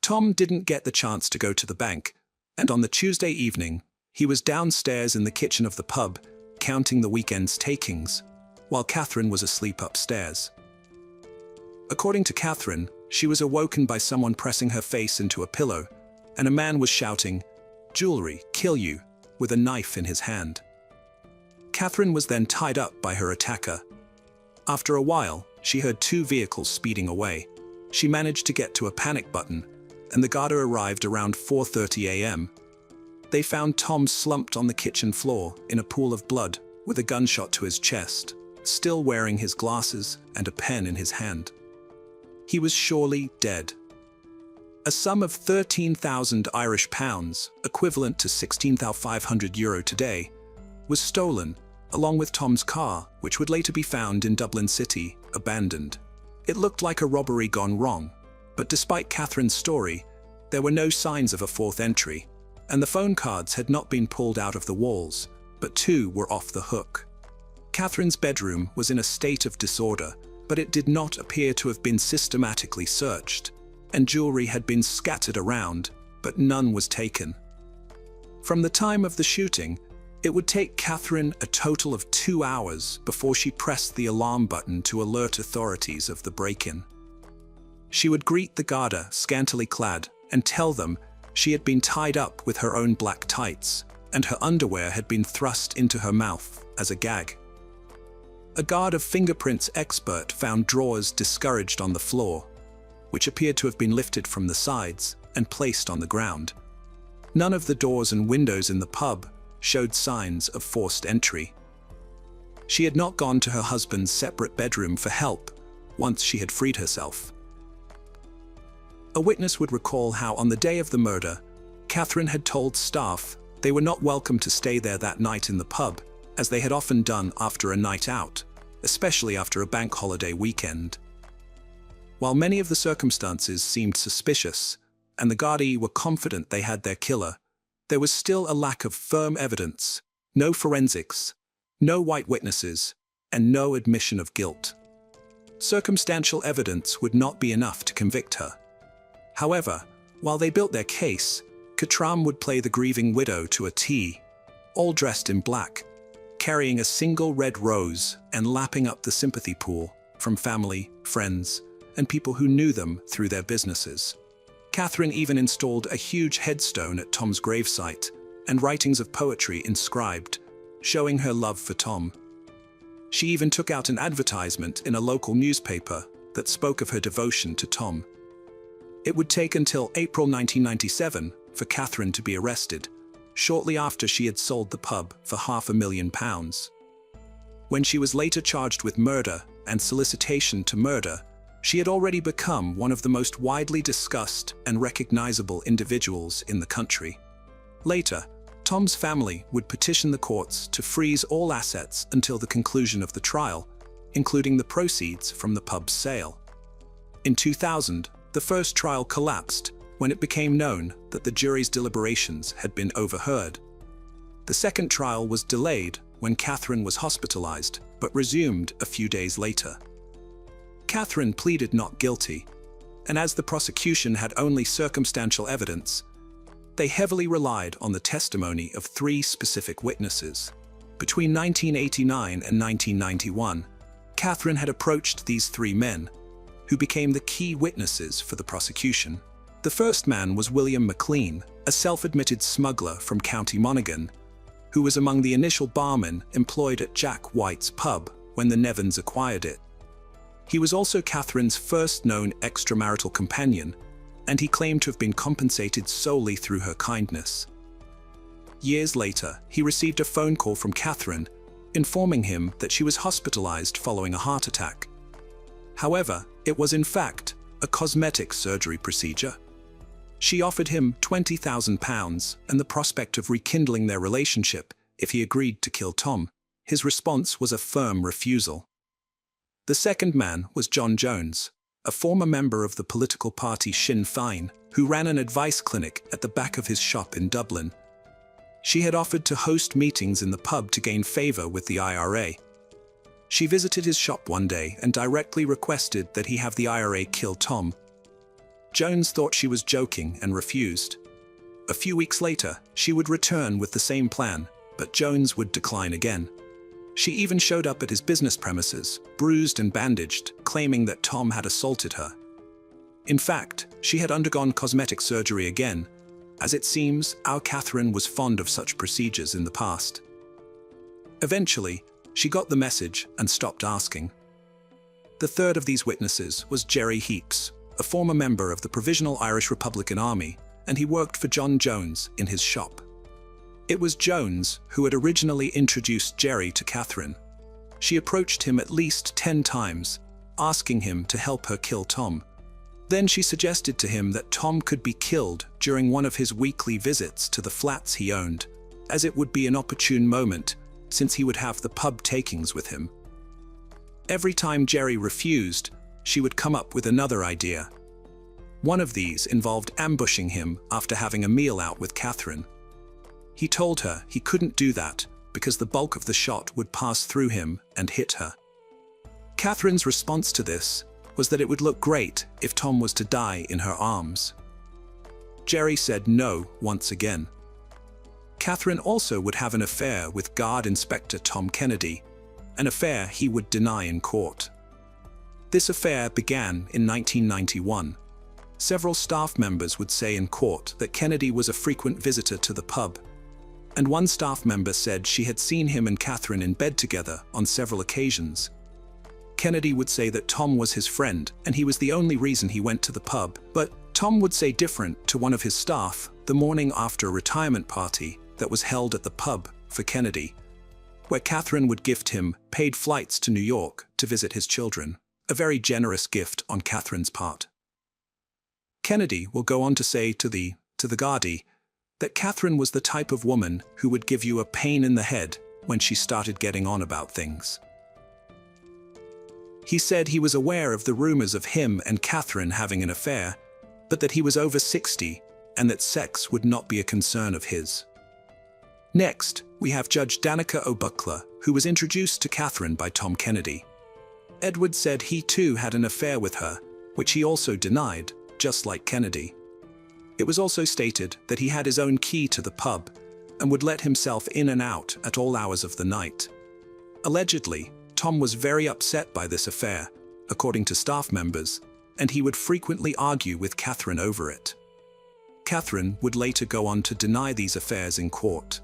Speaker 1: Tom didn't get the chance to go to the bank, and on the Tuesday evening, he was downstairs in the kitchen of the pub, counting the weekend's takings, while Catherine was asleep upstairs. According to Catherine, she was awoken by someone pressing her face into a pillow, and a man was shouting, "Jewelry, kill you," with a knife in his hand. Catherine was then tied up by her attacker. After a while, she heard two vehicles speeding away. She managed to get to a panic button, and the Garda arrived around 4:30 a.m. They found Tom slumped on the kitchen floor in a pool of blood with a gunshot to his chest, still wearing his glasses and a pen in his hand. He was surely dead. A sum of £13,000, equivalent to €16,500 today, was stolen, along with Tom's car, which would later be found in Dublin City, abandoned. It looked like a robbery gone wrong, but despite Catherine's story, there were no signs of a fourth entry, and the phone cards had not been pulled out of the walls, but two were off the hook. Catherine's bedroom was in a state of disorder, but it did not appear to have been systematically searched, and jewelry had been scattered around, but none was taken. From the time of the shooting, it would take Catherine a total of 2 hours before she pressed the alarm button to alert authorities of the break-in. She would greet the Garda scantily clad and tell them she had been tied up with her own black tights, and her underwear had been thrust into her mouth as a gag. A guard of fingerprints expert found drawers discouraged on the floor, which appeared to have been lifted from the sides and placed on the ground. None of the doors and windows in the pub showed signs of forced entry. She had not gone to her husband's separate bedroom for help once she had freed herself. A witness would recall how on the day of the murder, Catherine had told staff they were not welcome to stay there that night in the pub, as they had often done after a night out, especially after a bank holiday weekend. While many of the circumstances seemed suspicious, and the Gardaí were confident they had their killer, there was still a lack of firm evidence, no forensics, no white witnesses, and no admission of guilt. Circumstantial evidence would not be enough to convict her. However, while they built their case, Catram would play the grieving widow to a T. All dressed in black, carrying a single red rose and lapping up the sympathy pool from family, friends, and people who knew them through their businesses. Catherine even installed a huge headstone at Tom's gravesite and writings of poetry inscribed, showing her love for Tom. She even took out an advertisement in a local newspaper that spoke of her devotion to Tom. It would take until April 1997 for Catherine to be arrested, shortly after she had sold the pub for £500,000. When she was later charged with murder and solicitation to murder, she had already become one of the most widely discussed and recognizable individuals in the country. Later, Tom's family would petition the courts to freeze all assets until the conclusion of the trial, including the proceeds from the pub's sale. In 2000, the first trial collapsed when it became known that the jury's deliberations had been overheard. The second trial was delayed when Catherine was hospitalized, but resumed a few days later. Catherine pleaded not guilty, and as the prosecution had only circumstantial evidence, they heavily relied on the testimony of 3 specific witnesses. Between 1989 and 1991, Catherine had approached these 3 men, who became the key witnesses for the prosecution. The first man was William McLean, a self-admitted smuggler from County Monaghan, who was among the initial barmen employed at Jack White's pub when the Nevins acquired it. He was also Catherine's first known extramarital companion, and he claimed to have been compensated solely through her kindness. Years later, he received a phone call from Catherine, informing him that she was hospitalized following a heart attack. However, it was in fact a cosmetic surgery procedure. She offered him £20,000 and the prospect of rekindling their relationship if he agreed to kill Tom. His response was a firm refusal. The second man was John Jones, a former member of the political party Sinn Féin, who ran an advice clinic at the back of his shop in Dublin. She had offered to host meetings in the pub to gain favour with the IRA. She visited his shop one day and directly requested that he have the IRA kill Tom. Jones thought she was joking and refused. A few weeks later, she would return with the same plan, but Jones would decline again. She even showed up at his business premises, bruised and bandaged, claiming that Tom had assaulted her. In fact, she had undergone cosmetic surgery again, as it seems our Catherine was fond of such procedures in the past. Eventually, she got the message and stopped asking. The third of these witnesses was Jerry Heaps, a former member of the Provisional Irish Republican Army, and he worked for John Jones in his shop. It was Jones who had originally introduced Jerry to Catherine. She approached him at least 10 times, asking him to help her kill Tom. Then she suggested to him that Tom could be killed during one of his weekly visits to the flats he owned, as it would be an opportune moment since he would have the pub takings with him. Every time Jerry refused, she would come up with another idea. One of these involved ambushing him after having a meal out with Catherine. He told her he couldn't do that because the bulk of the shot would pass through him and hit her. Catherine's response to this was that it would look great if Tom was to die in her arms. Jerry said no once again. Catherine also would have an affair with Guard Inspector Tom Kennedy, an affair he would deny in court. This affair began in 1991. Several staff members would say in court that Kennedy was a frequent visitor to the pub, and one staff member said she had seen him and Catherine in bed together on several occasions. Kennedy would say that Tom was his friend and he was the only reason he went to the pub, but Tom would say different to one of his staff the morning after a retirement party that was held at the pub for Kennedy, where Catherine would gift him paid flights to New York to visit his children, a very generous gift on Catherine's part. Kennedy will go on to say to the Gardaí that Catherine was the type of woman who would give you a pain in the head when she started getting on about things. He said he was aware of the rumors of him and Catherine having an affair, but that he was over 60 and that sex would not be a concern of his. Next, we have Judge Danica O'Buckler, who was introduced to Catherine by Tom Kennedy. Edward said he too had an affair with her, which he also denied, just like Kennedy. It was also stated that he had his own key to the pub, and would let himself in and out at all hours of the night. Allegedly, Tom was very upset by this affair, according to staff members, and he would frequently argue with Catherine over it. Catherine would later go on to deny these affairs in court.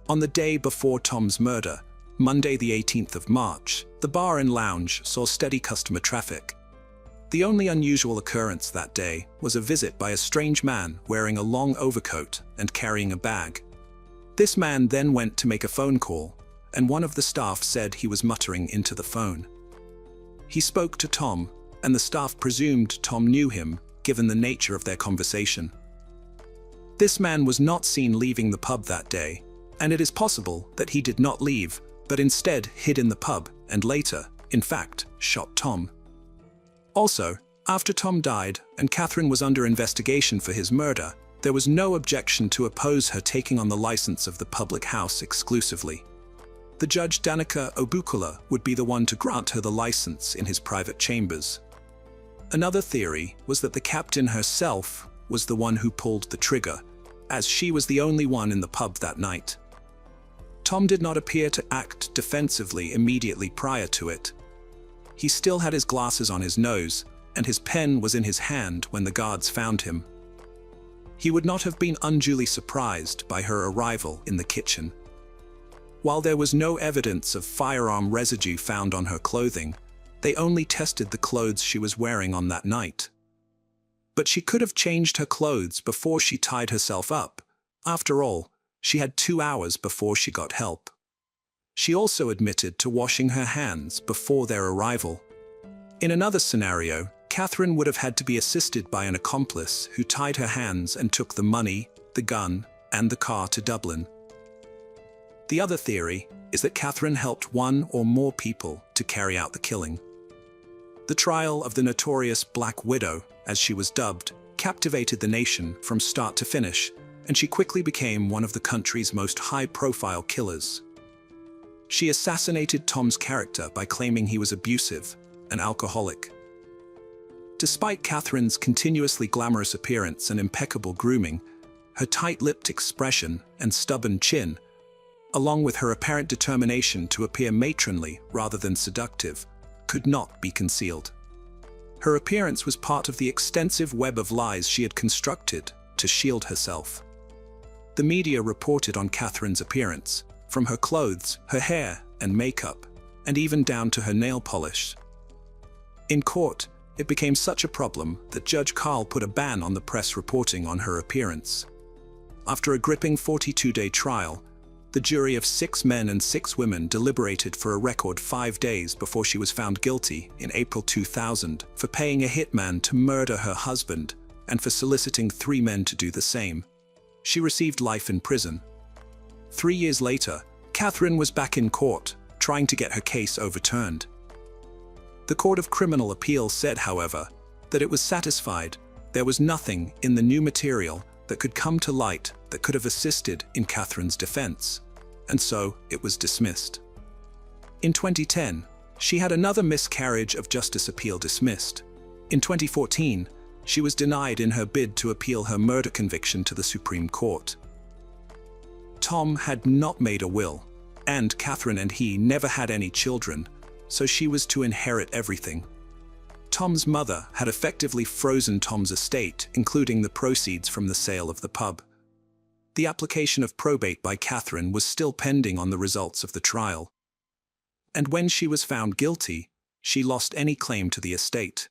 Speaker 1: On the day before Tom's murder, Monday the 18th of March, the bar and lounge saw steady customer traffic. The only unusual occurrence that day was a visit by a strange man wearing a long overcoat and carrying a bag. This man then went to make a phone call, and one of the staff said he was muttering into the phone. He spoke to Tom, and the staff presumed Tom knew him, given the nature of their conversation. This man was not seen leaving the pub that day, and it is possible that he did not leave, but instead hid in the pub and later, in fact, shot Tom. Also, after Tom died and Catherine was under investigation for his murder, there was no objection to oppose her taking on the license of the public house exclusively. The judge Danica Obukula would be the one to grant her the license in his private chambers. Another theory was that the captain herself was the one who pulled the trigger, as she was the only one in the pub that night. Tom did not appear to act defensively immediately prior to it. He still had his glasses on his nose, and his pen was in his hand when the guards found him. He would not have been unduly surprised by her arrival in the kitchen. While there was no evidence of firearm residue found on her clothing, they only tested the clothes she was wearing on that night. But she could have changed her clothes before she tied herself up. After all, she had 2 hours before she got help. She also admitted to washing her hands before their arrival. In another scenario, Catherine would have had to be assisted by an accomplice who tied her hands and took the money, the gun, and the car to Dublin. The other theory is that Catherine helped one or more people to carry out the killing. The trial of the notorious Black Widow, as she was dubbed, captivated the nation from start to finish, and she quickly became one of the country's most high-profile killers. She assassinated Tom's character by claiming he was abusive, an alcoholic. Despite Catherine's continuously glamorous appearance and impeccable grooming, her tight-lipped expression and stubborn chin, along with her apparent determination to appear matronly rather than seductive, could not be concealed. Her appearance was part of the extensive web of lies she had constructed to shield herself. The media reported on Catherine's appearance, from her clothes, her hair and makeup, and even down to her nail polish. In court, it became such a problem that Judge Carl put a ban on the press reporting on her appearance. After a gripping 42-day trial, the jury of 6 men and 6 women deliberated for a record 5 days before she was found guilty in April 2000 for paying a hitman to murder her husband and for soliciting 3 men to do the same. She received life in prison. 3 years later, Catherine was back in court, trying to get her case overturned. The Court of Criminal Appeal said, however, that it was satisfied there was nothing in the new material that could come to light that could have assisted in Catherine's defense, and so it was dismissed. In 2010, she had another miscarriage of justice appeal dismissed. In 2014, she was denied in her bid to appeal her murder conviction to the Supreme Court. Tom had not made a will, and Catherine and he never had any children, so she was to inherit everything. Tom's mother had effectively frozen Tom's estate, including the proceeds from the sale of the pub. The application of probate by Catherine was still pending on the results of the trial. And when she was found guilty, she lost any claim to the estate.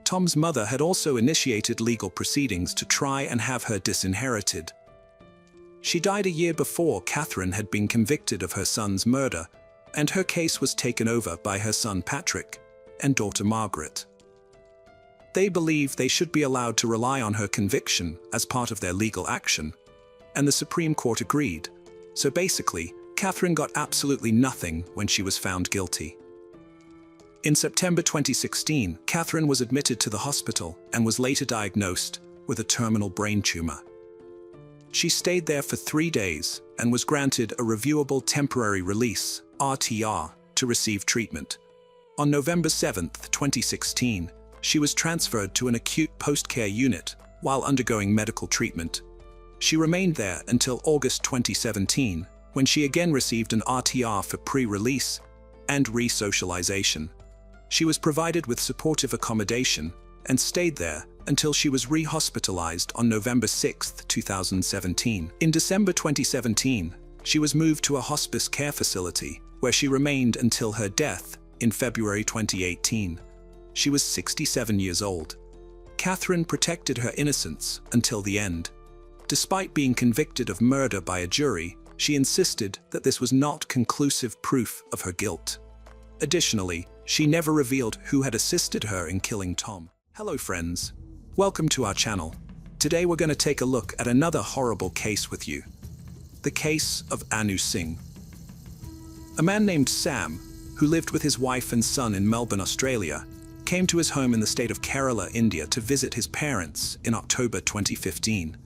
Speaker 1: Tom's mother had also initiated legal proceedings to try and have her disinherited. She died a year before Catherine had been convicted of her son's murder, and her case was taken over by her son Patrick and daughter Margaret. They believe they should be allowed to rely on her conviction as part of their legal action, and the Supreme Court agreed. So basically, Catherine got absolutely nothing when she was found guilty. In September 2016, Catherine was admitted to the hospital and was later diagnosed with a terminal brain tumor. She stayed there for 3 days and was granted a reviewable temporary release, RTR, to receive treatment. On November 7, 2016, she was transferred to an acute post-care unit while undergoing medical treatment. She remained there until August 2017, when she again received an RTR for pre-release and re-socialization. She was provided with supportive accommodation and stayed there until she was re-hospitalized on November 6, 2017. In December 2017, she was moved to a hospice care facility, where she remained until her death in February 2018. She was 67 years old. Catherine protected her innocence until the end. Despite being convicted of murder by a jury, she insisted that this was not conclusive proof of her guilt. Additionally, she never revealed who had assisted her in killing Tom. Hello friends, welcome to our channel. Today we're going to take a look at another horrible case with you. The case of Anu Singh. A man named Sam, who lived with his wife and son in Melbourne, Australia, came to his home in the state of Kerala, India to visit his parents in October 2015.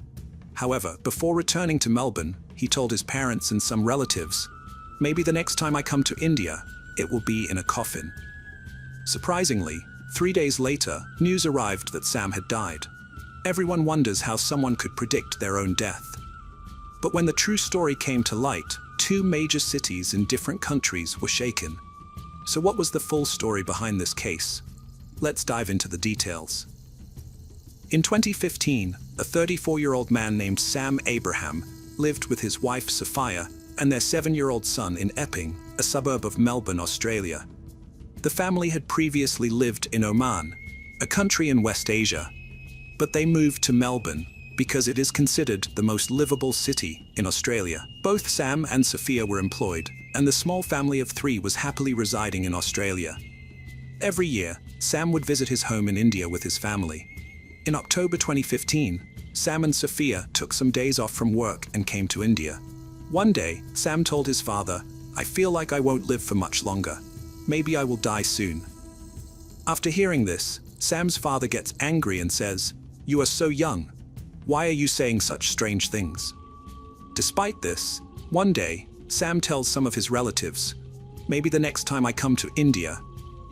Speaker 1: However, before returning to Melbourne, he told his parents and some relatives, "Maybe the next time I come to India, it will be in a coffin." Surprisingly, 3 days later, news arrived that Sam had died. Everyone wonders how someone could predict their own death. But when the true story came to light, 2 major cities in different countries were shaken. So what was the full story behind this case? Let's dive into the details. In 2015, a 34-year-old man named Sam Abraham lived with his wife Sophia and their 7-year-old son in Epping, a suburb of Melbourne, Australia. The family had previously lived in Oman, a country in West Asia, but they moved to Melbourne because it is considered the most livable city in Australia. Both Sam and Sophia were employed, and the small family of 3 was happily residing in Australia. Every year, Sam would visit his home in India with his family. In October 2015, Sam and Sophia took some days off from work and came to India. One day, Sam told his father, "I feel like I won't live for much longer. Maybe I will die soon." After hearing this, Sam's father gets angry and says, "You are so young. Why are you saying such strange things?" Despite this, one day, Sam tells some of his relatives, "Maybe the next time I come to India,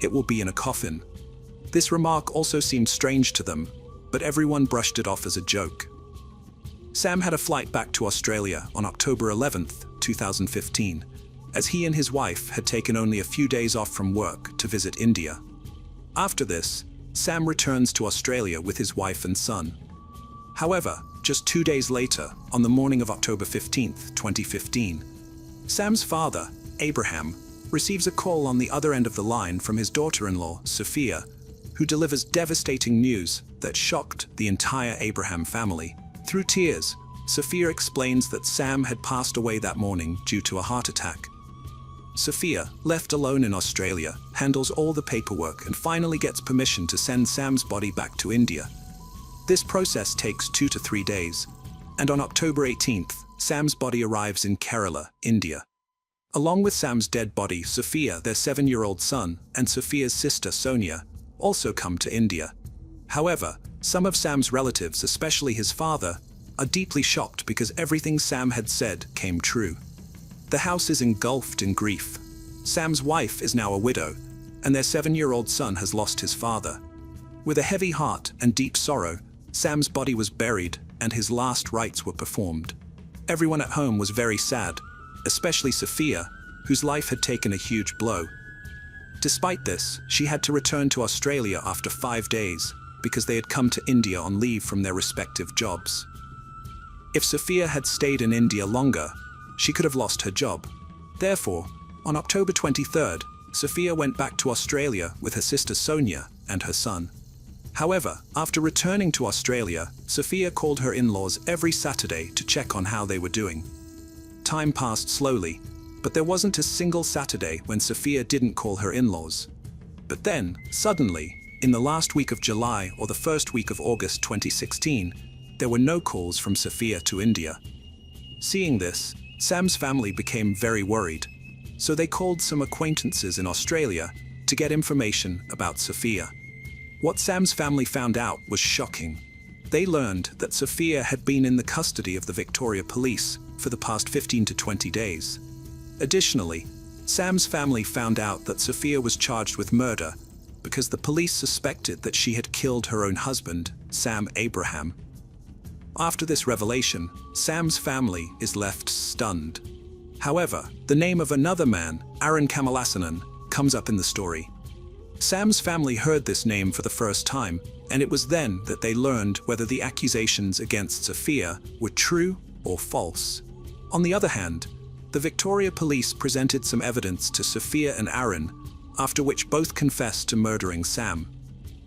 Speaker 1: it will be in a coffin." This remark also seemed strange to them, but everyone brushed it off as a joke. Sam had a flight back to Australia on October 11, 2015, as he and his wife had taken only a few days off from work to visit India. After this, Sam returns to Australia with his wife and son. However, just 2 days later, on the morning of October 15, 2015, Sam's father, Abraham, receives a call on the other end of the line from his daughter-in-law, Sophia, who delivers devastating news that shocked the entire Abraham family. Through tears, Sophia explains that Sam had passed away that morning due to a heart attack. Sophia, left alone in Australia, handles all the paperwork and finally gets permission to send Sam's body back to India. This process takes 2 to 3 days, and on October 18th, Sam's body arrives in Kerala, India. Along with Sam's dead body, Sophia, their 7-year-old son, and Sophia's sister Sonia, also come to India. However, some of Sam's relatives, especially his father, are deeply shocked because everything Sam had said came true. The house is engulfed in grief. Sam's wife is now a widow, and their 7-year-old son has lost his father. With a heavy heart and deep sorrow, Sam's body was buried and his last rites were performed. Everyone at home was very sad, especially Sophia, whose life had taken a huge blow. Despite this, she had to return to Australia after 5 days because they had come to India on leave from their respective jobs. If Sophia had stayed in India longer, she could have lost her job. Therefore, on October 23rd, Sophia went back to Australia with her sister Sonia and her son. However, after returning to Australia, Sophia called her in-laws every Saturday to check on how they were doing. Time passed slowly, but there wasn't a single Saturday when Sophia didn't call her in-laws. But then, suddenly, in the last week of July or the first week of August 2016, there were no calls from Sophia to India. Seeing this, Sam's family became very worried, so they called some acquaintances in Australia to get information about Sophia. What Sam's family found out was shocking. They learned that Sophia had been in the custody of the Victoria Police for the past 15 to 20 days. Additionally, Sam's family found out that Sophia was charged with murder because the police suspected that she had killed her own husband, Sam Abraham. After this revelation, Sam's family is left stunned. However, the name of another man, Aaron Kamalasanen, comes up in the story. Sam's family heard this name for the first time, and it was then that they learned whether the accusations against Sophia were true or false. On the other hand, the Victoria Police presented some evidence to Sophia and Aaron, after which both confessed to murdering Sam.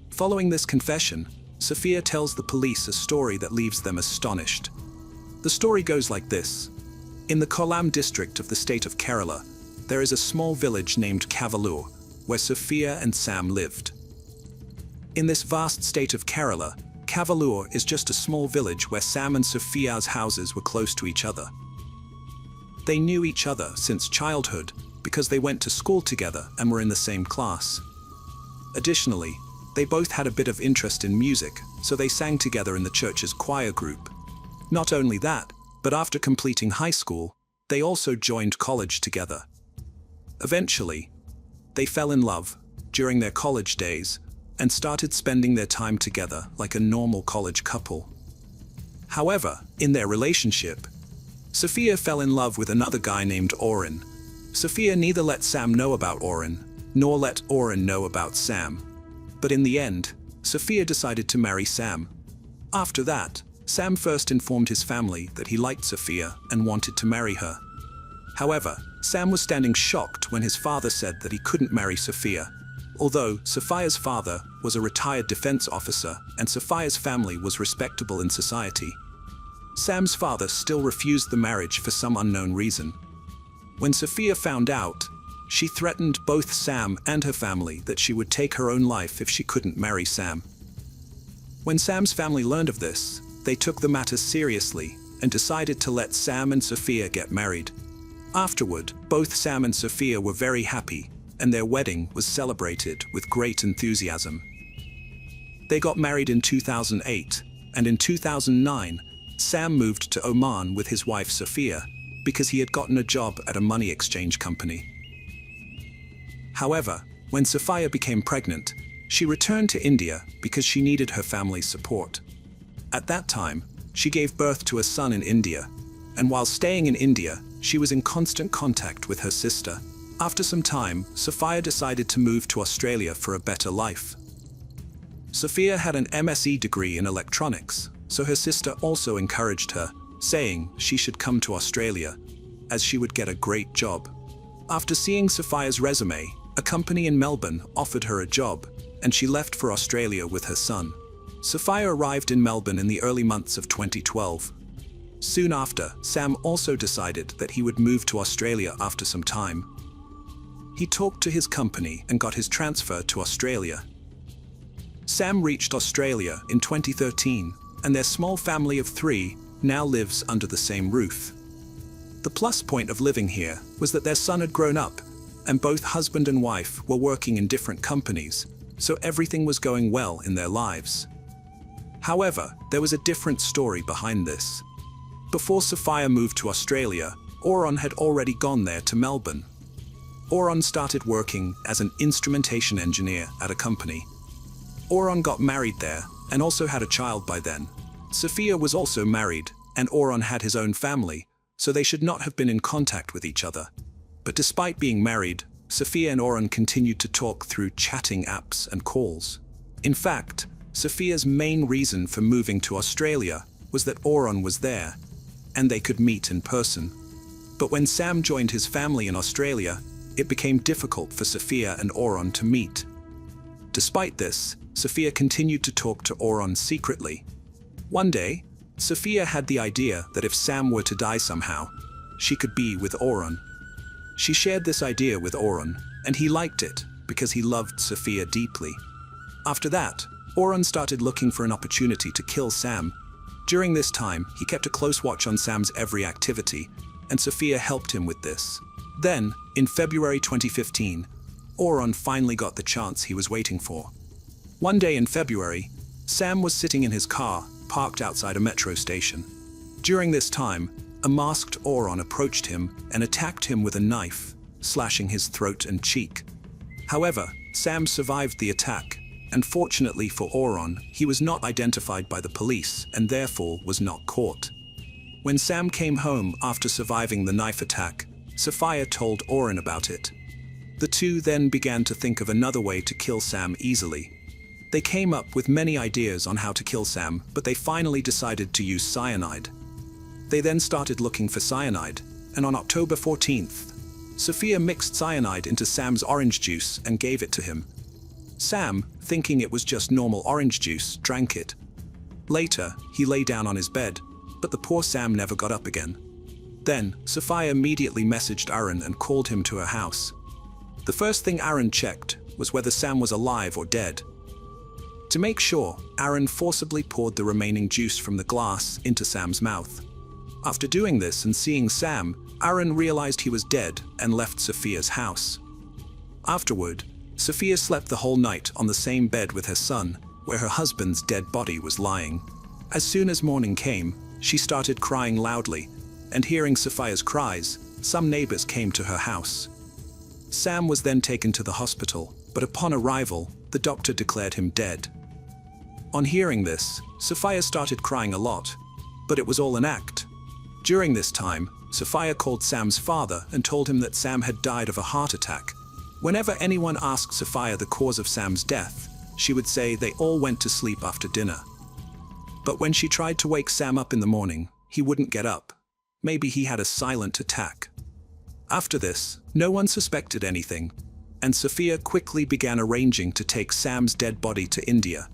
Speaker 1: Following this confession, Sophia tells the police a story that leaves them astonished. The story goes like this. In the Kollam district of the state of Kerala, there is a small village named Kavalur, where Sophia and Sam lived. In this vast state of Kerala, Kavalur is just a small village where Sam and Sophia's houses were close to each other. They knew each other since childhood because they went to school together and were in the same class. Additionally, they both had a bit of interest in music, so they sang together in the church's choir group. Not only that, but after completing high school, they also joined college together. Eventually, they fell in love during their college days and started spending their time together like a normal college couple. However, in their relationship, Sophia fell in love with another guy named Oren. Sophia neither let Sam know about Oren, nor let Oren know about Sam. But in the end, Sophia decided to marry Sam. After that, Sam first informed his family that he liked Sophia and wanted to marry her. However, Sam was standing shocked when his father said that he couldn't marry Sophia, although Sophia's father was a retired defense officer and Sophia's family was respectable in society. Sam's father still refused the marriage for some unknown reason. When Sophia found out, she threatened both Sam and her family that she would take her own life if she couldn't marry Sam. When Sam's family learned of this, they took the matter seriously and decided to let Sam and Sophia get married. Afterward, both Sam and Sophia were very happy, and their wedding was celebrated with great enthusiasm. They got married in 2008, and in 2009, Sam moved to Oman with his wife Sophia because he had gotten a job at a money exchange company. However, when Sophia became pregnant, she returned to India because she needed her family's support. At that time, she gave birth to a son in India, and while staying in India, she was in constant contact with her sister. After some time, Sophia decided to move to Australia for a better life. Sophia had an MSc degree in electronics, so her sister also encouraged her, saying she should come to Australia, as she would get a great job. After seeing Sophia's resume, a company in Melbourne offered her a job, and she left for Australia with her son. Sophia arrived in Melbourne in the early months of 2012. Soon after, Sam also decided that he would move to Australia after some time. He talked to his company and got his transfer to Australia. Sam reached Australia in 2013, and their small family of 3 now lives under the same roof. The plus point of living here was that their son had grown up, and both husband and wife were working in different companies, so everything was going well in their lives. However, there was a different story behind this. Before Sophia moved to Australia, Oren had already gone there to Melbourne. Oren started working as an instrumentation engineer at a company. Oren got married there and also had a child by then. Sophia was also married, and Oren had his own family, so they should not have been in contact with each other. But despite being married, Sophia and Oren continued to talk through chatting apps and calls. In fact, Sophia's main reason for moving to Australia was that Oren was there, and they could meet in person. But when Sam joined his family in Australia, it became difficult for Sophia and Oren to meet. Despite this, Sophia continued to talk to Oren secretly. One day, Sophia had the idea that if Sam were to die somehow, she could be with Oren. She shared this idea with Oren, and he liked it because he loved Sophia deeply. After that, Oren started looking for an opportunity to kill Sam. During this time, he kept a close watch on Sam's every activity, and Sophia helped him with this. Then, in February 2015, Oren finally got the chance he was waiting for. One day in February, Sam was sitting in his car, parked outside a metro station. During this time, a masked Oren approached him and attacked him with a knife, slashing his throat and cheek. However, Sam survived the attack, and fortunately for Oron, he was not identified by the police and therefore was not caught. When Sam came home after surviving the knife attack, Sophia told Oron about it. The two then began to think of another way to kill Sam easily. They came up with many ideas on how to kill Sam, but they finally decided to use cyanide. They then started looking for cyanide, and on October 14th, Sophia mixed cyanide into Sam's orange juice and gave it to him. Sam, thinking it was just normal orange juice, drank it. Later, he lay down on his bed, but the poor Sam never got up again. Then, Sophia immediately messaged Aaron and called him to her house. The first thing Aaron checked was whether Sam was alive or dead. To make sure, Aaron forcibly poured the remaining juice from the glass into Sam's mouth. After doing this and seeing Sam, Aaron realized he was dead and left Sophia's house. Afterward, Sophia slept the whole night on the same bed with her son, where her husband's dead body was lying. As soon as morning came, she started crying loudly, and hearing Sophia's cries, some neighbors came to her house. Sam was then taken to the hospital, but upon arrival, the doctor declared him dead. On hearing this, Sophia started crying a lot, but it was all an act. During this time, Sophia called Sam's father and told him that Sam had died of a heart attack. Whenever anyone asked Sophia the cause of Sam's death, she would say they all went to sleep after dinner. But when she tried to wake Sam up in the morning, he wouldn't get up. Maybe he had a silent attack. After this, no one suspected anything, and Sophia quickly began arranging to take Sam's dead body to India.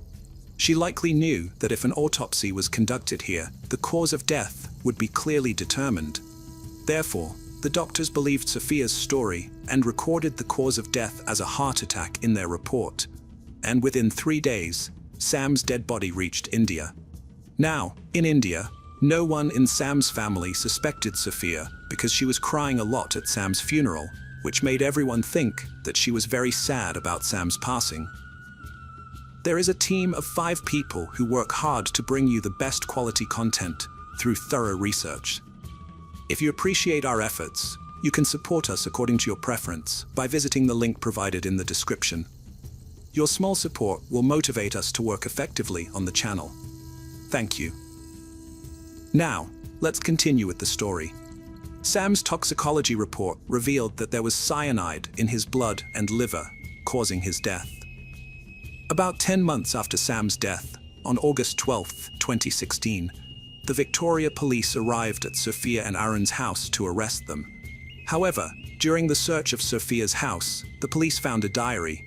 Speaker 1: She likely knew that if an autopsy was conducted here, the cause of death would be clearly determined. Therefore, the doctors believed Sophia's story and recorded the cause of death as a heart attack in their report. And within 3 days, Sam's dead body reached India. Now, in India, no one in Sam's family suspected Sophia because she was crying a lot at Sam's funeral, which made everyone think that she was very sad about Sam's passing. There is a team of 5 people who work hard to bring you the best quality content through thorough research. If you appreciate our efforts, you can support us according to your preference by visiting the link provided in the description. Your small support will motivate us to work effectively on the channel. Thank you. Now, let's continue with the story. Sam's toxicology report revealed that there was cyanide in his blood and liver, causing his death. About 10 months after Sam's death, on August 12, 2016, the Victoria police arrived at Sophia and Aaron's house to arrest them. However, during the search of Sophia's house, the police found a diary,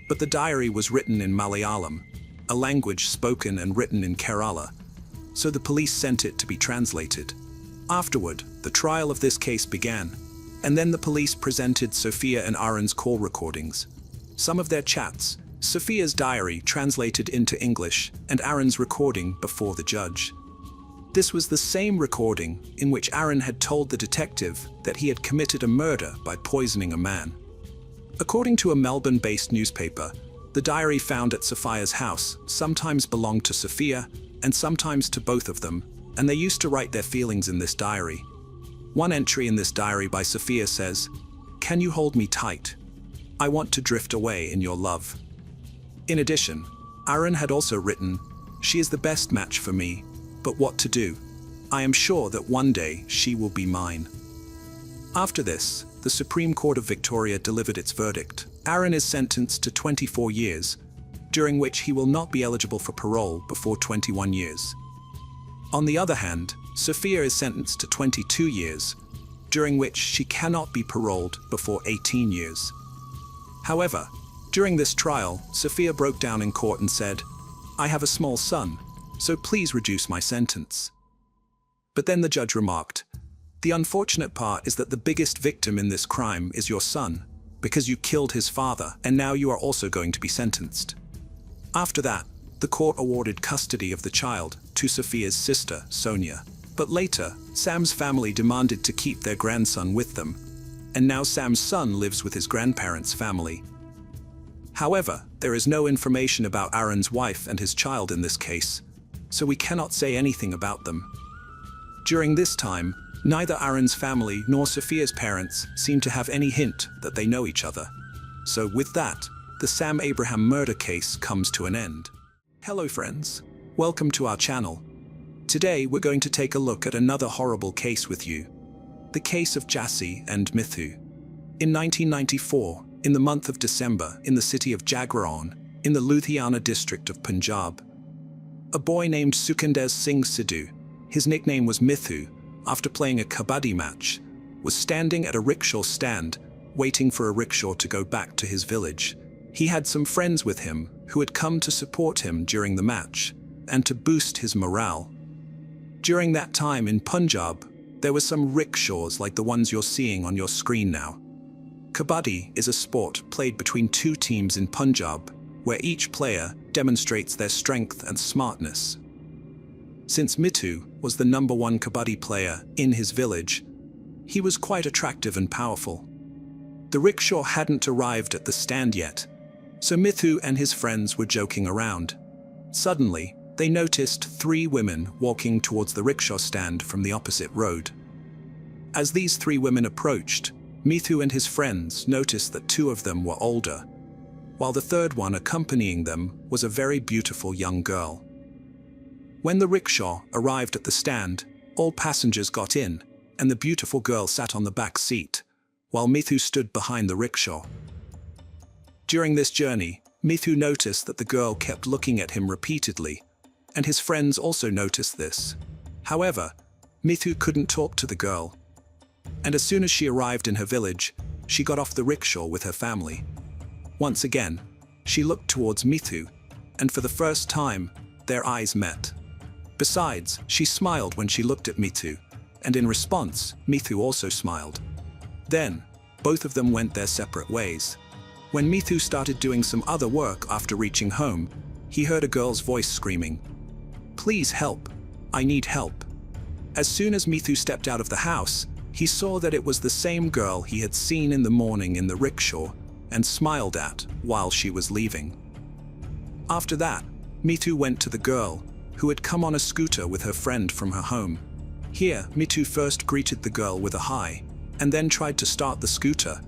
Speaker 1: but the diary was written in Malayalam, a language spoken and written in Kerala, so the police sent it to be translated. Afterward, the trial of this case began, and then the police presented Sophia and Aaron's call recordings. Some of their chats, Sophia's diary translated into English, and Aaron's recording before the judge. This was the same recording in which Aaron had told the detective that he had committed a murder by poisoning a man. According to a Melbourne-based newspaper, the diary found at Sophia's house sometimes belonged to Sophia and sometimes to both of them, and they used to write their feelings in this diary. One entry in this diary by Sophia says, "Can you hold me tight? I want to drift away in your love." In addition, Aaron had also written, "She is the best match for me, but what to do? I am sure that one day she will be mine." After this, the Supreme Court of Victoria delivered its verdict. Aaron is sentenced to 24 years, during which he will not be eligible for parole before 21 years. On the other hand, Sophia is sentenced to 22 years, during which she cannot be paroled before 18 years. However, during this trial, Sophia broke down in court and said, "I have a small son, so please reduce my sentence." But then the judge remarked, "The unfortunate part is that the biggest victim in this crime is your son, because you killed his father, and now you are also going to be sentenced." After that, the court awarded custody of the child to Sophia's sister, Sonia. But later, Sam's family demanded to keep their grandson with them, and now Sam's son lives with his grandparents' family. However, there is no information about Aaron's wife and his child in this case, so we cannot say anything about them. During this time, neither Aaron's family nor Sophia's parents seem to have any hint that they know each other. So with that, the the Sam Abraham murder case comes to an end. Hello friends, welcome to our channel. Today we're going to take a look at another horrible case with you. The case of Jassi and Mithu. In 1994, in the month of December, in the city of Jagraon, in the Ludhiana district of Punjab, a boy named Sukhender Singh Sidhu, his nickname was Mithu, after playing a kabaddi match, was standing at a rickshaw stand, waiting for a rickshaw to go back to his village. He had some friends with him who had come to support him during the match and to boost his morale. During that time in Punjab, there were some rickshaws like the ones you're seeing on your screen now. Kabaddi is a sport played between two teams in Punjab, where each player demonstrates their strength and smartness. Since Mithu was the #1 kabaddi player in his village, he was quite attractive and powerful. The rickshaw hadn't arrived at the stand yet, so Mithu and his friends were joking around. Suddenly, they noticed 3 women walking towards the rickshaw stand from the opposite road. As these 3 women approached, Mithu and his friends noticed that 2 of them were older, while the 3rd one accompanying them was a very beautiful young girl. When the rickshaw arrived at the stand, all passengers got in, and the beautiful girl sat on the back seat, while Mithu stood behind the rickshaw. During this journey, Mithu noticed that the girl kept looking at him repeatedly, and his friends also noticed this. However, Mithu couldn't talk to the girl, and as soon as she arrived in her village, she got off the rickshaw with her family. Once again, she looked towards Mithu, and for the first time, their eyes met. Besides, she smiled when she looked at Mithu, and in response, Mithu also smiled. Then, both of them went their separate ways. When Mithu started doing some other work after reaching home, he heard a girl's voice screaming, "Please help, I need help." As soon as Mithu stepped out of the house, he saw that it was the same girl he had seen in the morning in the rickshaw and smiled at while she was leaving. After that, Mithu went to the girl, who had come on a scooter with her friend from her home. Here, Mithu first greeted the girl with a hi, and then tried to start the scooter,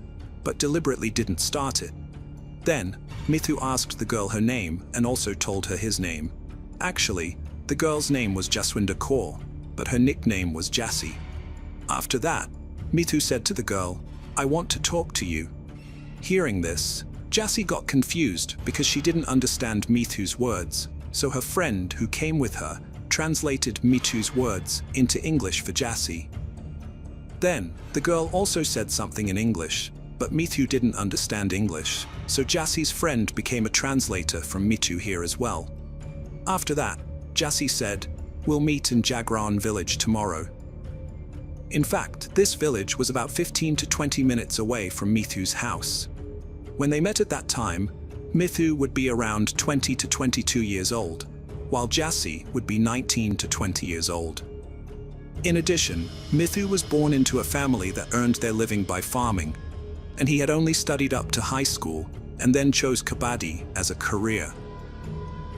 Speaker 1: but deliberately didn't start it. Then, Mithu asked the girl her name and also told her his name. Actually, the girl's name was Jaswinder Kaur, but her nickname was Jassi. After that, Mithu said to the girl, "I want to talk to you." Hearing this, Jassi got confused because she didn't understand Mithu's words, so her friend who came with her translated Mithu's words into English for Jassi. Then, the girl also said something in English, but Mithu didn't understand English, so Jassi's friend became a translator from Mithu here as well. After that, Jassi said, "We'll meet in Jagraon village tomorrow." In fact, this village was about 15 to 20 minutes away from Mithu's house. When they met at that time, Mithu would be around 20 to 22 years old, while Jassi would be 19 to 20 years old. In addition, Mithu was born into a family that earned their living by farming, and he had only studied up to high school and then chose kabaddi as a career.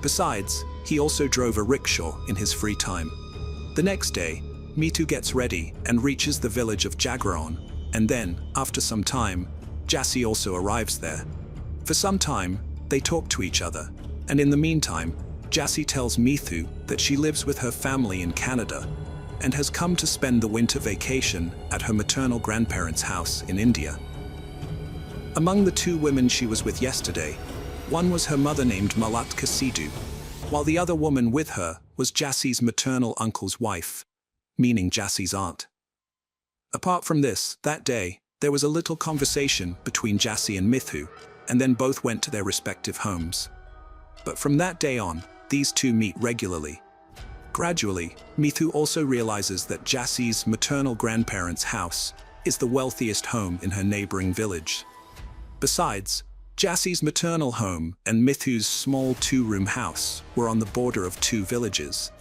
Speaker 1: Besides, he also drove a rickshaw in his free time. The next day, Mithu gets ready and reaches the village of Jagraon, and then, after some time, Jassi also arrives there. For some time, they talk to each other, and in the meantime, Jassi tells Mithu that she lives with her family in Canada and has come to spend the winter vacation at her maternal grandparents' house in India. Among the 2 women she was with yesterday, one was her mother named Malatka Sidhu, while the other woman with her was Jassi's maternal uncle's wife, meaning Jassi's aunt. Apart from this, that day, there was a little conversation between Jassi and Mithu, and then both went to their respective homes. But from that day on, these 2 meet regularly. Gradually, Mithu also realizes that Jassi's maternal grandparents' house is the wealthiest home in her neighboring village. Besides, Jassi's maternal home and Mithu's small 2-room house were on the border of 2 villages,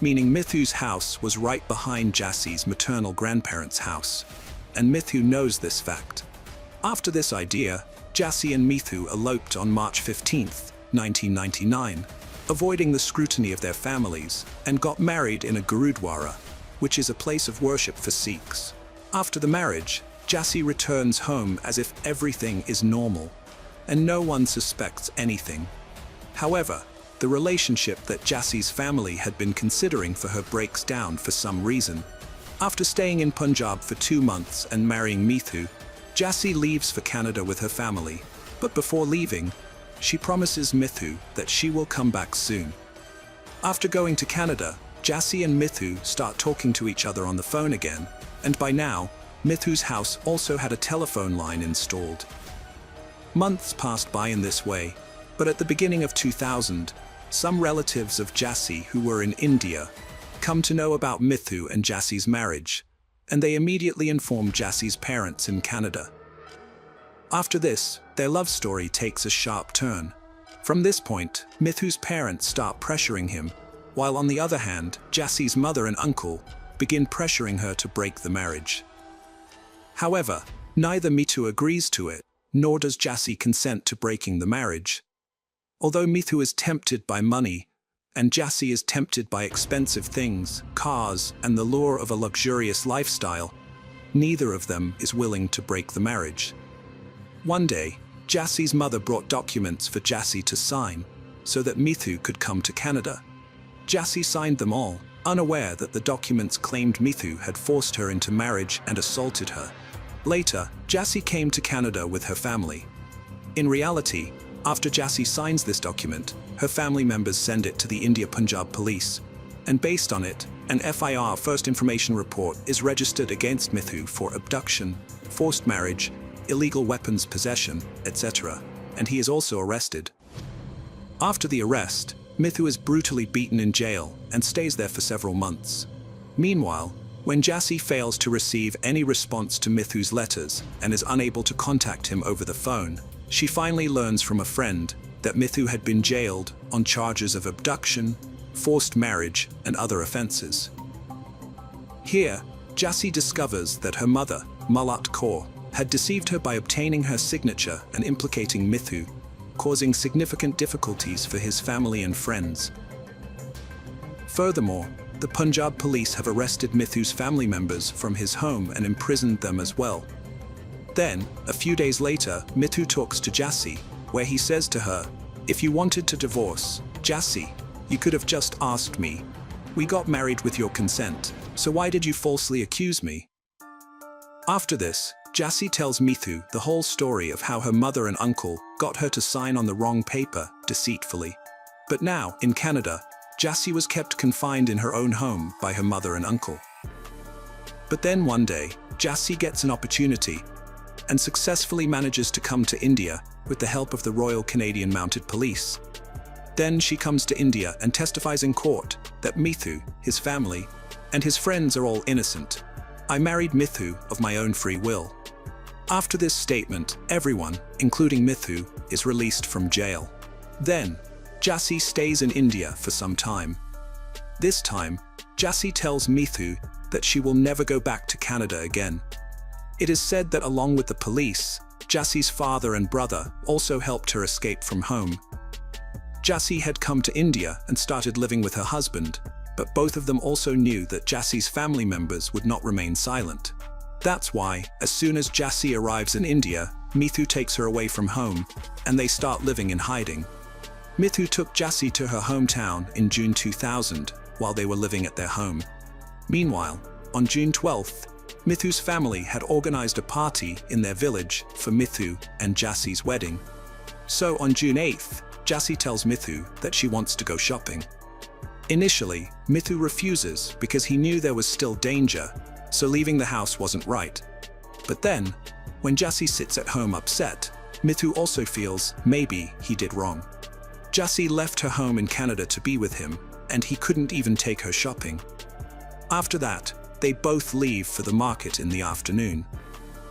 Speaker 1: meaning Mithu's house was right behind Jassi's maternal grandparents' house, and Mithu knows this fact. After this idea, Jassi and Mithu eloped on March 15, 1999, avoiding the scrutiny of their families, and got married in a Gurudwara, which is a place of worship for Sikhs. After the marriage, Jassi returns home as if everything is normal, and no one suspects anything. However, the relationship that Jassie's family had been considering for her breaks down for some reason. After staying in Punjab for 2 months and marrying Mithu, Jassie leaves for Canada with her family, but before leaving, she promises Mithu that she will come back soon. After going to Canada, Jassie and Mithu start talking to each other on the phone again, and by now, Mithu's house also had a telephone line installed. Months passed by in this way, but at the beginning of 2000, some relatives of Jassie who were in India come to know about Mithu and Jassie's marriage, and they immediately inform Jassie's parents in Canada. After this, their love story takes a sharp turn. From this point, Mithu's parents start pressuring him, while on the other hand, Jassie's mother and uncle begin pressuring her to break the marriage. However, neither Mithu agrees to it, nor does Jassie consent to breaking the marriage. Although Mithu is tempted by money, and Jassie is tempted by expensive things, cars, and the lure of a luxurious lifestyle, neither of them is willing to break the marriage. One day, Jassie's mother brought documents for Jassie to sign, so that Mithu could come to Canada. Jassie signed them all, unaware that the documents claimed Mithu had forced her into marriage and assaulted her. Later, Jassie came to Canada with her family. In reality, after Jassie signs this document, her family members send it to the India Punjab police, and based on it, an FIR First Information Report is registered against Mithu for abduction, forced marriage, illegal weapons possession, etc., and he is also arrested. After the arrest, Mithu is brutally beaten in jail and stays there for several months. Meanwhile, when Jassie fails to receive any response to Mithu's letters and is unable to contact him over the phone, she finally learns from a friend that Mithu had been jailed on charges of abduction, forced marriage, and other offenses. Here, Jassie discovers that her mother, Malat Kaur, had deceived her by obtaining her signature and implicating Mithu, causing significant difficulties for his family and friends. Furthermore, the Punjab police have arrested Mithu's family members from his home and imprisoned them as well. Then, a few days later, Mithu talks to Jassie, where he says to her, "If you wanted to divorce, Jassie, you could have just asked me. We got married with your consent, so why did you falsely accuse me?" After this, Jassie tells Mithu the whole story of how her mother and uncle got her to sign on the wrong paper deceitfully. But now, in Canada, Jassie was kept confined in her own home by her mother and uncle. But then one day, Jassie gets an opportunity and successfully manages to come to India with the help of the Royal Canadian Mounted Police. Then she comes to India and testifies in court that Mithu, his family, and his friends are all innocent. "I married Mithu of my own free will." After this statement, everyone, including Mithu, is released from jail. Then, Jassie stays in India for some time. This time, Jassie tells Mithu that she will never go back to Canada again. It is said that along with the police, Jassie's father and brother also helped her escape from home. Jassie had come to India and started living with her husband, but both of them also knew that Jassie's family members would not remain silent. That's why, as soon as Jassie arrives in India, Mithu takes her away from home, and they start living in hiding. Mithu took Jassie to her hometown in June 2000, while they were living at their home. Meanwhile, on June 12th, Mithu's family had organized a party in their village for Mithu and Jassie's wedding. So on June 8th, Jassie tells Mithu that she wants to go shopping. Initially, Mithu refuses because he knew there was still danger, so leaving the house wasn't right. But then, when Jassie sits at home upset, Mithu also feels maybe he did wrong. Jassie left her home in Canada to be with him, and he couldn't even take her shopping. After that, they both leave for the market in the afternoon.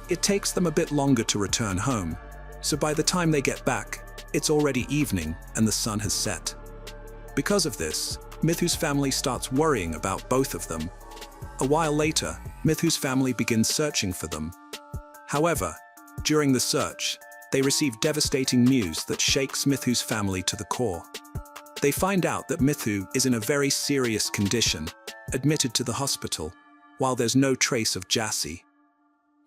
Speaker 1: It takes them a bit longer to return home, so by the time they get back, it's already evening and the sun has set. Because of this, Mithu's family starts worrying about both of them. A while later, Mithu's family begins searching for them. However, during the search, they receive devastating news that shakes Mithu's family to the core. They find out that Mithu is in a very serious condition, admitted to the hospital, while there's no trace of Jassie.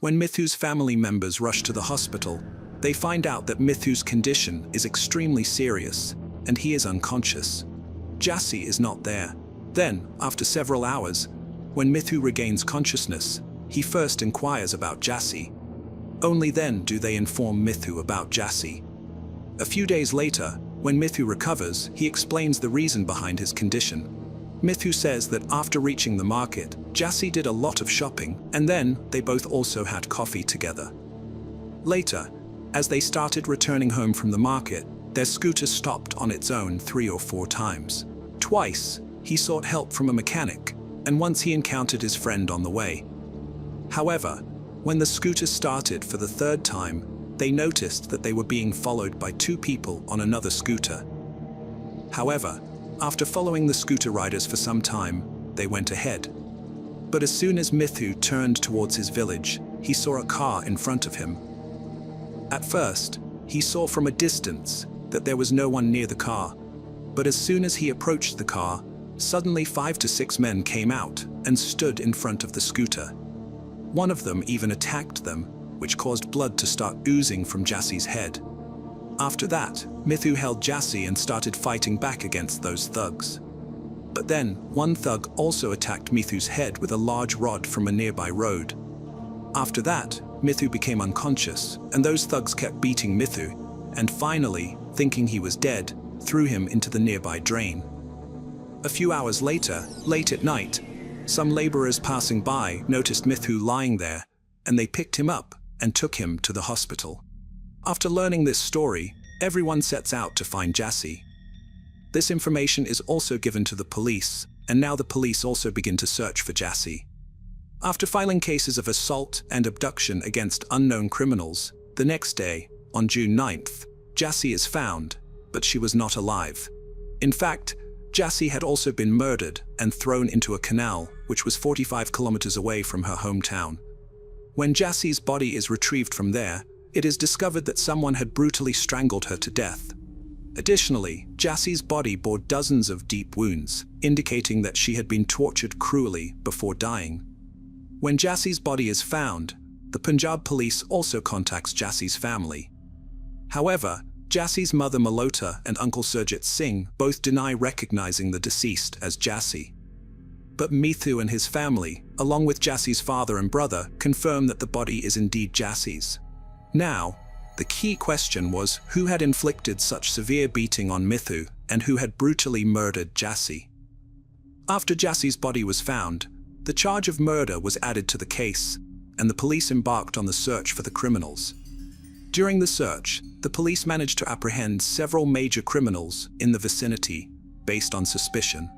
Speaker 1: When Mithu's family members rush to the hospital, They find out that Mithu's condition is extremely serious, and he is unconscious. Jassi is not there. Then, after several hours, when Mithu regains consciousness, he first inquires about Jassi. Only then do they inform Mithu about Jassi. A few days later, when Mithu recovers, he explains the reason behind his condition. Mithu says that after reaching the market, Jassi did a lot of shopping, and then they both also had coffee together. Later, as they started returning home from the market, their scooter stopped on its own 3 or 4 times. Twice, he sought help from a mechanic, and once he encountered his friend on the way. However, when the scooter started for the 3rd time, they noticed that they were being followed by 2 people on another scooter. However, after following the scooter riders for some time, they went ahead. But as soon as Mithu turned towards his village, he saw a car in front of him. At first, he saw from a distance that there was no one near the car, but as soon as he approached the car, suddenly 5 to 6 men came out and stood in front of the scooter. One of them even attacked them, which caused blood to start oozing from Jassi's head. After that, Mithu held Jassi and started fighting back against those thugs. But then, one thug also attacked Mithu's head with a large rod from a nearby road. After that, Mithu became unconscious, and those thugs kept beating Mithu, and finally, thinking he was dead, threw him into the nearby drain. A few hours later, late at night, some laborers passing by noticed Mithu lying there, and they picked him up and took him to the hospital. After learning this story, everyone sets out to find Jassi. This information is also given to the police, and now the police also begin to search for Jassi. After filing cases of assault and abduction against unknown criminals, the next day, on June 9th, Jassi is found, but she was not alive. In fact, Jassi had also been murdered and thrown into a canal, which was 45 kilometers away from her hometown. When Jassi's body is retrieved from there, it is discovered that someone had brutally strangled her to death. Additionally, Jassi's body bore dozens of deep wounds, indicating that she had been tortured cruelly before dying. When Jassi's body is found, the Punjab police also contacts Jassi's family. However, Jassi's mother Malota and uncle Surjit Singh both deny recognizing the deceased as Jassi. But Mithu and his family, along with Jassi's father and brother, confirm that the body is indeed Jassi's. Now, the key question was who had inflicted such severe beating on Mithu and who had brutally murdered Jassi. After Jassi's body was found, the charge of murder was added to the case, and the police embarked on the search for the criminals. During the search, the police managed to apprehend several major criminals in the vicinity based on suspicion.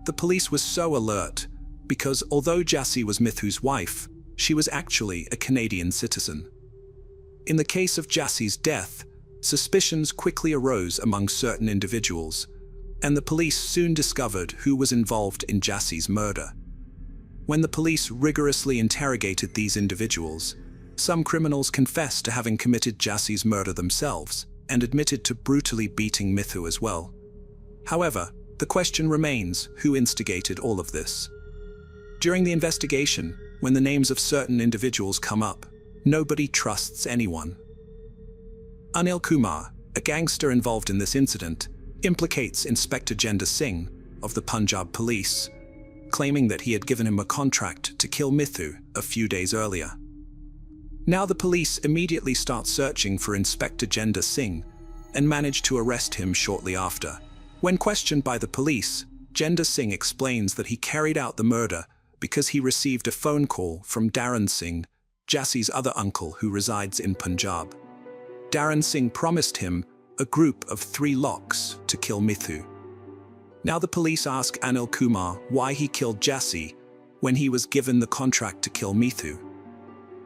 Speaker 1: The police was so alert because although Jassi was Mithu's wife, she was actually a Canadian citizen. In the case of Jassi's death, suspicions quickly arose among certain individuals, and the police soon discovered who was involved in Jassi's murder. When the police rigorously interrogated these individuals, some criminals confessed to having committed Jassi's murder themselves and admitted to brutally beating Mithu as well. However, the question remains who instigated all of this. During the investigation, when the names of certain individuals come up, nobody trusts anyone. Anil Kumar, a gangster involved in this incident, implicates Inspector Jinder Singh of the Punjab police, claiming that he had given him a contract to kill Mithu a few days earlier. Now the police immediately start searching for Inspector Jinder Singh and manage to arrest him shortly after. When questioned by the police, Jinder Singh explains that he carried out the murder because he received a phone call from Dharan Singh, Jassi's other uncle who resides in Punjab. Dharan Singh promised him a group of 3 locks to kill Mithu. Now the police ask Anil Kumar why he killed Jassi when he was given the contract to kill Mithu.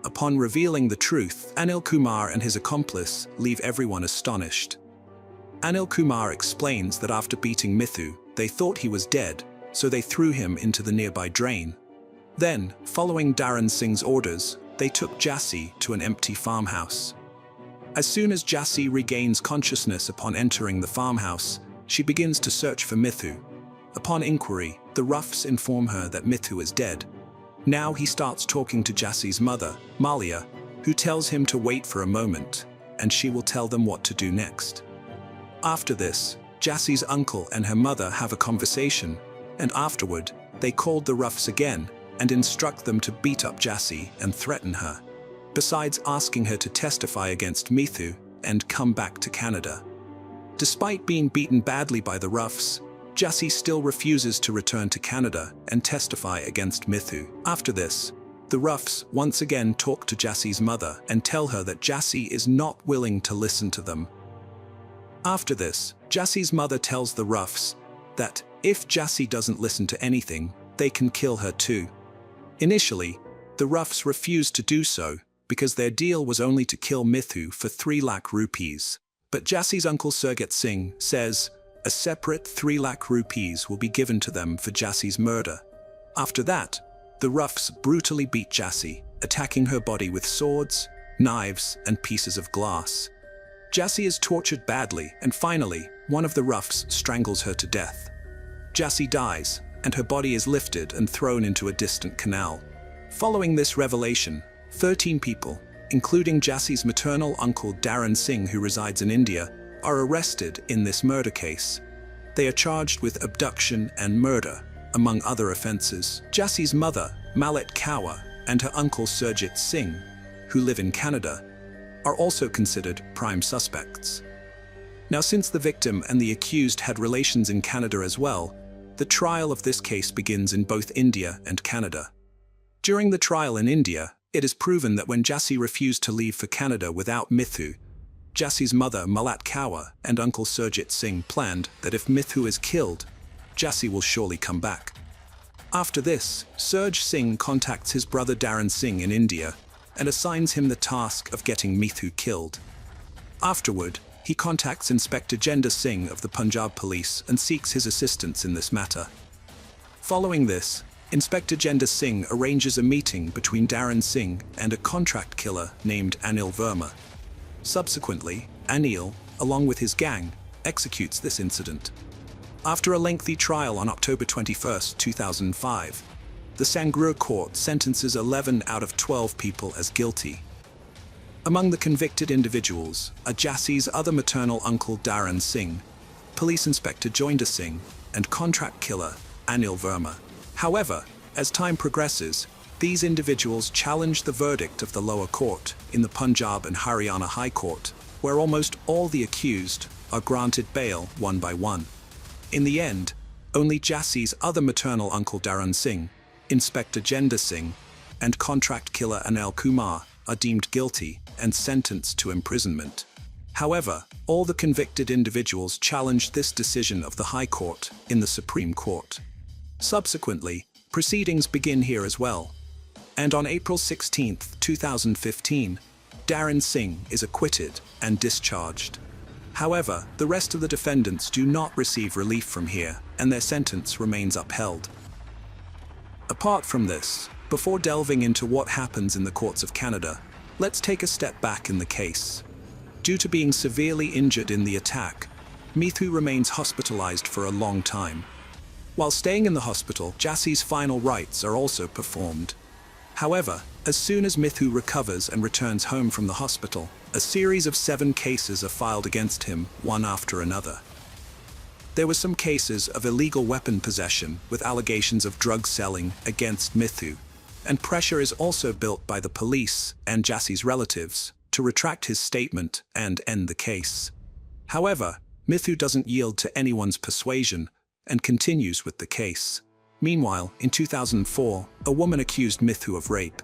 Speaker 1: Upon revealing the truth, Anil Kumar and his accomplice leave everyone astonished. Anil Kumar explains that after beating Mithu, they thought he was dead, so they threw him into the nearby drain. Then, following Dharan Singh's orders, they took Jassi to an empty farmhouse. As soon as Jassi regains consciousness upon entering the farmhouse, she begins to search for Mithu. Upon inquiry, the roughs inform her that Mithu is dead. Now he starts talking to Jassi's mother, Malia, who tells him to wait for a moment. and she will tell them what to do next. After this, Jassie's uncle and her mother have a conversation, and afterward, they called the roughs again and instruct them to beat up Jassie and threaten her, besides asking her to testify against Mithu and come back to Canada. Despite being beaten badly by the roughs, Jassie still refuses to return to Canada and testify against Mithu. After this, the roughs once again talk to Jassie's mother and tell her that Jassie is not willing to listen to them. After this, Jassie's mother tells the roughs that if Jassie doesn't listen to anything, they can kill her too. Initially, the roughs refused to do so because their deal was only to kill Mithu for 3 lakh rupees. But Jassie's uncle Surjit Singh says a separate 3 lakh rupees will be given to them for Jassie's murder. After that, the roughs brutally beat Jassie, attacking her body with swords, knives, and pieces of glass. Jassie is tortured badly, and finally, one of the roughs strangles her to death. Jassie dies, and her body is lifted and thrown into a distant canal. Following this revelation, 13 people, including Jassie's maternal uncle Darren Singh, who resides in India, are arrested in this murder case. They are charged with abduction and murder, among other offences. Jassie's mother, Mallet Kaur, and her uncle Surjit Singh, who live in Canada, are also considered prime suspects. Now, since the victim and the accused had relations in Canada as well, the trial of this case begins in both India and Canada. During the trial in India, it is proven that when Jassie refused to leave for Canada without Mithu, Jassie's mother, Mallet Kaur, and uncle Surjit Singh planned that if Mithu is killed, Jassie will surely come back. After this, Surj Singh contacts his brother Darren Singh in India and assigns him the task of getting Mithu killed. Afterward, he contacts Inspector Jinder Singh of the Punjab Police and seeks his assistance in this matter. Following this, Inspector Jinder Singh arranges a meeting between Darren Singh and a contract killer named Anil Verma. Subsequently, Anil, along with his gang, executes this incident. After a lengthy trial on October 21, 2005, the Sangrur court sentences 11 out of 12 people as guilty. Among the convicted individuals are Jassie's other maternal uncle Darren Singh, Police Inspector Jinder Singh, and contract killer Anil Verma. However, as time progresses, these individuals challenge the verdict of the lower court in the Punjab and Haryana High Court, where almost all the accused are granted bail one by one. In the end, only Jassie's other maternal uncle Darren Singh, Inspector Jinder Singh, and contract killer Anil Kumar are deemed guilty and sentenced to imprisonment. However, all the convicted individuals challenged this decision of the High Court in the Supreme Court. Subsequently, proceedings begin here as well. And on April 16, 2015, Darren Singh is acquitted and discharged. However, the rest of the defendants do not receive relief from here, and their sentence remains upheld. Apart from this, before delving into what happens in the courts of Canada, let's take a step back in the case. Due to being severely injured in the attack, Mithu remains hospitalized for a long time. While staying in the hospital, Jassie's final rites are also performed. However, as soon as Mithu recovers and returns home from the hospital, a series of 7 cases are filed against him, one after another. There were some cases of illegal weapon possession with allegations of drug selling against Mithu, and pressure is also built by the police and Jassie's relatives to retract his statement and end the case. However, Mithu doesn't yield to anyone's persuasion and continues with the case. Meanwhile, in 2004, a woman accused Mithu of rape.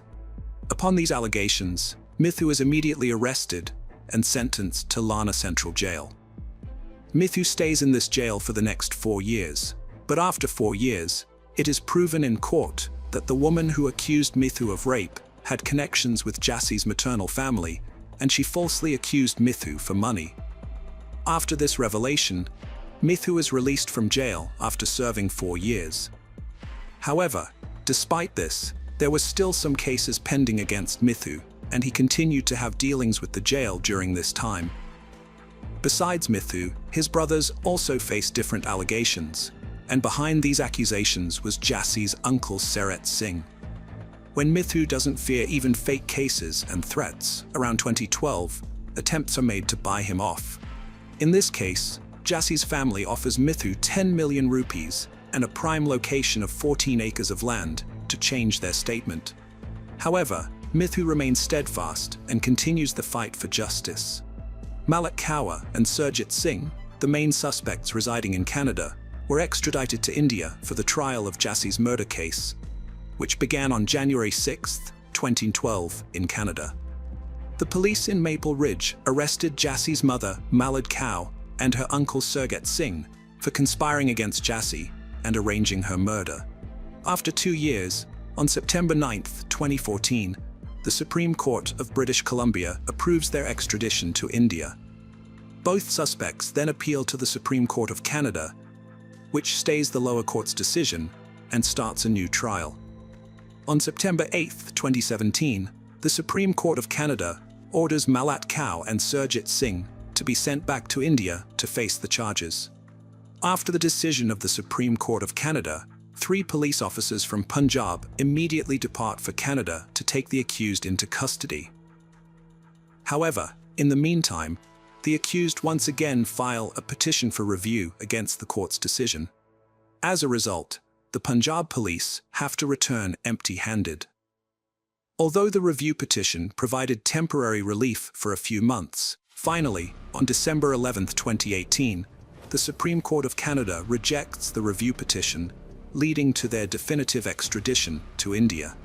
Speaker 1: Upon these allegations, Mithu is immediately arrested and sentenced to Lana Central Jail. Mithu stays in this jail for the next 4 years, but after 4 years, it is proven in court that the woman who accused Mithu of rape had connections with Jassie's maternal family, and she falsely accused Mithu for money. After this revelation, Mithu is released from jail after serving 4 years. However, despite this, there were still some cases pending against Mithu, and he continued to have dealings with the jail during this time. Besides Mithu, his brothers also faced different allegations, and behind these accusations was Jassie's uncle Surjit Singh. When Mithu doesn't fear even fake cases and threats, around 2012, attempts are made to buy him off. In this case, Jassie's family offers Mithu 10 million rupees and a prime location of 14 acres of land to change their statement. However, Mithu remains steadfast and continues the fight for justice. Malak Kaur and Surjit Singh, the main suspects residing in Canada, were extradited to India for the trial of Jassie's murder case, which began on January 6, 2012 in Canada. The police in Maple Ridge arrested Jassie's mother, Malak Kaur, and her uncle Surjit Singh for conspiring against Jassie and arranging her murder. After 2 years, on September 9, 2014, the Supreme Court of British Columbia approves their extradition to India. Both suspects then appeal to the Supreme Court of Canada, which stays the lower court's decision and starts a new trial. On September 8, 2017, the Supreme Court of Canada orders Malak Kaur and Surjit Singh to be sent back to India to face the charges. After the decision of the Supreme Court of Canada, 3 police officers from Punjab immediately depart for Canada to take the accused into custody. However, in the meantime, the accused once again file a petition for review against the court's decision. As a result, the Punjab police have to return empty-handed. Although the review petition provided temporary relief for a few months, finally, on December 11, 2018, the Supreme Court of Canada rejects the review petition, leading to their definitive extradition to India.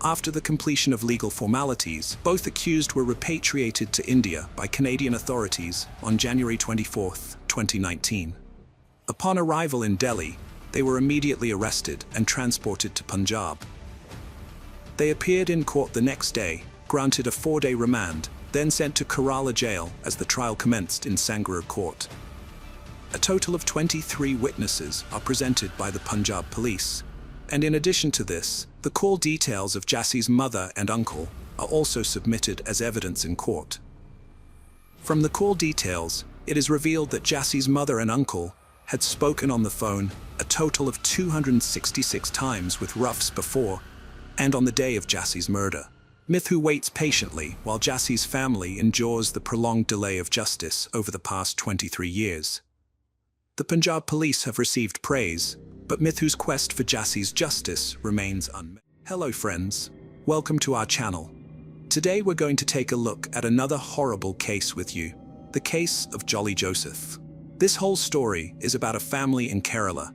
Speaker 1: After the completion of legal formalities, both accused were repatriated to India by Canadian authorities on January 24, 2019. Upon arrival in Delhi, they were immediately arrested and transported to Punjab. They appeared in court the next day, granted a 4-day remand, then sent to Kerala jail as the trial commenced in Sangarur Court. A total of 23 witnesses are presented by the Punjab police, and in addition to this, the call details of Jassie's mother and uncle are also submitted as evidence in court. From the call details, it is revealed that Jassie's mother and uncle had spoken on the phone a total of 266 times with Ruffs before and on the day of Jassie's murder. Mithu waits patiently while Jassie's family endures the prolonged delay of justice over the past 23 years. The Punjab police have received praise, but Mithu's quest for Jassie's justice remains unmet. Hello friends, welcome to our channel. Today we're going to take a look at another horrible case with you, the case of Jolly Joseph. This whole story is about a family in Kerala.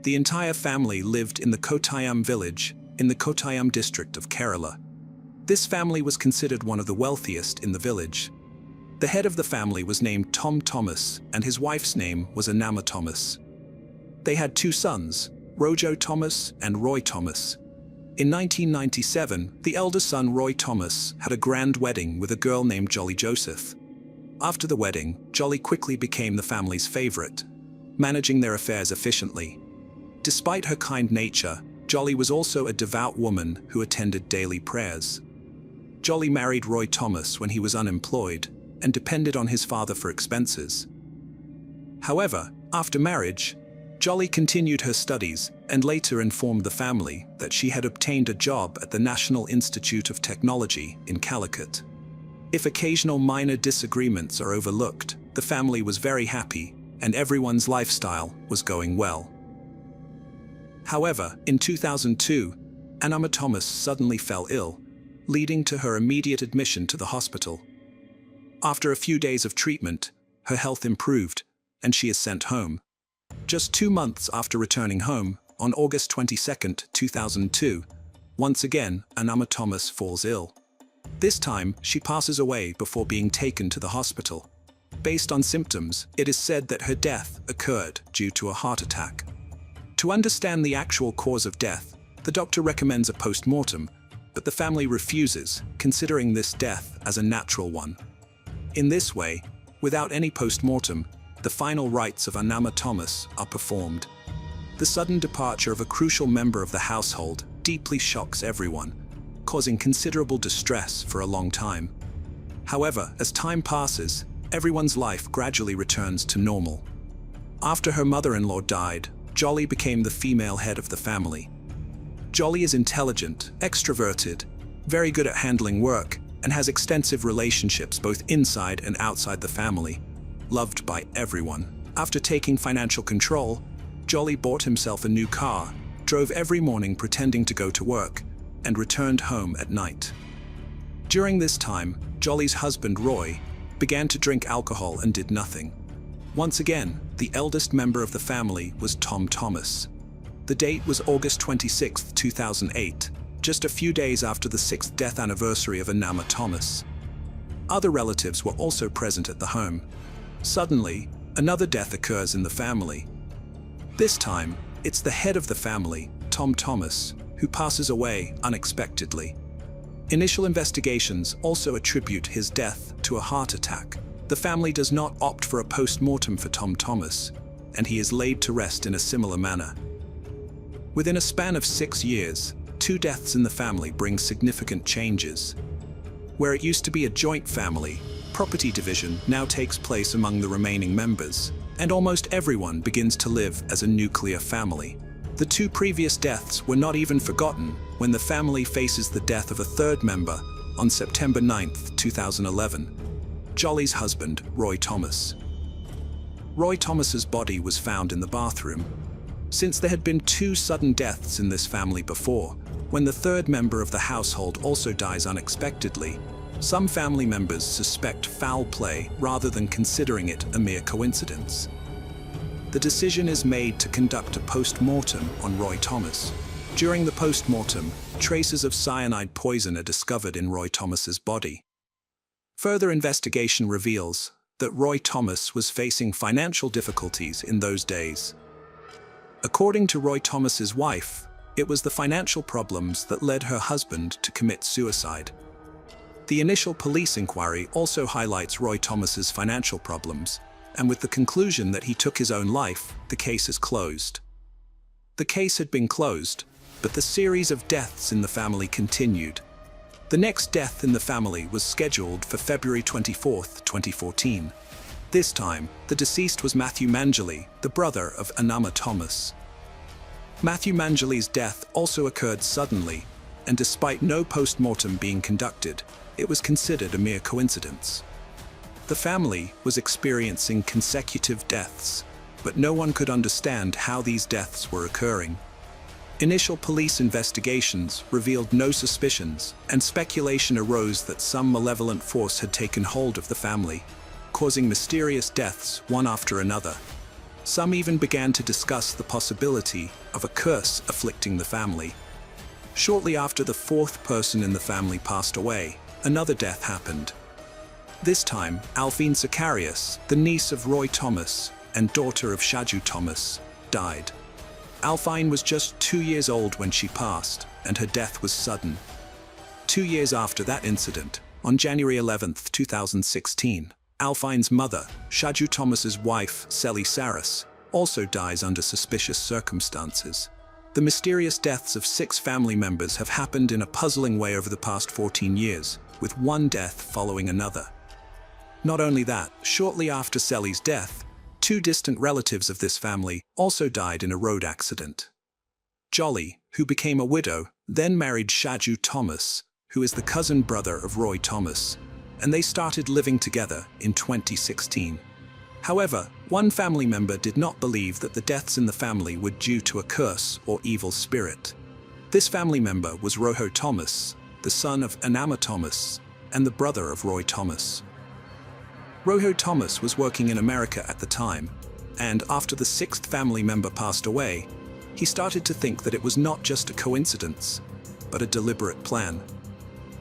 Speaker 1: The entire family lived in the Kottayam village in the Kottayam district of Kerala. This family was considered one of the wealthiest in the village. The head of the family was named Tom Thomas, and his wife's name was Anama Thomas. They had 2 sons, Rojo Thomas and Roy Thomas. In 1997, the elder son Roy Thomas had a grand wedding with a girl named Jolly Joseph. After the wedding, Jolly quickly became the family's favorite, managing their affairs efficiently. Despite her kind nature, Jolly was also a devout woman who attended daily prayers. Jolly married Roy Thomas when he was unemployed and depended on his father for expenses. However, after marriage, Jolly continued her studies and later informed the family that she had obtained a job at the National Institute of Technology in Calicut. If occasional minor disagreements are overlooked, the family was very happy and everyone's lifestyle was going well. However, in 2002, Anama Thomas suddenly fell ill, leading to her immediate admission to the hospital. After a few days of treatment, her health improved and she is sent home. Just 2 months after returning home, on August 22, 2002, once again, Anama Thomas falls ill. This time, she passes away before being taken to the hospital. Based on symptoms, it is said that her death occurred due to a heart attack. To understand the actual cause of death, the doctor recommends a post-mortem, but the family refuses, considering this death as a natural one. In this way, without any post-mortem, the final rites of Anama Thomas are performed. The sudden departure of a crucial member of the household deeply shocks everyone, causing considerable distress for a long time. However, as time passes, everyone's life gradually returns to normal. After her mother-in-law died, Jolly became the female head of the family. Jolly is intelligent, extroverted, very good at handling work, and has extensive relationships both inside and outside the family, loved by everyone. After taking financial control, Jolly bought himself a new car, drove every morning pretending to go to work, and returned home at night. During this time, Jolly's husband Roy began to drink alcohol and did nothing. Once again, the eldest member of the family was Tom Thomas. The date was August 26, 2008, just a few days after the 6th death anniversary of Anama Thomas. Other relatives were also present at the home. Suddenly, another death occurs in the family. This time, it's the head of the family, Tom Thomas, who passes away unexpectedly. Initial investigations also attribute his death to a heart attack. The family does not opt for a post-mortem for Tom Thomas, and he is laid to rest in a similar manner. Within a span of 6 years, 2 deaths in the family bring significant changes. Where it used to be a joint family, property division now takes place among the remaining members, and almost everyone begins to live as a nuclear family. The 2 previous deaths were not even forgotten when the family faces the death of a 3rd member on September 9, 2011, Jolly's husband, Roy Thomas. Roy Thomas's body was found in the bathroom. Since there had been 2 sudden deaths in this family before, when the 3rd member of the household also dies unexpectedly, some family members suspect foul play rather than considering it a mere coincidence. The decision is made to conduct a post-mortem on Roy Thomas. During the post-mortem, traces of cyanide poison are discovered in Roy Thomas's body. Further investigation reveals that Roy Thomas was facing financial difficulties in those days. According to Roy Thomas's wife, it was the financial problems that led her husband to commit suicide. The initial police inquiry also highlights Roy Thomas's financial problems, and with the conclusion that he took his own life, the case is closed. The case had been closed, but the series of deaths in the family continued. The next death in the family was scheduled for February 24, 2014. This time, the deceased was Matthew Manslaughter, the brother of Anama Thomas. Matthew Manslaughter's death also occurred suddenly, and despite no post-mortem being conducted, it was considered a mere coincidence. The family was experiencing consecutive deaths, but no one could understand how these deaths were occurring. Initial police investigations revealed no suspicions, and speculation arose that some malevolent force had taken hold of the family, causing mysterious deaths one after another. Some even began to discuss the possibility of a curse afflicting the family. Shortly after the 4th person in the family passed away, another death happened. This time, Alphine Zacharias, the niece of Roy Thomas and daughter of Shaju Thomas, died. Alphine was just 2 years old when she passed, and her death was sudden. 2 years after that incident, on January 11, 2016, Alphine's mother, Shaju Thomas's wife, Sally Saris, also dies under suspicious circumstances. The mysterious deaths of 6 family members have happened in a puzzling way over the past 14 years, with one death following another. Not only that, shortly after Sally's death, 2 distant relatives of this family also died in a road accident. Jolly, who became a widow, then married Shaju Thomas, who is the cousin brother of Roy Thomas, and they started living together in 2016. However, one family member did not believe that the deaths in the family were due to a curse or evil spirit. This family member was Roho Thomas, the son of Anama Thomas, and the brother of Roy Thomas. Roho Thomas was working in America at the time, and after the 6th family member passed away, he started to think that it was not just a coincidence, but a deliberate plan.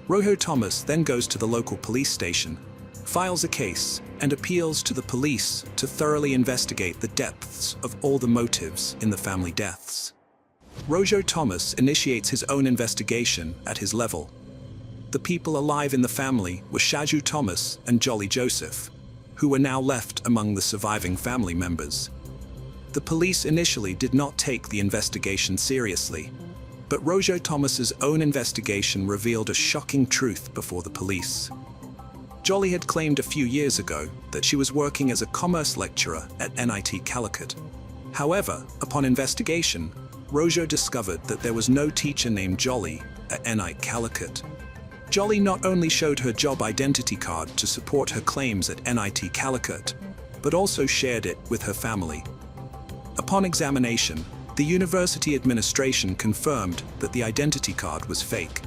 Speaker 1: Roho Thomas then goes to the local police station, files a case, and appeals to the police to thoroughly investigate the depths of all the motives in the family deaths. Roho Thomas initiates his own investigation at his level. The people alive in the family were Shaju Thomas and Jolly Joseph, who were now left among the surviving family members. The police initially did not take the investigation seriously, but Roho Thomas's own investigation revealed a shocking truth before the police. Jolly had claimed a few years ago that she was working as a commerce lecturer at NIT Calicut. However, upon investigation, Roho discovered that there was no teacher named Jolly at NIT Calicut. Jolly not only showed her job identity card to support her claims at NIT Calicut, but also shared it with her family. Upon examination, the university administration confirmed that the identity card was fake.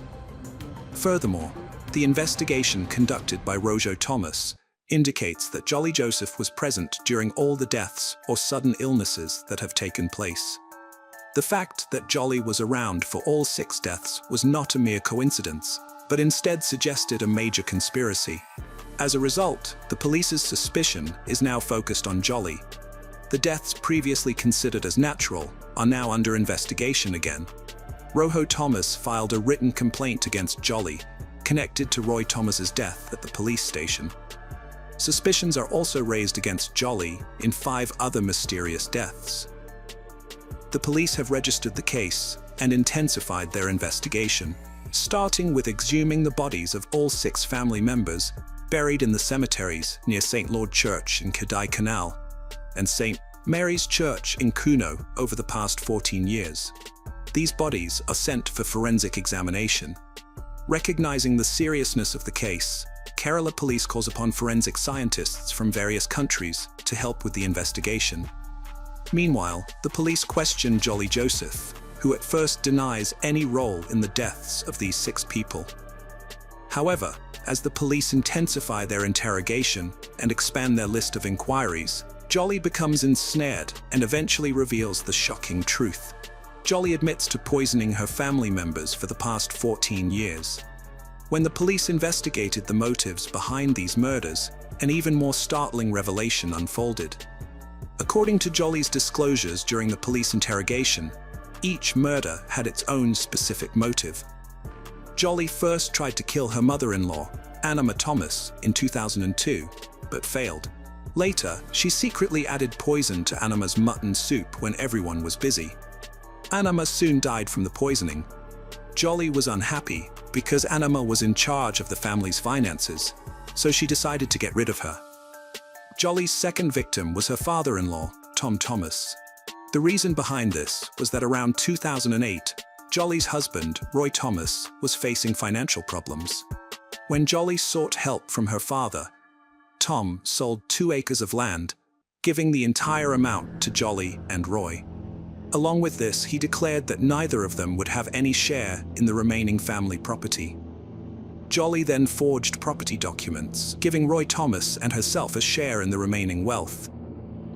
Speaker 1: Furthermore, the investigation conducted by Rojo Thomas indicates that Jolly Joseph was present during all the deaths or sudden illnesses that have taken place. The fact that Jolly was around for all 6 deaths was not a mere coincidence, but instead suggested a major conspiracy. As a result, the police's suspicion is now focused on Jolly. The deaths previously considered as natural are now under investigation again. Rojo Thomas filed a written complaint against Jolly, connected to Roy Thomas's death at the police station. Suspicions are also raised against Jolly in 5 other mysterious deaths. The police have registered the case and intensified their investigation, starting with exhuming the bodies of all 6 family members buried in the cemeteries near St. Lord Church in Kadai Canal and St. Mary's Church in Kuno over the past 14 years. These bodies are sent for forensic examination. Recognizing the seriousness of the case, Kerala Police calls upon forensic scientists from various countries to help with the investigation. Meanwhile, the police question Jolly Joseph, who at first denies any role in the deaths of these 6 people. However, as the police intensify their interrogation and expand their list of inquiries, Jolly becomes ensnared and eventually reveals the shocking truth. Jolly admits to poisoning her family members for the past 14 years. When the police investigated the motives behind these murders, an even more startling revelation unfolded. According to Jolly's disclosures during the police interrogation, each murder had its own specific motive. Jolly first tried to kill her mother-in-law, Anima Thomas, in 2002, but failed. Later, she secretly added poison to Anima's mutton soup when everyone was busy. Anima soon died from the poisoning. Jolly was unhappy because Anima was in charge of the family's finances, so she decided to get rid of her. Jolly's second victim was her father-in-law, Tom Thomas. The reason behind this was that around 2008, Jolly's husband, Roy Thomas, was facing financial problems. When Jolly sought help from her father, Tom sold 2 acres of land, giving the entire amount to Jolly and Roy. Along with this, he declared that neither of them would have any share in the remaining family property. Jolly then forged property documents, giving Roy Thomas and herself a share in the remaining wealth.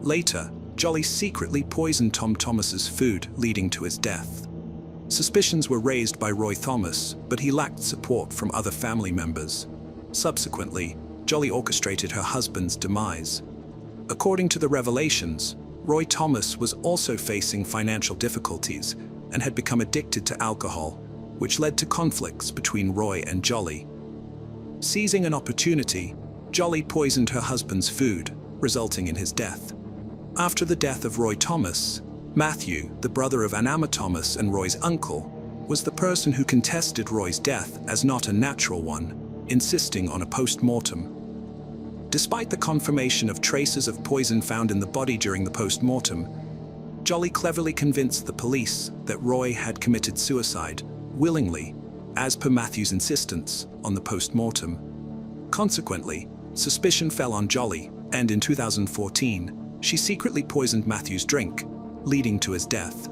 Speaker 1: Later, Jolly secretly poisoned Tom Thomas's food, leading to his death. Suspicions were raised by Roy Thomas, but he lacked support from other family members. Subsequently, Jolly orchestrated her husband's demise. According to the revelations, Roy Thomas was also facing financial difficulties and had become addicted to alcohol, which led to conflicts between Roy and Jolly. Seizing an opportunity, Jolly poisoned her husband's food, resulting in his death. After the death of Roy Thomas, Matthew, the brother of Anima Thomas and Roy's uncle, was the person who contested Roy's death as not a natural one, insisting on a post-mortem. Despite the confirmation of traces of poison found in the body during the post-mortem, Jolly cleverly convinced the police that Roy had committed suicide, willingly, as per Matthew's insistence, on the post-mortem. Consequently, suspicion fell on Jolly, and in 2014, she secretly poisoned Matthew's drink, leading to his death.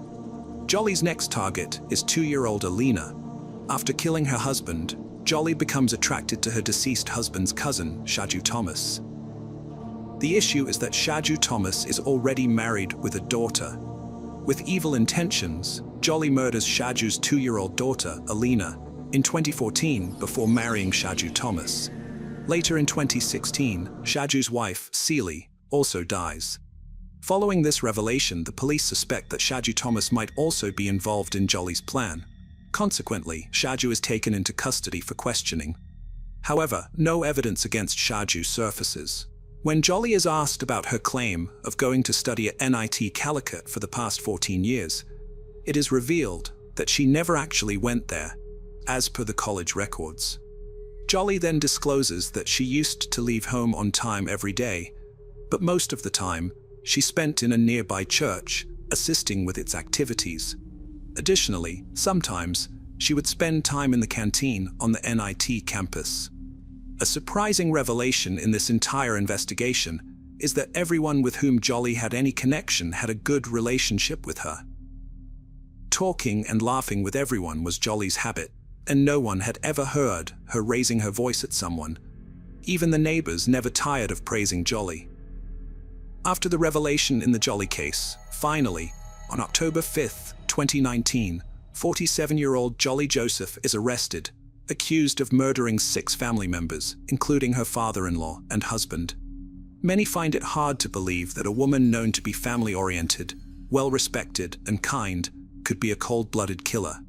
Speaker 1: Jolly's next target is 2-year-old Alina. After killing her husband, Jolly becomes attracted to her deceased husband's cousin, Shaju Thomas. The issue is that Shaju Thomas is already married with a daughter. With evil intentions, Jolly murders Shaju's 2-year-old daughter, Alina, in 2014 before marrying Shaju Thomas. Later in 2016, Shaju's wife, Kiely, also dies. Following this revelation, the police suspect that Shaju Thomas might also be involved in Jolly's plan. Consequently, Shaju is taken into custody for questioning. However, no evidence against Shaju surfaces. When Jolly is asked about her claim of going to study at NIT Calicut for the past 14 years, it is revealed that she never actually went there, as per the college records. Jolly then discloses that she used to leave home on time every day, but most of the time, she spent in a nearby church, assisting with its activities. Additionally, sometimes, she would spend time in the canteen on the NIT campus. A surprising revelation in this entire investigation is that everyone with whom Jolly had any connection had a good relationship with her. Talking and laughing with everyone was Jolly's habit, and no one had ever heard her raising her voice at someone. Even the neighbors never tired of praising Jolly. After the revelation in the Jolly case, finally, on October 5, 2019, 47-year-old Jolly Joseph is arrested, accused of murdering 6 family members, including her father-in-law and husband. Many find it hard to believe that a woman known to be family-oriented, well-respected, and kind could be a cold-blooded killer.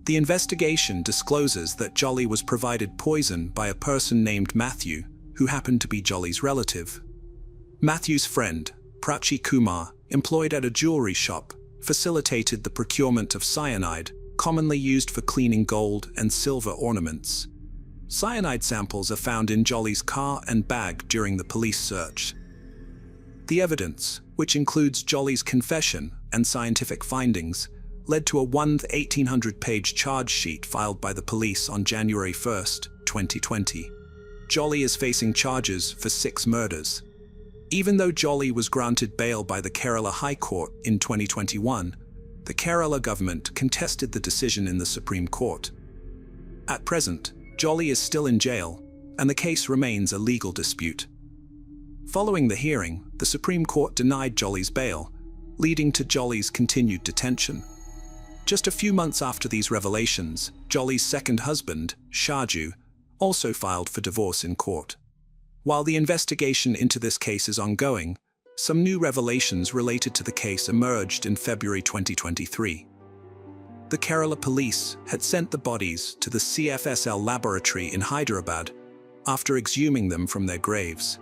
Speaker 1: The investigation discloses that Jolly was provided poison by a person named Matthew, who happened to be Jolly's relative. Matthew's friend, Prachi Kumar, employed at a jewelry shop, facilitated the procurement of cyanide, commonly used for cleaning gold and silver ornaments. Cyanide samples are found in Jolly's car and bag during the police search. The evidence, which includes Jolly's confession and scientific findings, led to a 1,800-page charge sheet filed by the police on January 1, 2020. Jolly is facing charges for 6 murders. Even though Jolly was granted bail by the Kerala High Court in 2021, the Kerala government contested the decision in the Supreme Court. At present, Jolly is still in jail, and the case remains a legal dispute. Following the hearing, the Supreme Court denied Jolly's bail, leading to Jolly's continued detention. Just a few months after these revelations, Jolly's second husband, Shaju, also filed for divorce in court. While the investigation into this case is ongoing, some new revelations related to the case emerged in February 2023. The Kerala police had sent the bodies to the CFSL laboratory in Hyderabad after exhuming them from their graves.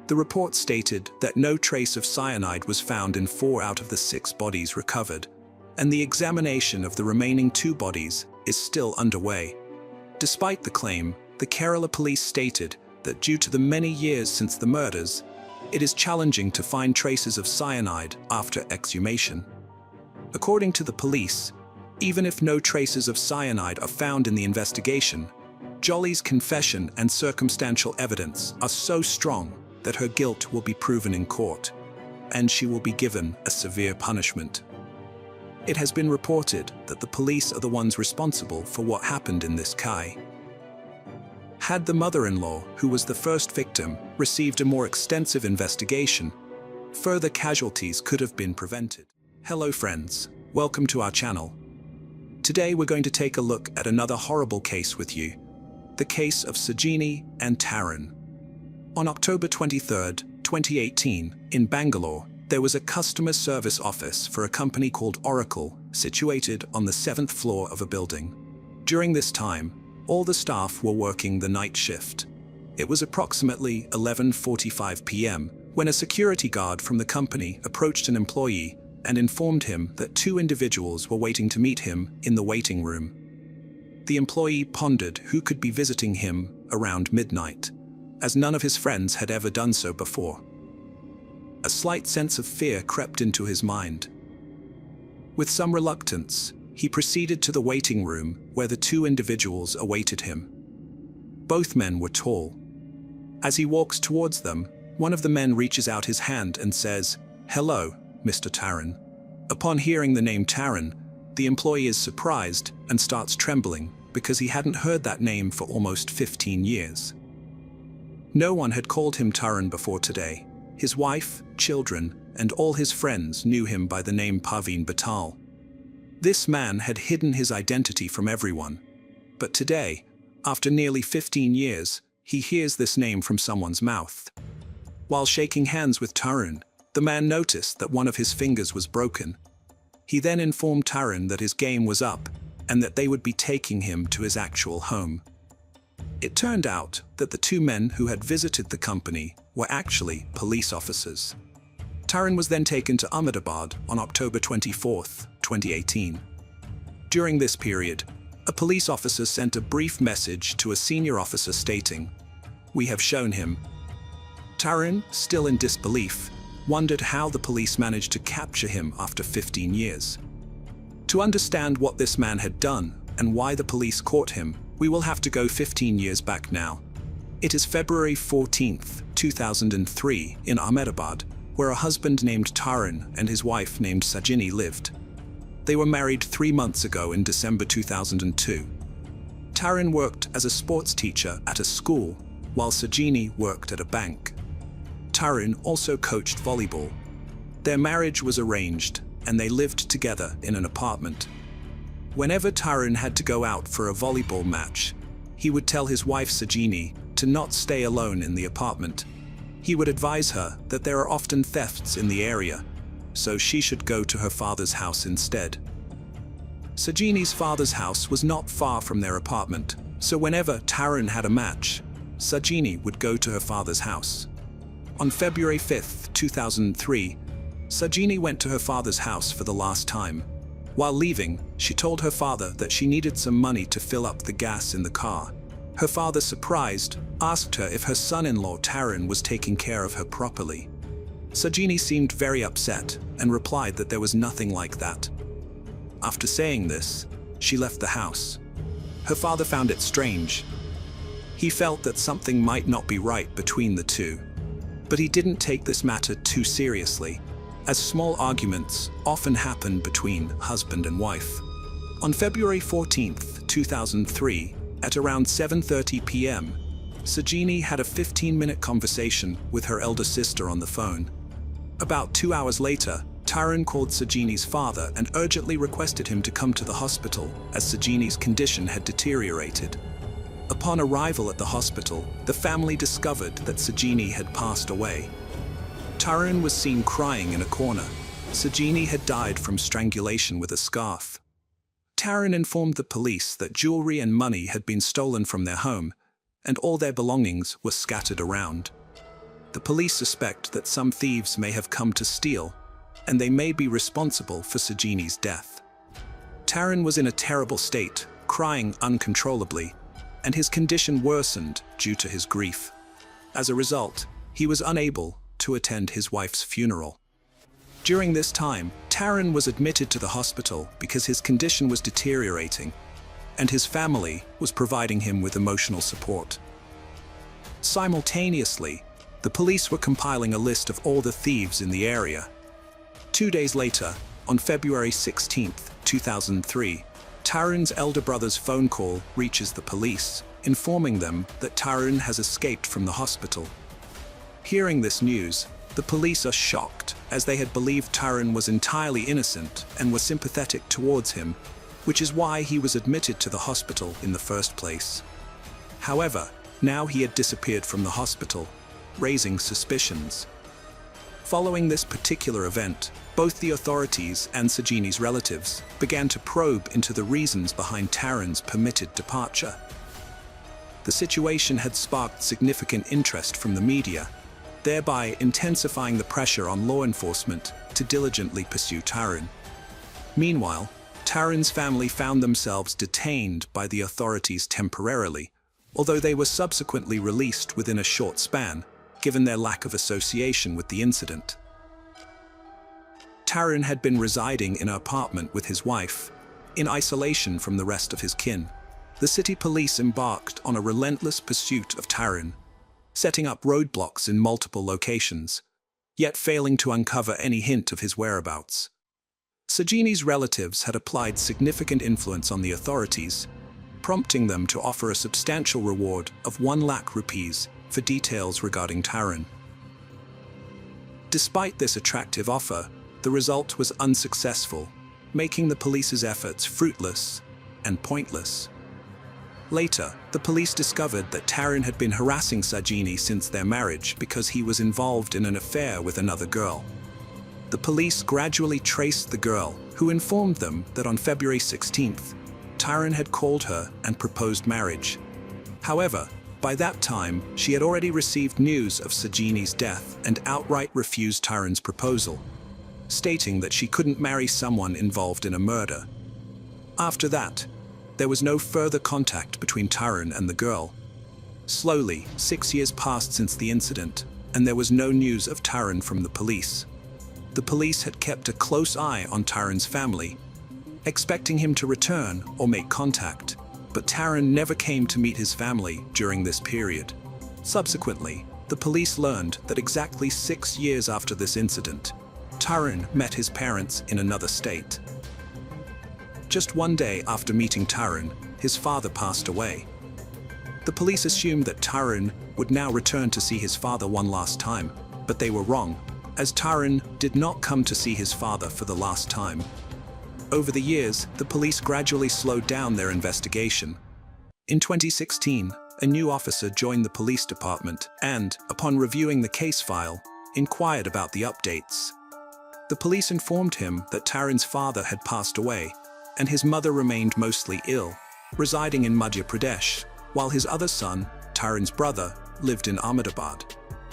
Speaker 1: The report stated that no trace of cyanide was found in 4 out of the 6 bodies recovered, and the examination of the remaining 2 bodies is still underway. Despite the claim, the Kerala police stated that due to the many years since the murders, it is challenging to find traces of cyanide after exhumation. According to the police, even if no traces of cyanide are found in the investigation, Jolly's confession and circumstantial evidence are so strong that her guilt will be proven in court, and she will be given a severe punishment. It has been reported that the police are the ones responsible for what happened in this case. Had the mother-in-law, who was the first victim, received a more extensive investigation, further casualties could have been prevented. Hello friends, welcome to our channel. Today we're going to take a look at another horrible case with you, the case of Sajini and Tarun. On October 23, 2018, in Bangalore, there was a customer service office for a company called Oracle, situated on the 7th floor of a building. During this time, all the staff were working the night shift. It was approximately 11:45 p.m. when a security guard from the company approached an employee and informed him that 2 individuals were waiting to meet him in the waiting room. The employee pondered who could be visiting him around midnight, as none of his friends had ever done so before. A slight sense of fear crept into his mind. With some reluctance, he proceeded to the waiting room where the 2 individuals awaited him. Both men were tall. As he walks towards them, one of the men reaches out his hand and says, "Hello, Mr. Tarun." Upon hearing the name Tarun, the employee is surprised and starts trembling because he hadn't heard that name for almost 15 years. No one had called him Tarun before today. His wife, children, and all his friends knew him by the name Parveen Batal. This man had hidden his identity from everyone. But today, after nearly 15 years, he hears this name from someone's mouth. While shaking hands with Tarun, the man noticed that one of his fingers was broken. He then informed Tarun that his game was up and that they would be taking him to his actual home. It turned out that the 2 men who had visited the company were actually police officers. Tarun was then taken to Ahmedabad on October 24, 2018. During this period, a police officer sent a brief message to a senior officer stating, "We have shown him." Tarun, still in disbelief, wondered how the police managed to capture him after 15 years. To understand what this man had done and why the police caught him, we will have to go 15 years back now. It is February 14th, 2003 in Ahmedabad, where a husband named Tarun and his wife named Sajini lived. They were married 3 months ago in December 2002. Tarun worked as a sports teacher at a school, while Sajini worked at a bank. Tarun also coached volleyball. Their marriage was arranged, and they lived together in an apartment. Whenever Tarun had to go out for a volleyball match, he would tell his wife Sajini to not stay alone in the apartment. He would advise her that there are often thefts in the area, so she should go to her father's house instead. Sajini's father's house was not far from their apartment, so whenever Tarun had a match, Sajini would go to her father's house. On February 5th, 2003, Sajini went to her father's house for the last time. While leaving, she told her father that she needed some money to fill up the gas in the car. Her father, surprised, asked her if her son-in-law Tarun was taking care of her properly. Sajini seemed very upset and replied that there was nothing like that. After saying this, she left the house. Her father found it strange. He felt that something might not be right between the two. But he didn't take this matter too seriously, as small arguments often happen between husband and wife. On February 14th, 2003, at around 7:30 p.m., Sajini had a 15-minute conversation with her elder sister on the phone. About 2 hours later, Tarun called Sajini's father and urgently requested him to come to the hospital as Sajini's condition had deteriorated. Upon arrival at the hospital, the family discovered that Sajini had passed away. Tarun was seen crying in a corner. Sajini had died from strangulation with a scarf. Tarun informed the police that jewelry and money had been stolen from their home, and all their belongings were scattered around. The police suspect that some thieves may have come to steal, and they may be responsible for Sajini's death. Tarun was in a terrible state, crying uncontrollably, and his condition worsened due to his grief. As a result, he was unable to attend his wife's funeral. During this time, Tarun was admitted to the hospital because his condition was deteriorating, and his family was providing him with emotional support. Simultaneously, the police were compiling a list of all the thieves in the area. 2 days later, on February 16th, 2003, Tarun's elder brother's phone call reaches the police, informing them that Tarun has escaped from the hospital. Hearing this news, the police are shocked, as they had believed Tarun was entirely innocent and were sympathetic towards him, which is why he was admitted to the hospital in the first place. However, now he had disappeared from the hospital, raising suspicions. Following this particular event, both the authorities and Sajini's relatives began to probe into the reasons behind Tarun's permitted departure. The situation had sparked significant interest from the media, thereby intensifying the pressure on law enforcement to diligently pursue Tarun. Meanwhile, Tarun's family found themselves detained by the authorities temporarily, although they were subsequently released within a short span, given their lack of association with the incident. Tarun had been residing in an apartment with his wife, in isolation from the rest of his kin. The city police embarked on a relentless pursuit of Tarun, setting up roadblocks in multiple locations, yet failing to uncover any hint of his whereabouts. Sajini's relatives had applied significant influence on the authorities, prompting them to offer a substantial reward of 1 lakh rupees for details regarding Tarun. Despite this attractive offer, the result was unsuccessful, making the police's efforts fruitless and pointless. Later, the police discovered that Tarun had been harassing Sajini since their marriage because he was involved in an affair with another girl. The police gradually traced the girl, who informed them that on February 16th, Tarun had called her and proposed marriage. However, by that time, she had already received news of Sajini's death and outright refused Tarun's proposal, stating that she couldn't marry someone involved in a murder. After that, there was no further contact between Tarun and the girl. Slowly, 6 years passed since the incident, and there was no news of Tarun from the police. The police had kept a close eye on Tarun's family, expecting him to return or make contact, but Taryn never came to meet his family during this period. Subsequently, the police learned that exactly 6 years after this incident, Taryn met his parents in another state. Just one day after meeting Taryn, his father passed away. The police assumed that Taryn would now return to see his father one last time, but they were wrong, as Taryn did not come to see his father for the last time. Over the years, the police gradually slowed down their investigation. In 2016, a new officer joined the police department and, upon reviewing the case file, inquired about the updates. The police informed him that Taryn's father had passed away, and his mother remained mostly ill, residing in Madhya Pradesh, while his other son, Taryn's brother, lived in Ahmedabad.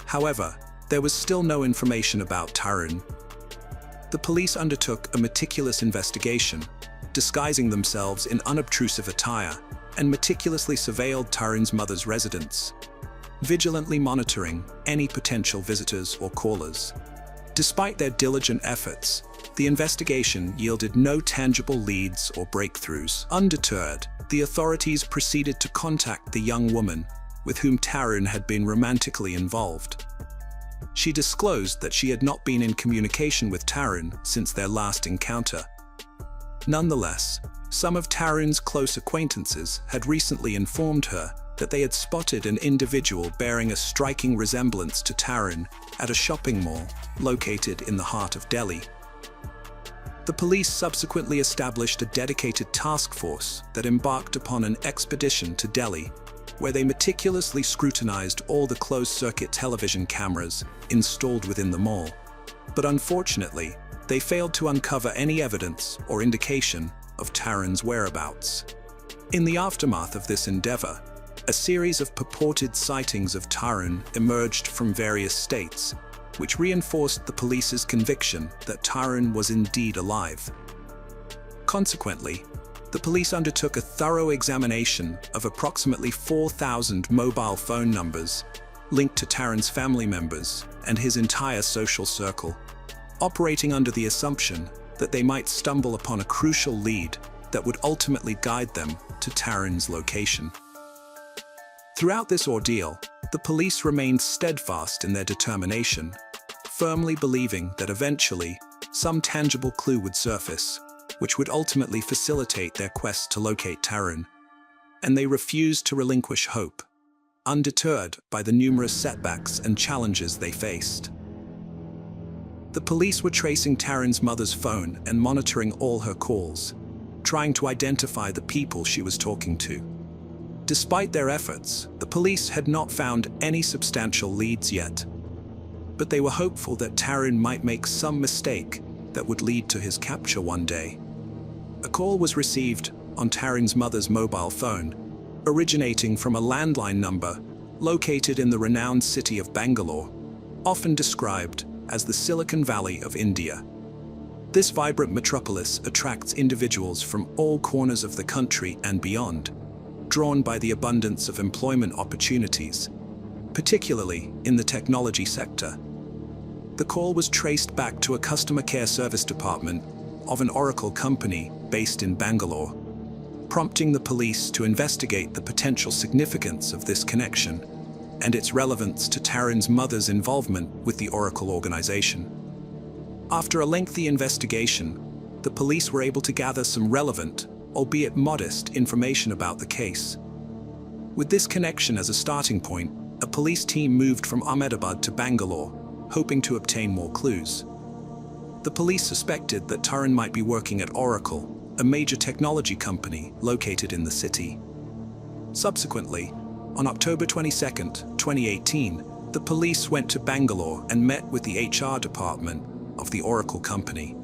Speaker 1: However, there was still no information about Taryn. The police undertook a meticulous investigation, disguising themselves in unobtrusive attire, and meticulously surveilled Taryn's mother's residence, vigilantly monitoring any potential visitors or callers. Despite their diligent efforts, the investigation yielded no tangible leads or breakthroughs. Undeterred, the authorities proceeded to contact the young woman with whom Taryn had been romantically involved. She disclosed that she had not been in communication with Taryn since their last encounter. Nonetheless, some of Taryn's close acquaintances had recently informed her that they had spotted an individual bearing a striking resemblance to Taryn at a shopping mall located in the heart of Delhi. The police subsequently established a dedicated task force that embarked upon an expedition to Delhi, where they meticulously scrutinized all the closed-circuit television cameras installed within the mall. But unfortunately, they failed to uncover any evidence or indication of Taryn's whereabouts. In the aftermath of this endeavor, a series of purported sightings of Taryn emerged from various states, which reinforced the police's conviction that Taryn was indeed alive. Consequently, the police undertook a thorough examination of approximately 4,000 mobile phone numbers linked to Taryn's family members and his entire social circle, operating under the assumption that they might stumble upon a crucial lead that would ultimately guide them to Taryn's location. Throughout this ordeal, the police remained steadfast in their determination, firmly believing that eventually some tangible clue would surface, which would ultimately facilitate their quest to locate Taryn, and they refused to relinquish hope, undeterred by the numerous setbacks and challenges they faced. The police were tracing Taryn's mother's phone and monitoring all her calls, trying to identify the people she was talking to. Despite their efforts, the police had not found any substantial leads yet, but they were hopeful that Taryn might make some mistake that would lead to his capture one day. A call was received on Taryn's mother's mobile phone, originating from a landline number located in the renowned city of Bangalore, often described as the Silicon Valley of India. This vibrant metropolis attracts individuals from all corners of the country and beyond, drawn by the abundance of employment opportunities, particularly in the technology sector. The call was traced back to a customer care service department of an Oracle company based in Bangalore, prompting the police to investigate the potential significance of this connection and its relevance to Taryn's mother's involvement with the Oracle organization. After a lengthy investigation, the police were able to gather some relevant, albeit modest, information about the case. With this connection as a starting point, a police team moved from Ahmedabad to Bangalore, hoping to obtain more clues. The police suspected that Taryn might be working at Oracle, a major technology company located in the city. Subsequently, on October 22, 2018, the police went to Bangalore and met with the HR department of the Oracle company.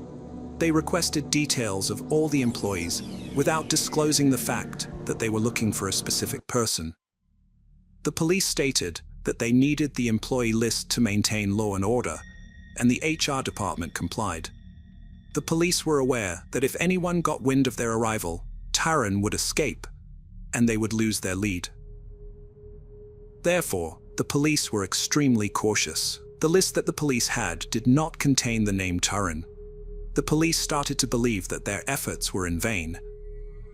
Speaker 1: They requested details of all the employees without disclosing the fact that they were looking for a specific person. The police stated that they needed the employee list to maintain law and order, and the HR department complied. The police were aware that if anyone got wind of their arrival, Taryn would escape, and they would lose their lead. Therefore, the police were extremely cautious. The list that the police had did not contain the name Taryn. the police started to believe that their efforts were in vain.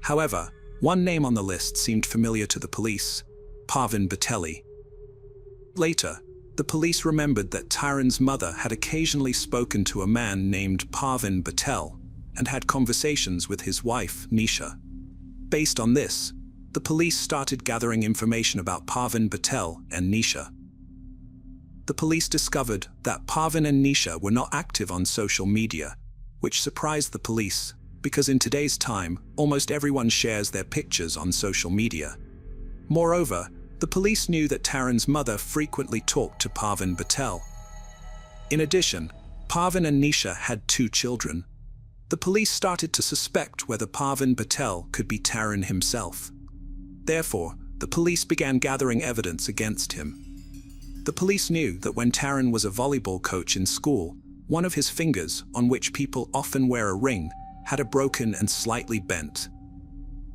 Speaker 1: However, one name on the list seemed familiar to the police: Parvin Batelli. Later, the police remembered that Taran's mother had occasionally spoken to a man named Parvin Batel and had conversations with his wife, Nisha. Based on this, the police started gathering information about Parvin Batel and Nisha. The police discovered that Parvin and Nisha were not active on social media, which surprised the police because in today's time, almost everyone shares their pictures on social media. Moreover, the police knew that Taran's mother frequently talked to Parvin Batel. In addition, Parvin and Nisha had 2 children. The police started to suspect whether Parvin Batel could be Taran himself. Therefore, the police began gathering evidence against him. The police knew that when Taran was a volleyball coach in school, one of his fingers, on which people often wear a ring, had a broken and slightly bent.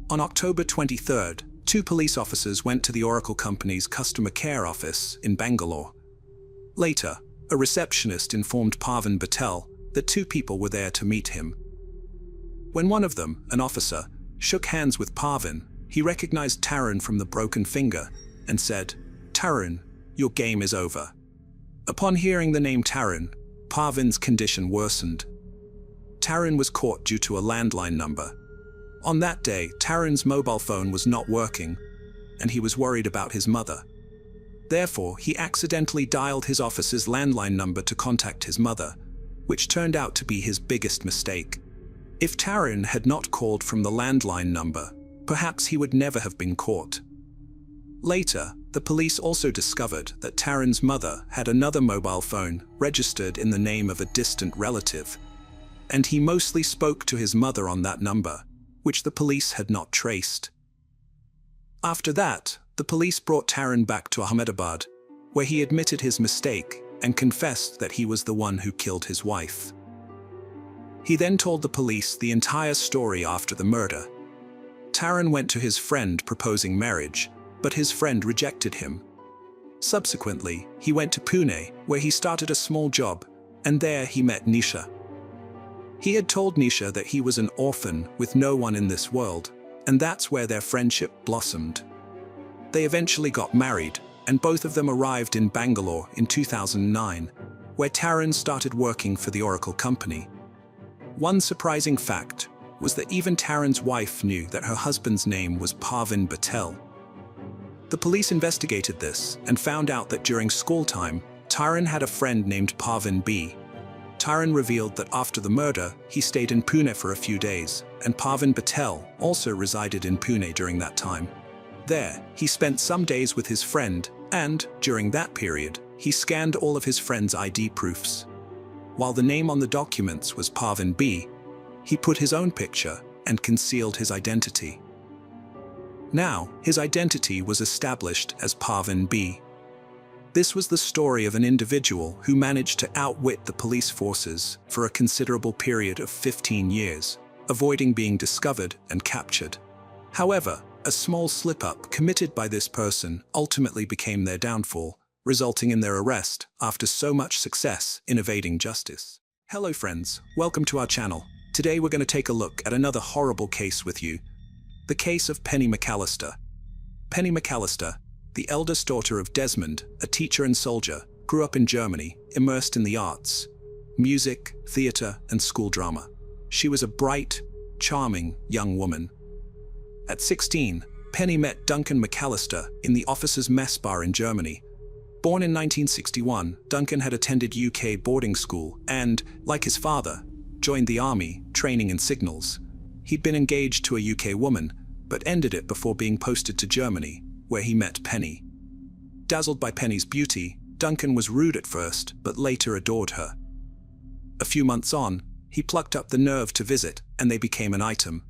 Speaker 1: On October 23rd, 2 police officers went to the Oracle Company's customer care office in Bangalore. Later, a receptionist informed Parvin Batel that 2 people were there to meet him. When one of them, an officer, shook hands with Parvin, he recognized Taran from the broken finger and said, "Taran, your game is over." Upon hearing the name Taran, Parvin's condition worsened. Taran was caught due to a landline number. On that day, Taran's mobile phone was not working, and he was worried about his mother. Therefore, he accidentally dialed his office's landline number to contact his mother, which turned out to be his biggest mistake. If Taran had not called from the landline number, perhaps he would never have been caught. Later, the police also discovered that Taran's mother had another mobile phone registered in the name of a distant relative, and he mostly spoke to his mother on that number, which the police had not traced. After that, the police brought Taran back to Ahmedabad, where he admitted his mistake and confessed that he was the one who killed his wife. He then told the police the entire story after the murder. Taran went to his friend proposing marriage, but his friend rejected him. Subsequently, he went to Pune, where he started a small job, and there he met Nisha. He had told Nisha that he was an orphan with no one in this world, and that's where their friendship blossomed. They eventually got married, and both of them arrived in Bangalore in 2009, where Taran started working for the Oracle Company. One surprising fact was that even Taran's wife knew that her husband's name was Parvin Batel. The police investigated this and found out that during school time, Taran had a friend named Parvin B. Taran revealed that after the murder, he stayed in Pune for a few days, and Parvin Batel also resided in Pune during that time. There, he spent some days with his friend, and, during that period, he scanned all of his friend's ID proofs. While the name on the documents was Parvin B, he put his own picture and concealed his identity. Now, his identity was established as Parvin B. This was the story of an individual who managed to outwit the police forces for a considerable period of 15 years, avoiding being discovered and captured. However, a small slip-up committed by this person ultimately became their downfall, resulting in their arrest after so much success in evading justice. Hello friends, welcome to our channel. Today we're going to take a look at another horrible case with you. The case of Penny McAllister. Penny McAllister, the eldest daughter of Desmond, a teacher and soldier, grew up in Germany, immersed in the arts, music, theater, and school drama. She was a bright, charming young woman. At 16, Penny met Duncan McAllister in the officers' mess bar in Germany. Born in 1961, Duncan had attended UK boarding school and, like his father, joined the army, training in signals. He'd been engaged to a UK woman, but ended it before being posted to Germany, where he met Penny. Dazzled by Penny's beauty, Duncan was rude at first, but later adored her. A few months on, he plucked up the nerve to visit, and they became an item.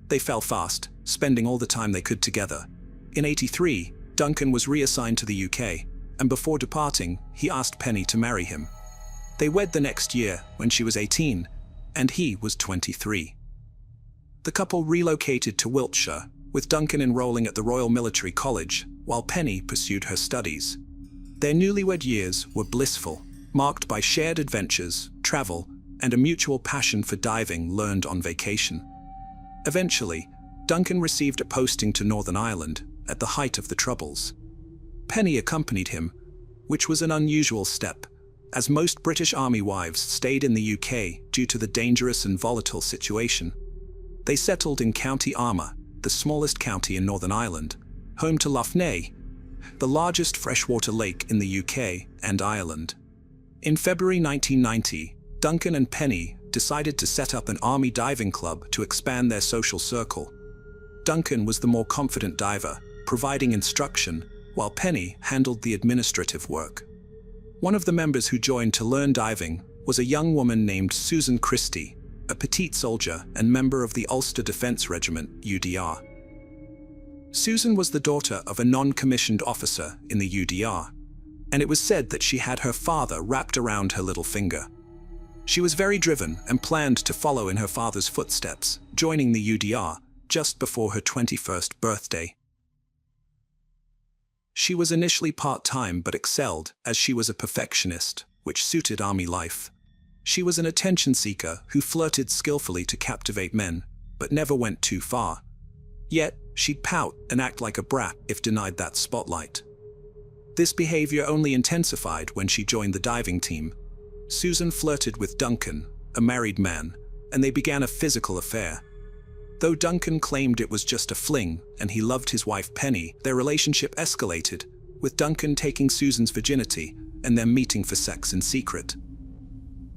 Speaker 1: They fell fast, spending all the time they could together. In '83, Duncan was reassigned to the UK, and before departing, he asked Penny to marry him. They wed the next year, when she was 18, and he was 23. The couple relocated to Wiltshire, with Duncan enrolling at the Royal Military College, while Penny pursued her studies. Their newlywed years were blissful, marked by shared adventures, travel, and a mutual passion for diving learned on vacation. Eventually, Duncan received a posting to Northern Ireland at the height of the Troubles. Penny accompanied him, which was an unusual step, as most British Army wives stayed in the UK due to the dangerous and volatile situation. They settled in County Armagh, the smallest county in Northern Ireland, home to Lough Neagh, the largest freshwater lake in the UK and Ireland. In February 1990, Duncan and Penny decided to set up an army diving club to expand their social circle. Duncan was the more confident diver, providing instruction, while Penny handled the administrative work. One of the members who joined to learn diving was a young woman named Susan Christie, a petite soldier and member of the Ulster Defence Regiment, UDR. Susan was the daughter of a non-commissioned officer in the UDR, and it was said that she had her father wrapped around her little finger. She was very driven and planned to follow in her father's footsteps, joining the UDR just before her 21st birthday. She was initially part-time but excelled as she was a perfectionist, which suited army life. She was an attention seeker who flirted skillfully to captivate men, but never went too far. Yet, she'd pout and act like a brat if denied that spotlight. This behavior only intensified when she joined the diving team. Susan flirted with Duncan, a married man, and they began a physical affair. Though Duncan claimed it was just a fling and he loved his wife Penny, their relationship escalated, with Duncan taking Susan's virginity and them meeting for sex in secret.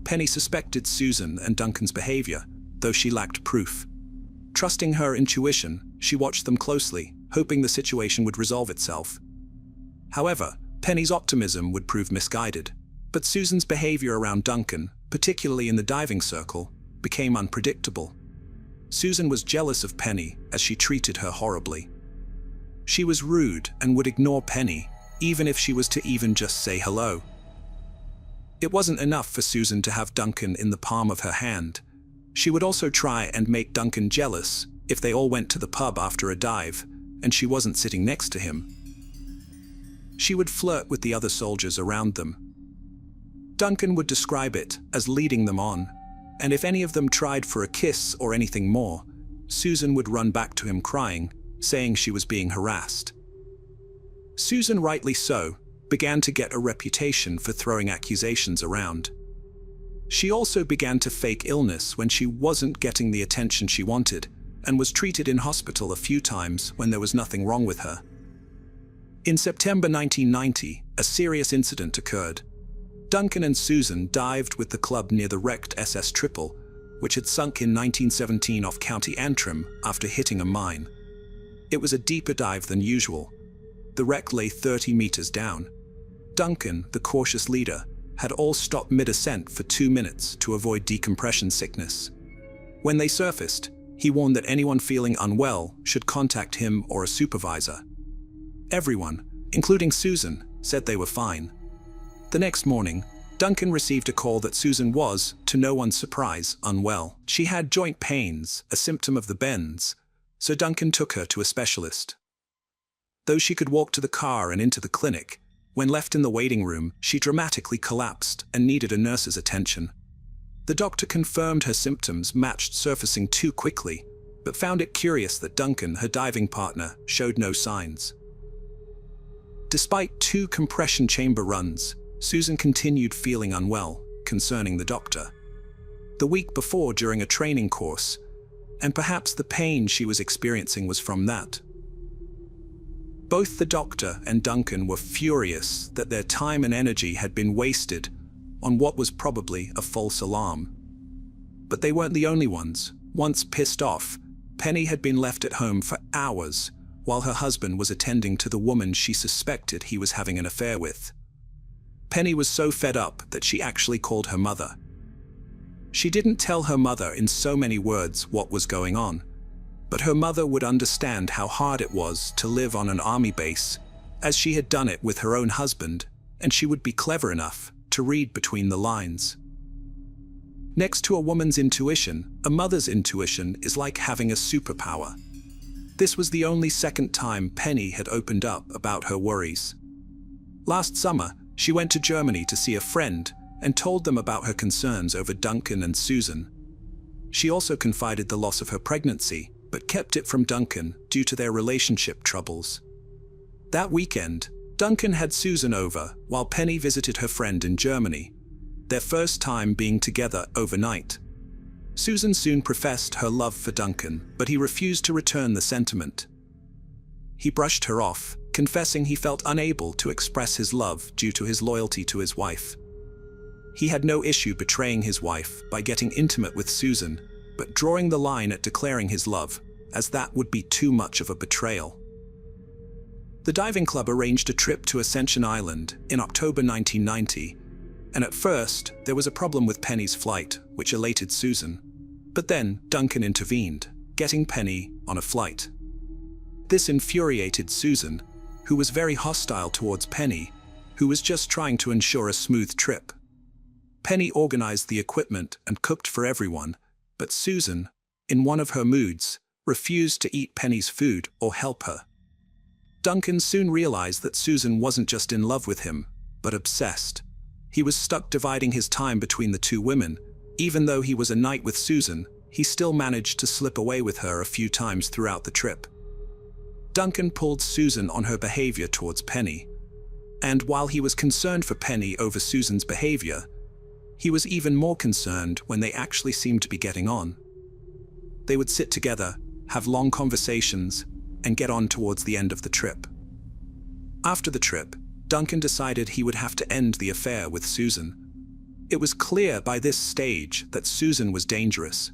Speaker 1: Penny suspected Susan and Duncan's behavior, though she lacked proof. Trusting her intuition, she watched them closely, hoping the situation would resolve itself. However, Penny's optimism would prove misguided, but Susan's behavior around Duncan, particularly in the diving circle, became unpredictable. Susan was jealous of Penny as she treated her horribly. She was rude and would ignore Penny, even if she was to even just say hello. It wasn't enough for Susan to have Duncan in the palm of her hand. She would also try and make Duncan jealous if they all went to the pub after a dive, and she wasn't sitting next to him. She would flirt with the other soldiers around them. Duncan would describe it as leading them on, and if any of them tried for a kiss or anything more, Susan would run back to him crying, saying she was being harassed. Susan, rightly so, began to get a reputation for throwing accusations around. She also began to fake illness when she wasn't getting the attention she wanted, and was treated in hospital a few times when there was nothing wrong with her. In September 1990, a serious incident occurred. Duncan and Susan dived with the club near the wrecked SS Triple, which had sunk in 1917 off County Antrim after hitting a mine. It was a deeper dive than usual. The wreck lay 30 meters down. Duncan, the cautious leader, had all stopped mid-ascent for 2 minutes to avoid decompression sickness. When they surfaced, he warned that anyone feeling unwell should contact him or a supervisor. Everyone, including Susan, said they were fine. The next morning, Duncan received a call that Susan was, to no one's surprise, unwell. She had joint pains, a symptom of the bends, so Duncan took her to a specialist. Though she could walk to the car and into the clinic, when left in the waiting room, she dramatically collapsed and needed a nurse's attention. The doctor confirmed her symptoms matched surfacing too quickly, but found it curious that Duncan, her diving partner, showed no signs. Despite 2 compression chamber runs, Susan continued feeling unwell, concerning the doctor. The week before, during a training course, and perhaps the pain she was experiencing was from that. Both the doctor and Duncan were furious that their time and energy had been wasted on what was probably a false alarm. But they weren't the only ones. Once pissed off, Penny had been left at home for hours while her husband was attending to the woman she suspected he was having an affair with. Penny was so fed up that she actually called her mother. She didn't tell her mother in so many words what was going on, but her mother would understand how hard it was to live on an army base, as she had done it with her own husband, and she would be clever enough to read between the lines. Next to a woman's intuition, a mother's intuition is like having a superpower. This was the only second time Penny had opened up about her worries. Last summer, she went to Germany to see a friend, and told them about her concerns over Duncan and Susan. She also confided the loss of her pregnancy, but kept it from Duncan due to their relationship troubles. That weekend, Duncan had Susan over while Penny visited her friend in Germany, their first time being together overnight. Susan soon professed her love for Duncan, but he refused to return the sentiment. He brushed her off, confessing he felt unable to express his love due to his loyalty to his wife. He had no issue betraying his wife by getting intimate with Susan, but drawing the line at declaring his love, as that would be too much of a betrayal. The diving club arranged a trip to Ascension Island in October 1990, and at first there was a problem with Penny's flight, which elated Susan. But then Duncan intervened, getting Penny on a flight. This infuriated Susan, who was very hostile towards Penny, who was just trying to ensure a smooth trip. Penny organized the equipment and cooked for everyone, but Susan, in one of her moods, refused to eat Penny's food or help her. Duncan soon realized that Susan wasn't just in love with him, but obsessed. He was stuck dividing his time between the two women. Even though he was a night with Susan, he still managed to slip away with her a few times throughout the trip. Duncan pulled Susan on her behavior towards Penny. And while he was concerned for Penny over Susan's behavior, he was even more concerned when they actually seemed to be getting on. They would sit together, have long conversations, and get on towards the end of the trip. After the trip, Duncan decided he would have to end the affair with Susan. It was clear by this stage that Susan was dangerous,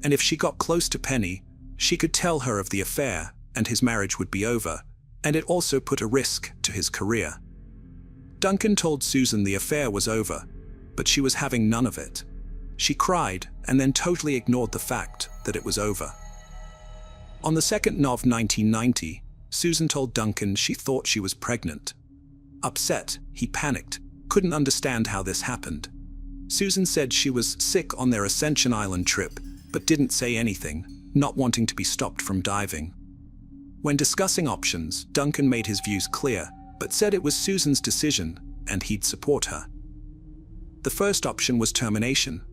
Speaker 1: and if she got close to Penny, she could tell her of the affair and his marriage would be over, and it also put a risk to his career. Duncan told Susan the affair was over, but she was having none of it. She cried and then totally ignored the fact that it was over. On the 2nd of 1990, Susan told Duncan she thought she was pregnant. Upset, he panicked, couldn't understand how this happened. Susan said she was sick on their Ascension Island trip, but didn't say anything, not wanting to be stopped from diving. When discussing options, Duncan made his views clear, but said it was Susan's decision and he'd support her. The first option was termination.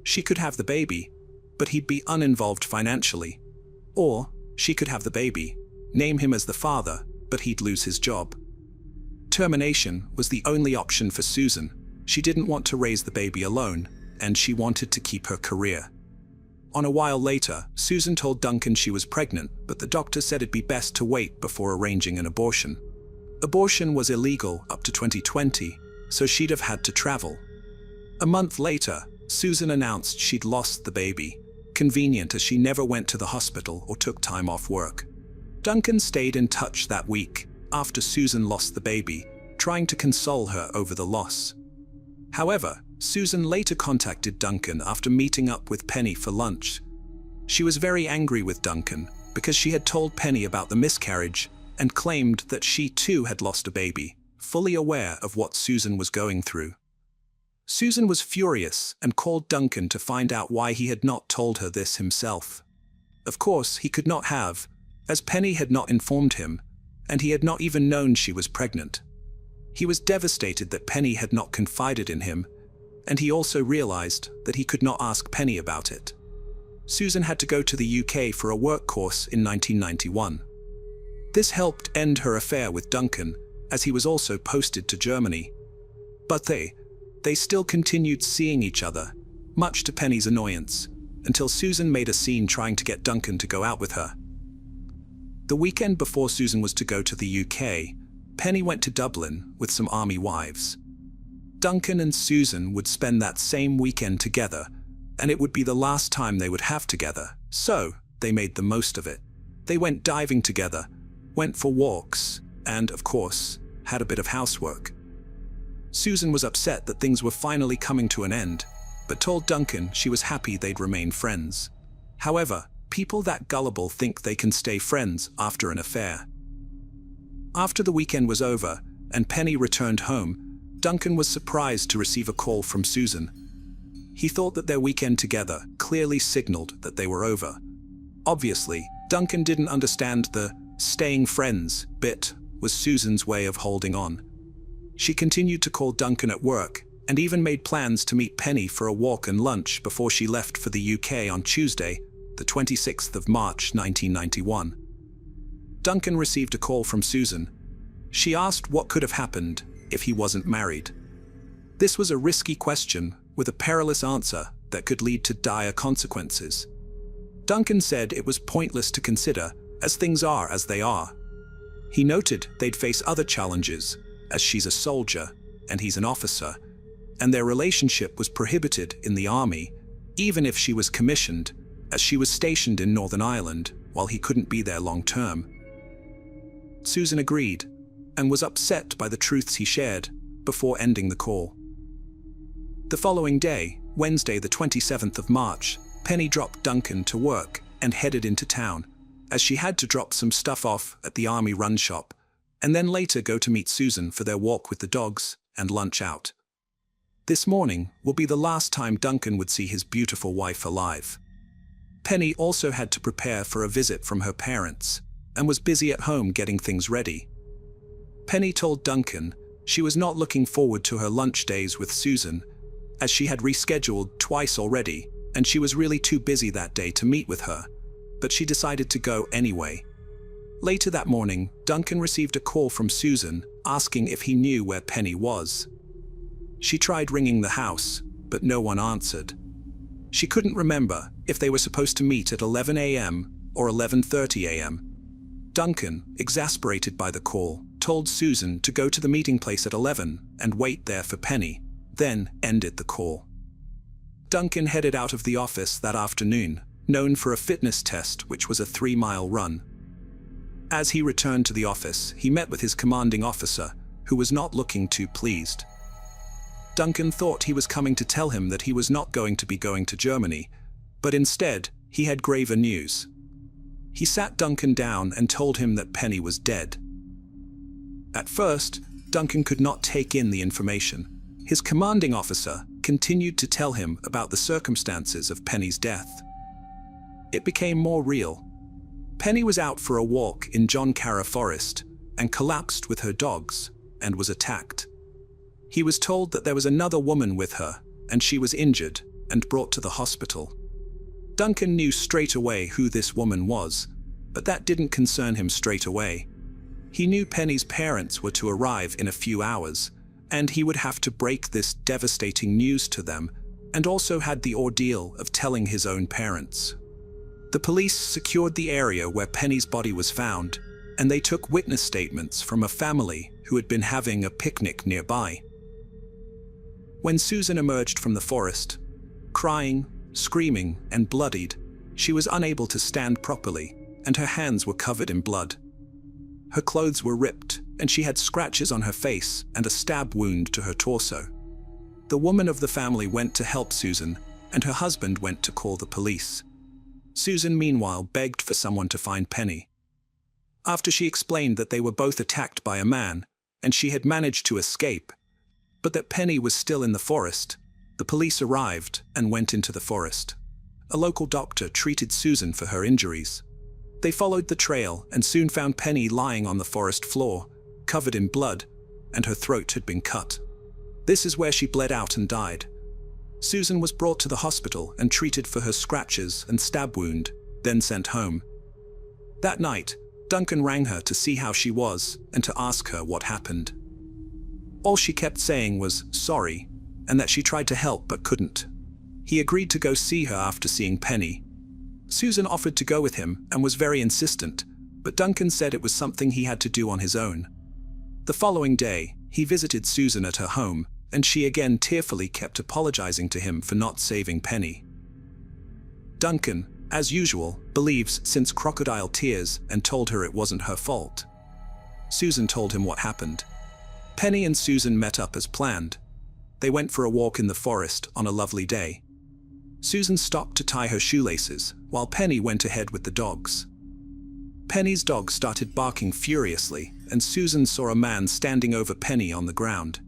Speaker 1: She could have the baby, but he'd be uninvolved financially. Or she could have the baby, name him as the father, but he'd lose his job. Termination was the only option for Susan. She didn't want to raise the baby alone, and she wanted to keep her career. A while later, Susan told Duncan she was pregnant, but the doctor said it'd be best to wait before arranging an abortion. Abortion was illegal up to 2020, so she'd have had to travel. A month later, Susan announced she'd lost the baby. Convenient, as she never went to the hospital or took time off work. Duncan stayed in touch that week after Susan lost the baby, trying to console her over the loss. However, Susan later contacted Duncan after meeting up with Penny for lunch. She was very angry with Duncan because she had told Penny about the miscarriage and claimed that she too had lost a baby, fully aware of what Susan was going through. Susan was furious and called Duncan to find out why he had not told her this himself. Of course, he could not have, as Penny had not informed him, and he had not even known she was pregnant. He was devastated that Penny had not confided in him, and he also realized that he could not ask Penny about it. Susan had to go to the UK for a work course in 1991. This helped end her affair with Duncan, as he was also posted to Germany. But they still continued seeing each other, much to Penny's annoyance, until Susan made a scene trying to get Duncan to go out with her. The weekend before Susan was to go to the UK, Penny went to Dublin with some army wives. Duncan and Susan would spend that same weekend together, and it would be the last time they would have together, so they made the most of it. They went diving together, went for walks, and, of course, had a bit of housework. Susan was upset that things were finally coming to an end, but told Duncan she was happy they'd remain friends. However, people that gullible think they can stay friends after an affair. After the weekend was over and Penny returned home, Duncan was surprised to receive a call from Susan. He thought that their weekend together clearly signaled that they were over. Obviously, Duncan didn't understand the staying friends bit was Susan's way of holding on. She continued to call Duncan at work, and even made plans to meet Penny for a walk and lunch before she left for the UK on Tuesday, the 26th of March 1991. Duncan received a call from Susan. She asked what could have happened if he wasn't married. This was a risky question with a perilous answer that could lead to dire consequences. Duncan said it was pointless to consider, as things are as they are. He noted they'd face other challenges, as she's a soldier and he's an officer, and their relationship was prohibited in the army, even if she was commissioned, as she was stationed in Northern Ireland while he couldn't be there long term. Susan agreed, and was upset by the truths he shared before ending the call. The following day, Wednesday the 27th of March, Penny dropped Duncan to work and headed into town, as she had to drop some stuff off at the army run shop, and then later go to meet Susan for their walk with the dogs and lunch out. This morning will be the last time Duncan would see his beautiful wife alive. Penny also had to prepare for a visit from her parents, and was busy at home getting things ready. Penny told Duncan she was not looking forward to her lunch days with Susan, as she had rescheduled twice already, and she was really too busy that day to meet with her, but she decided to go anyway. Later that morning, Duncan received a call from Susan asking if he knew where Penny was. She tried ringing the house, but no one answered. She couldn't remember if they were supposed to meet at 11 a.m. or 11:30 a.m. Duncan, exasperated by the call, told Susan to go to the meeting place at 11 and wait there for Penny, then ended the call. Duncan headed out of the office that afternoon, known for a fitness test which was a 3-mile run. As he returned to the office, he met with his commanding officer, who was not looking too pleased. Duncan thought he was coming to tell him that he was not going to be going to Germany, but instead, he had graver news. He sat Duncan down and told him that Penny was dead. At first, Duncan could not take in the information. His commanding officer continued to tell him about the circumstances of Penny's death. It became more real. Penny was out for a walk in John Carra Forest and collapsed with her dogs and was attacked. He was told that there was another woman with her and she was injured and brought to the hospital. Duncan knew straight away who this woman was, but that didn't concern him straight away. He knew Penny's parents were to arrive in a few hours, and he would have to break this devastating news to them, and also had the ordeal of telling his own parents. The police secured the area where Penny's body was found, and they took witness statements from a family who had been having a picnic nearby. When Susan emerged from the forest, crying, screaming, and bloodied, she was unable to stand properly, and her hands were covered in blood. Her clothes were ripped, and she had scratches on her face and a stab wound to her torso. The woman of the family went to help Susan, and her husband went to call the police. Susan, meanwhile, begged for someone to find Penny. After she explained that they were both attacked by a man, and she had managed to escape, but that Penny was still in the forest, the police arrived and went into the forest. A local doctor treated Susan for her injuries. They followed the trail and soon found Penny lying on the forest floor, covered in blood, and her throat had been cut. This is where she bled out and died. Susan was brought to the hospital and treated for her scratches and stab wound, then sent home. That night, Duncan rang her to see how she was and to ask her what happened. All she kept saying was sorry, and that she tried to help but couldn't. He agreed to go see her after seeing Penny. Susan offered to go with him and was very insistent, but Duncan said it was something he had to do on his own. The following day, he visited Susan at her home, and she again tearfully kept apologizing to him for not saving Penny. Duncan, as usual, believes since crocodile tears and told her it wasn't her fault. Susan told him what happened. Penny and Susan met up as planned. They went for a walk in the forest on a lovely day. Susan stopped to tie her shoelaces, while Penny went ahead with the dogs. Penny's dog started barking furiously, and Susan saw a man standing over Penny on the ground.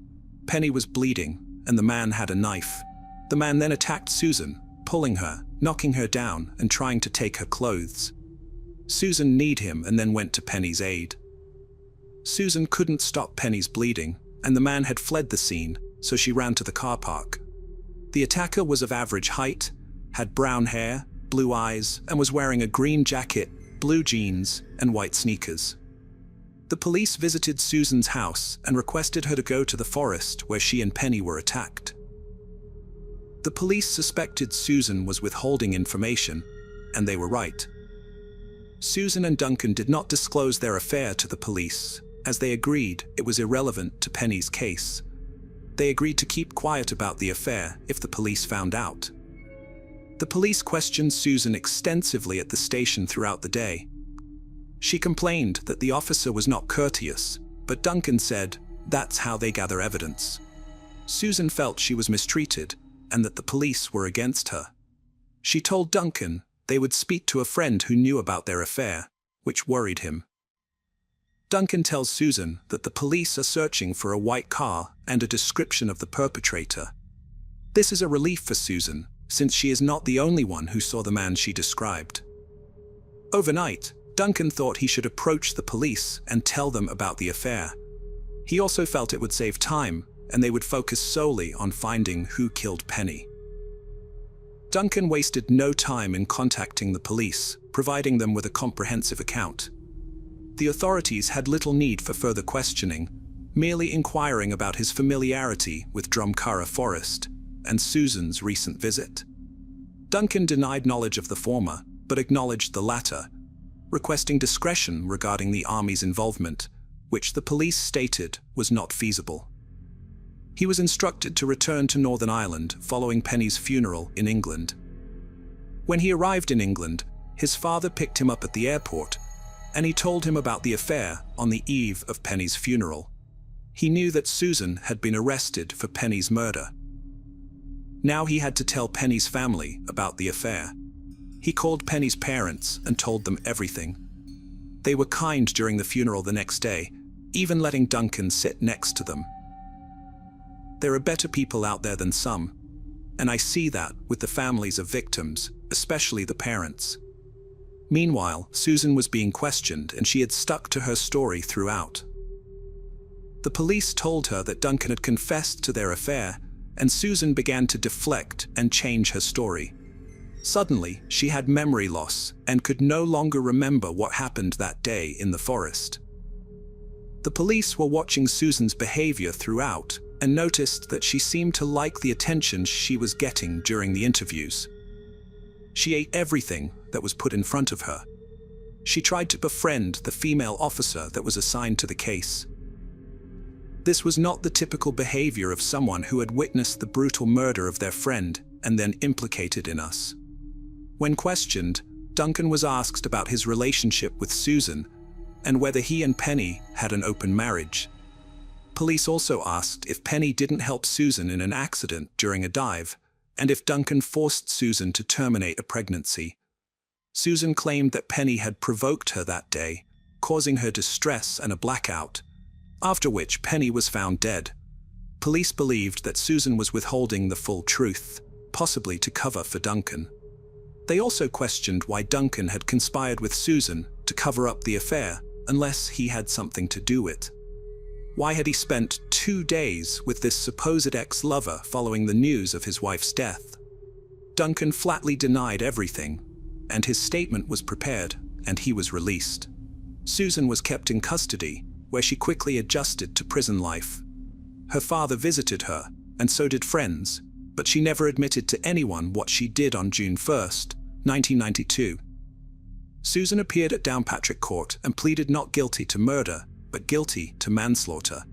Speaker 1: Penny was bleeding, and the man had a knife. The man then attacked Susan, pulling her, knocking her down, and trying to take her clothes. Susan kneed him and then went to Penny's aid. Susan couldn't stop Penny's bleeding, and the man had fled the scene, so she ran to the car park. The attacker was of average height, had brown hair, blue eyes, and was wearing a green jacket, blue jeans, and white sneakers. The police visited Susan's house and requested her to go to the forest where she and Penny were attacked. The police suspected Susan was withholding information, and they were right. Susan and Duncan did not disclose their affair to the police, as they agreed it was irrelevant to Penny's case. They agreed to keep quiet about the affair if the police found out. The police questioned Susan extensively at the station throughout the day. She complained that the officer was not courteous, but Duncan said that's how they gather evidence. Susan felt she was mistreated and that the police were against her. She told Duncan they would speak to a friend who knew about their affair, which worried him. Duncan tells Susan that the police are searching for a white car and a description of the perpetrator. This is a relief for Susan, since she is not the only one who saw the man she described. Overnight, Duncan thought he should approach the police and tell them about the affair. He also felt it would save time, and they would focus solely on finding who killed Penny. Duncan wasted no time in contacting the police, providing them with a comprehensive account. The authorities had little need for further questioning, merely inquiring about his familiarity with Drumcarra Forest and Susan's recent visit. Duncan denied knowledge of the former, but acknowledged the latter, requesting discretion regarding the Army's involvement, which the police stated was not feasible. He was instructed to return to Northern Ireland following Penny's funeral in England. When he arrived in England, his father picked him up at the airport, and he told him about the affair on the eve of Penny's funeral. He knew that Susan had been arrested for Penny's murder. Now he had to tell Penny's family about the affair. He called Penny's parents and told them everything. They were kind during the funeral the next day, even letting Duncan sit next to them. There are better people out there than some, and I see that with the families of victims, especially the parents. Meanwhile, Susan was being questioned and she had stuck to her story throughout. The police told her that Duncan had confessed to their affair, and Susan began to deflect and change her story. Suddenly, she had memory loss and could no longer remember what happened that day in the forest. The police were watching Susan's behavior throughout and noticed that she seemed to like the attention she was getting during the interviews. She ate everything that was put in front of her. She tried to befriend the female officer that was assigned to the case. This was not the typical behavior of someone who had witnessed the brutal murder of their friend and then implicated in us. When questioned, Duncan was asked about his relationship with Susan and whether he and Penny had an open marriage. Police also asked if Penny didn't help Susan in an accident during a dive, and if Duncan forced Susan to terminate a pregnancy. Susan claimed that Penny had provoked her that day, causing her distress and a blackout, after which Penny was found dead. Police believed that Susan was withholding the full truth, possibly to cover for Duncan. They also questioned why Duncan had conspired with Susan to cover up the affair unless he had something to do with it. Why had he spent 2 days with this supposed ex-lover following the news of his wife's death? Duncan flatly denied everything, and his statement was prepared, and he was released. Susan was kept in custody, where she quickly adjusted to prison life. Her father visited her, and so did friends, but she never admitted to anyone what she did on June 1st, 1992. Susan appeared at Downpatrick Court and pleaded not guilty to murder, but guilty to manslaughter.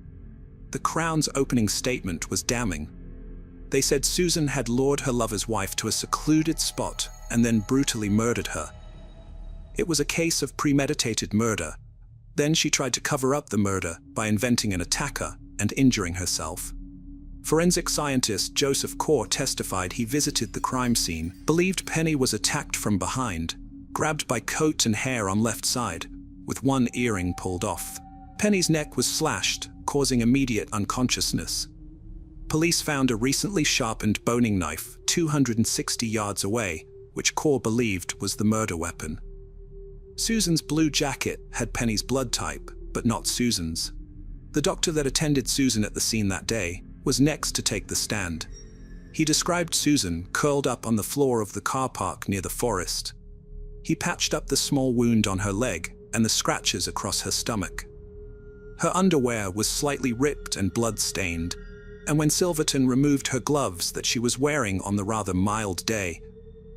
Speaker 1: The Crown's opening statement was damning. They said Susan had lured her lover's wife to a secluded spot and then brutally murdered her. It was a case of premeditated murder. Then she tried to cover up the murder by inventing an attacker and injuring herself. Forensic scientist Joseph Corr testified he visited the crime scene, believed Penny was attacked from behind, grabbed by coat and hair on left side, with one earring pulled off. Penny's neck was slashed, causing immediate unconsciousness. Police found a recently sharpened boning knife 260 yards away, which Corr believed was the murder weapon. Susan's blue jacket had Penny's blood type, but not Susan's. The doctor that attended Susan at the scene that day was next to take the stand. He described Susan curled up on the floor of the car park near the forest. He patched up the small wound on her leg and the scratches across her stomach. Her underwear was slightly ripped and blood-stained, and when Silverton removed her gloves that she was wearing on the rather mild day,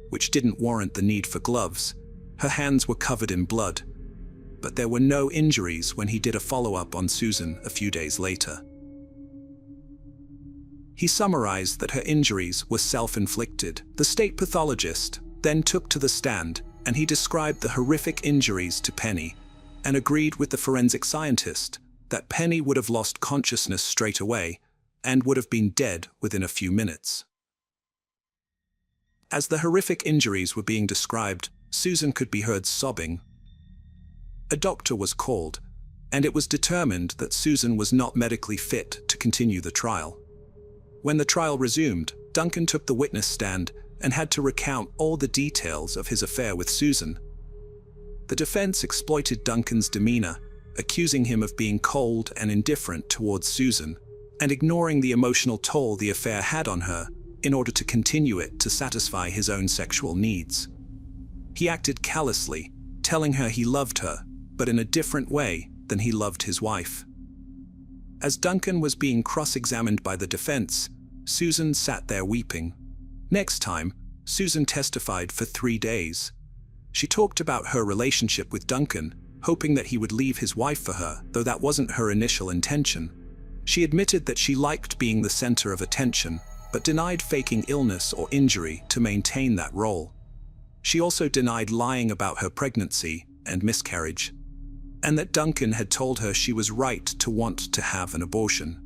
Speaker 1: which didn't warrant the need for gloves, her hands were covered in blood. But there were no injuries when he did a follow-up on Susan a few days later. He summarized that her injuries were self-inflicted. The state pathologist then took to the stand and he described the horrific injuries to Penny and agreed with the forensic scientist that Penny would have lost consciousness straight away and would have been dead within a few minutes. As the horrific injuries were being described, Susan could be heard sobbing. A doctor was called, and it was determined that Susan was not medically fit to continue the trial. When the trial resumed, Duncan took the witness stand and had to recount all the details of his affair with Susan. The defense exploited Duncan's demeanor, accusing him of being cold and indifferent towards Susan, and ignoring the emotional toll the affair had on her in order to continue it to satisfy his own sexual needs. He acted callously, telling her he loved her, but in a different way than he loved his wife. As Duncan was being cross-examined by the defense, Susan sat there weeping. Next time, Susan testified for 3 days. She talked about her relationship with Duncan, hoping that he would leave his wife for her, though that wasn't her initial intention. She admitted that she liked being the center of attention, but denied faking illness or injury to maintain that role. She also denied lying about her pregnancy and miscarriage, and that Duncan had told her she was right to want to have an abortion.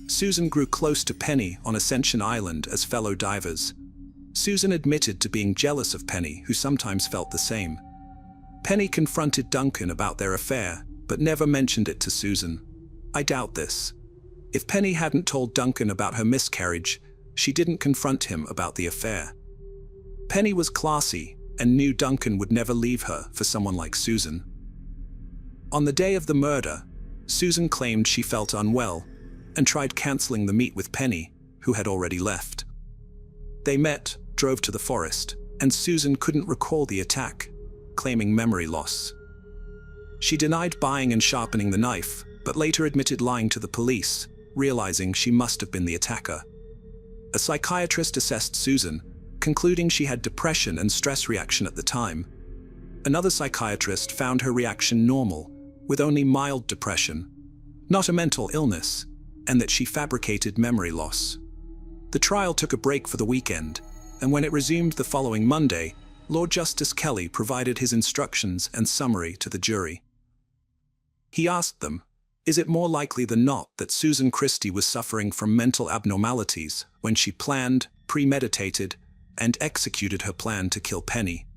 Speaker 1: Susan grew close to Penny on Ascension Island as fellow divers. Susan admitted to being jealous of Penny, who sometimes felt the same. Penny confronted Duncan about their affair, but never mentioned it to Susan. I doubt this. If Penny hadn't told Duncan about her miscarriage, she didn't confront him about the affair. Penny was classy and knew Duncan would never leave her for someone like Susan. On the day of the murder, Susan claimed she felt unwell and tried canceling the meet with Penny, who had already left. They met, drove to the forest, and Susan couldn't recall the attack, claiming memory loss. She denied buying and sharpening the knife, but later admitted lying to the police, realizing she must have been the attacker. A psychiatrist assessed Susan, concluding she had depression and stress reaction at the time. Another psychiatrist found her reaction normal, with only mild depression, not a mental illness, and that she fabricated memory loss. The trial took a break for the weekend, and when it resumed the following Monday, Lord Justice Kiely provided his instructions and summary to the jury. He asked them, is it more likely than not that Susan Christie was suffering from mental abnormalities when she planned, premeditated, and executed her plan to kill Penny?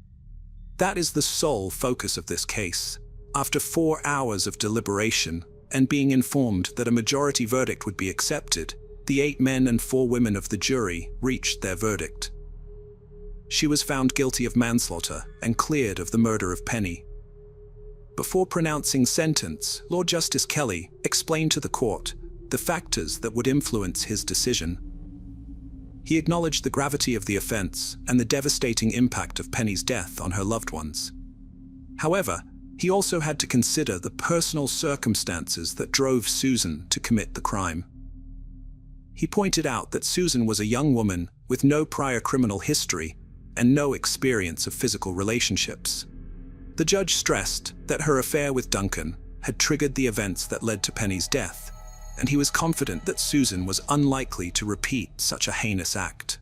Speaker 1: That is the sole focus of this case. After 4 hours of deliberation, and being informed that a majority verdict would be accepted, the 8 men and 4 women of the jury reached their verdict. She was found guilty of manslaughter and cleared of the murder of Penny. Before pronouncing sentence, Lord Justice Kiely explained to the court the factors that would influence his decision. He acknowledged the gravity of the offense and the devastating impact of Penny's death on her loved ones. However, he also had to consider the personal circumstances that drove Susan to commit the crime. He pointed out that Susan was a young woman with no prior criminal history and no experience of physical relationships. The judge stressed that her affair with Duncan had triggered the events that led to Penny's death, and he was confident that Susan was unlikely to repeat such a heinous act.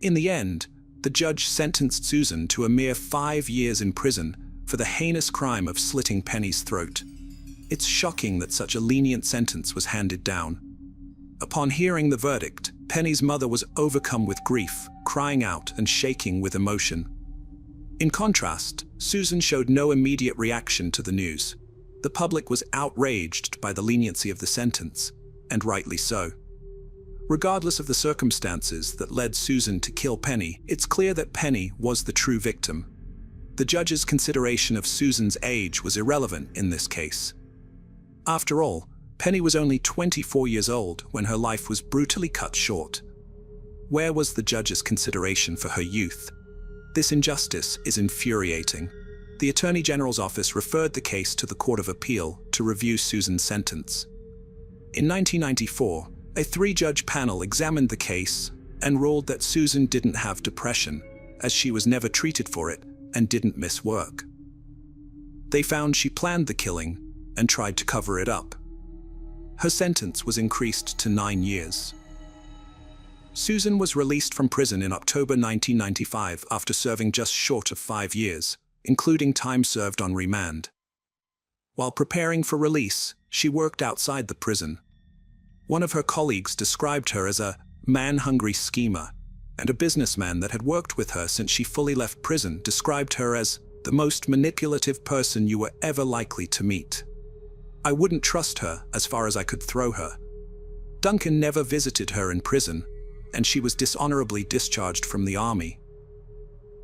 Speaker 1: In the end, the judge sentenced Susan to a mere 5 years in prison for the heinous crime of slitting Penny's throat. It's shocking that such a lenient sentence was handed down. Upon hearing the verdict, Penny's mother was overcome with grief, crying out and shaking with emotion. In contrast, Susan showed no immediate reaction to the news. The public was outraged by the leniency of the sentence, and rightly so. Regardless of the circumstances that led Susan to kill Penny, it's clear that Penny was the true victim. The judge's consideration of Susan's age was irrelevant in this case. After all, Penny was only 24 years old when her life was brutally cut short. Where was the judge's consideration for her youth? This injustice is infuriating. The Attorney General's office referred the case to the Court of Appeal to review Susan's sentence. In 1994, a three-judge panel examined the case and ruled that Susan didn't have depression, as she was never treated for it and didn't miss work. They found she planned the killing and tried to cover it up. Her sentence was increased to 9 years. Susan was released from prison in October 1995 after serving just short of 5 years, including time served on remand. While preparing for release, she worked outside the prison. One of her colleagues described her as a man-hungry schemer, and a businessman that had worked with her since she fully left prison described her as the most manipulative person you were ever likely to meet. I wouldn't trust her as far as I could throw her. Duncan never visited her in prison, and she was dishonorably discharged from the army.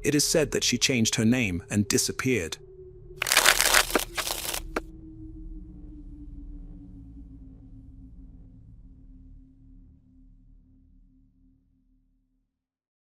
Speaker 1: It is said that she changed her name and disappeared,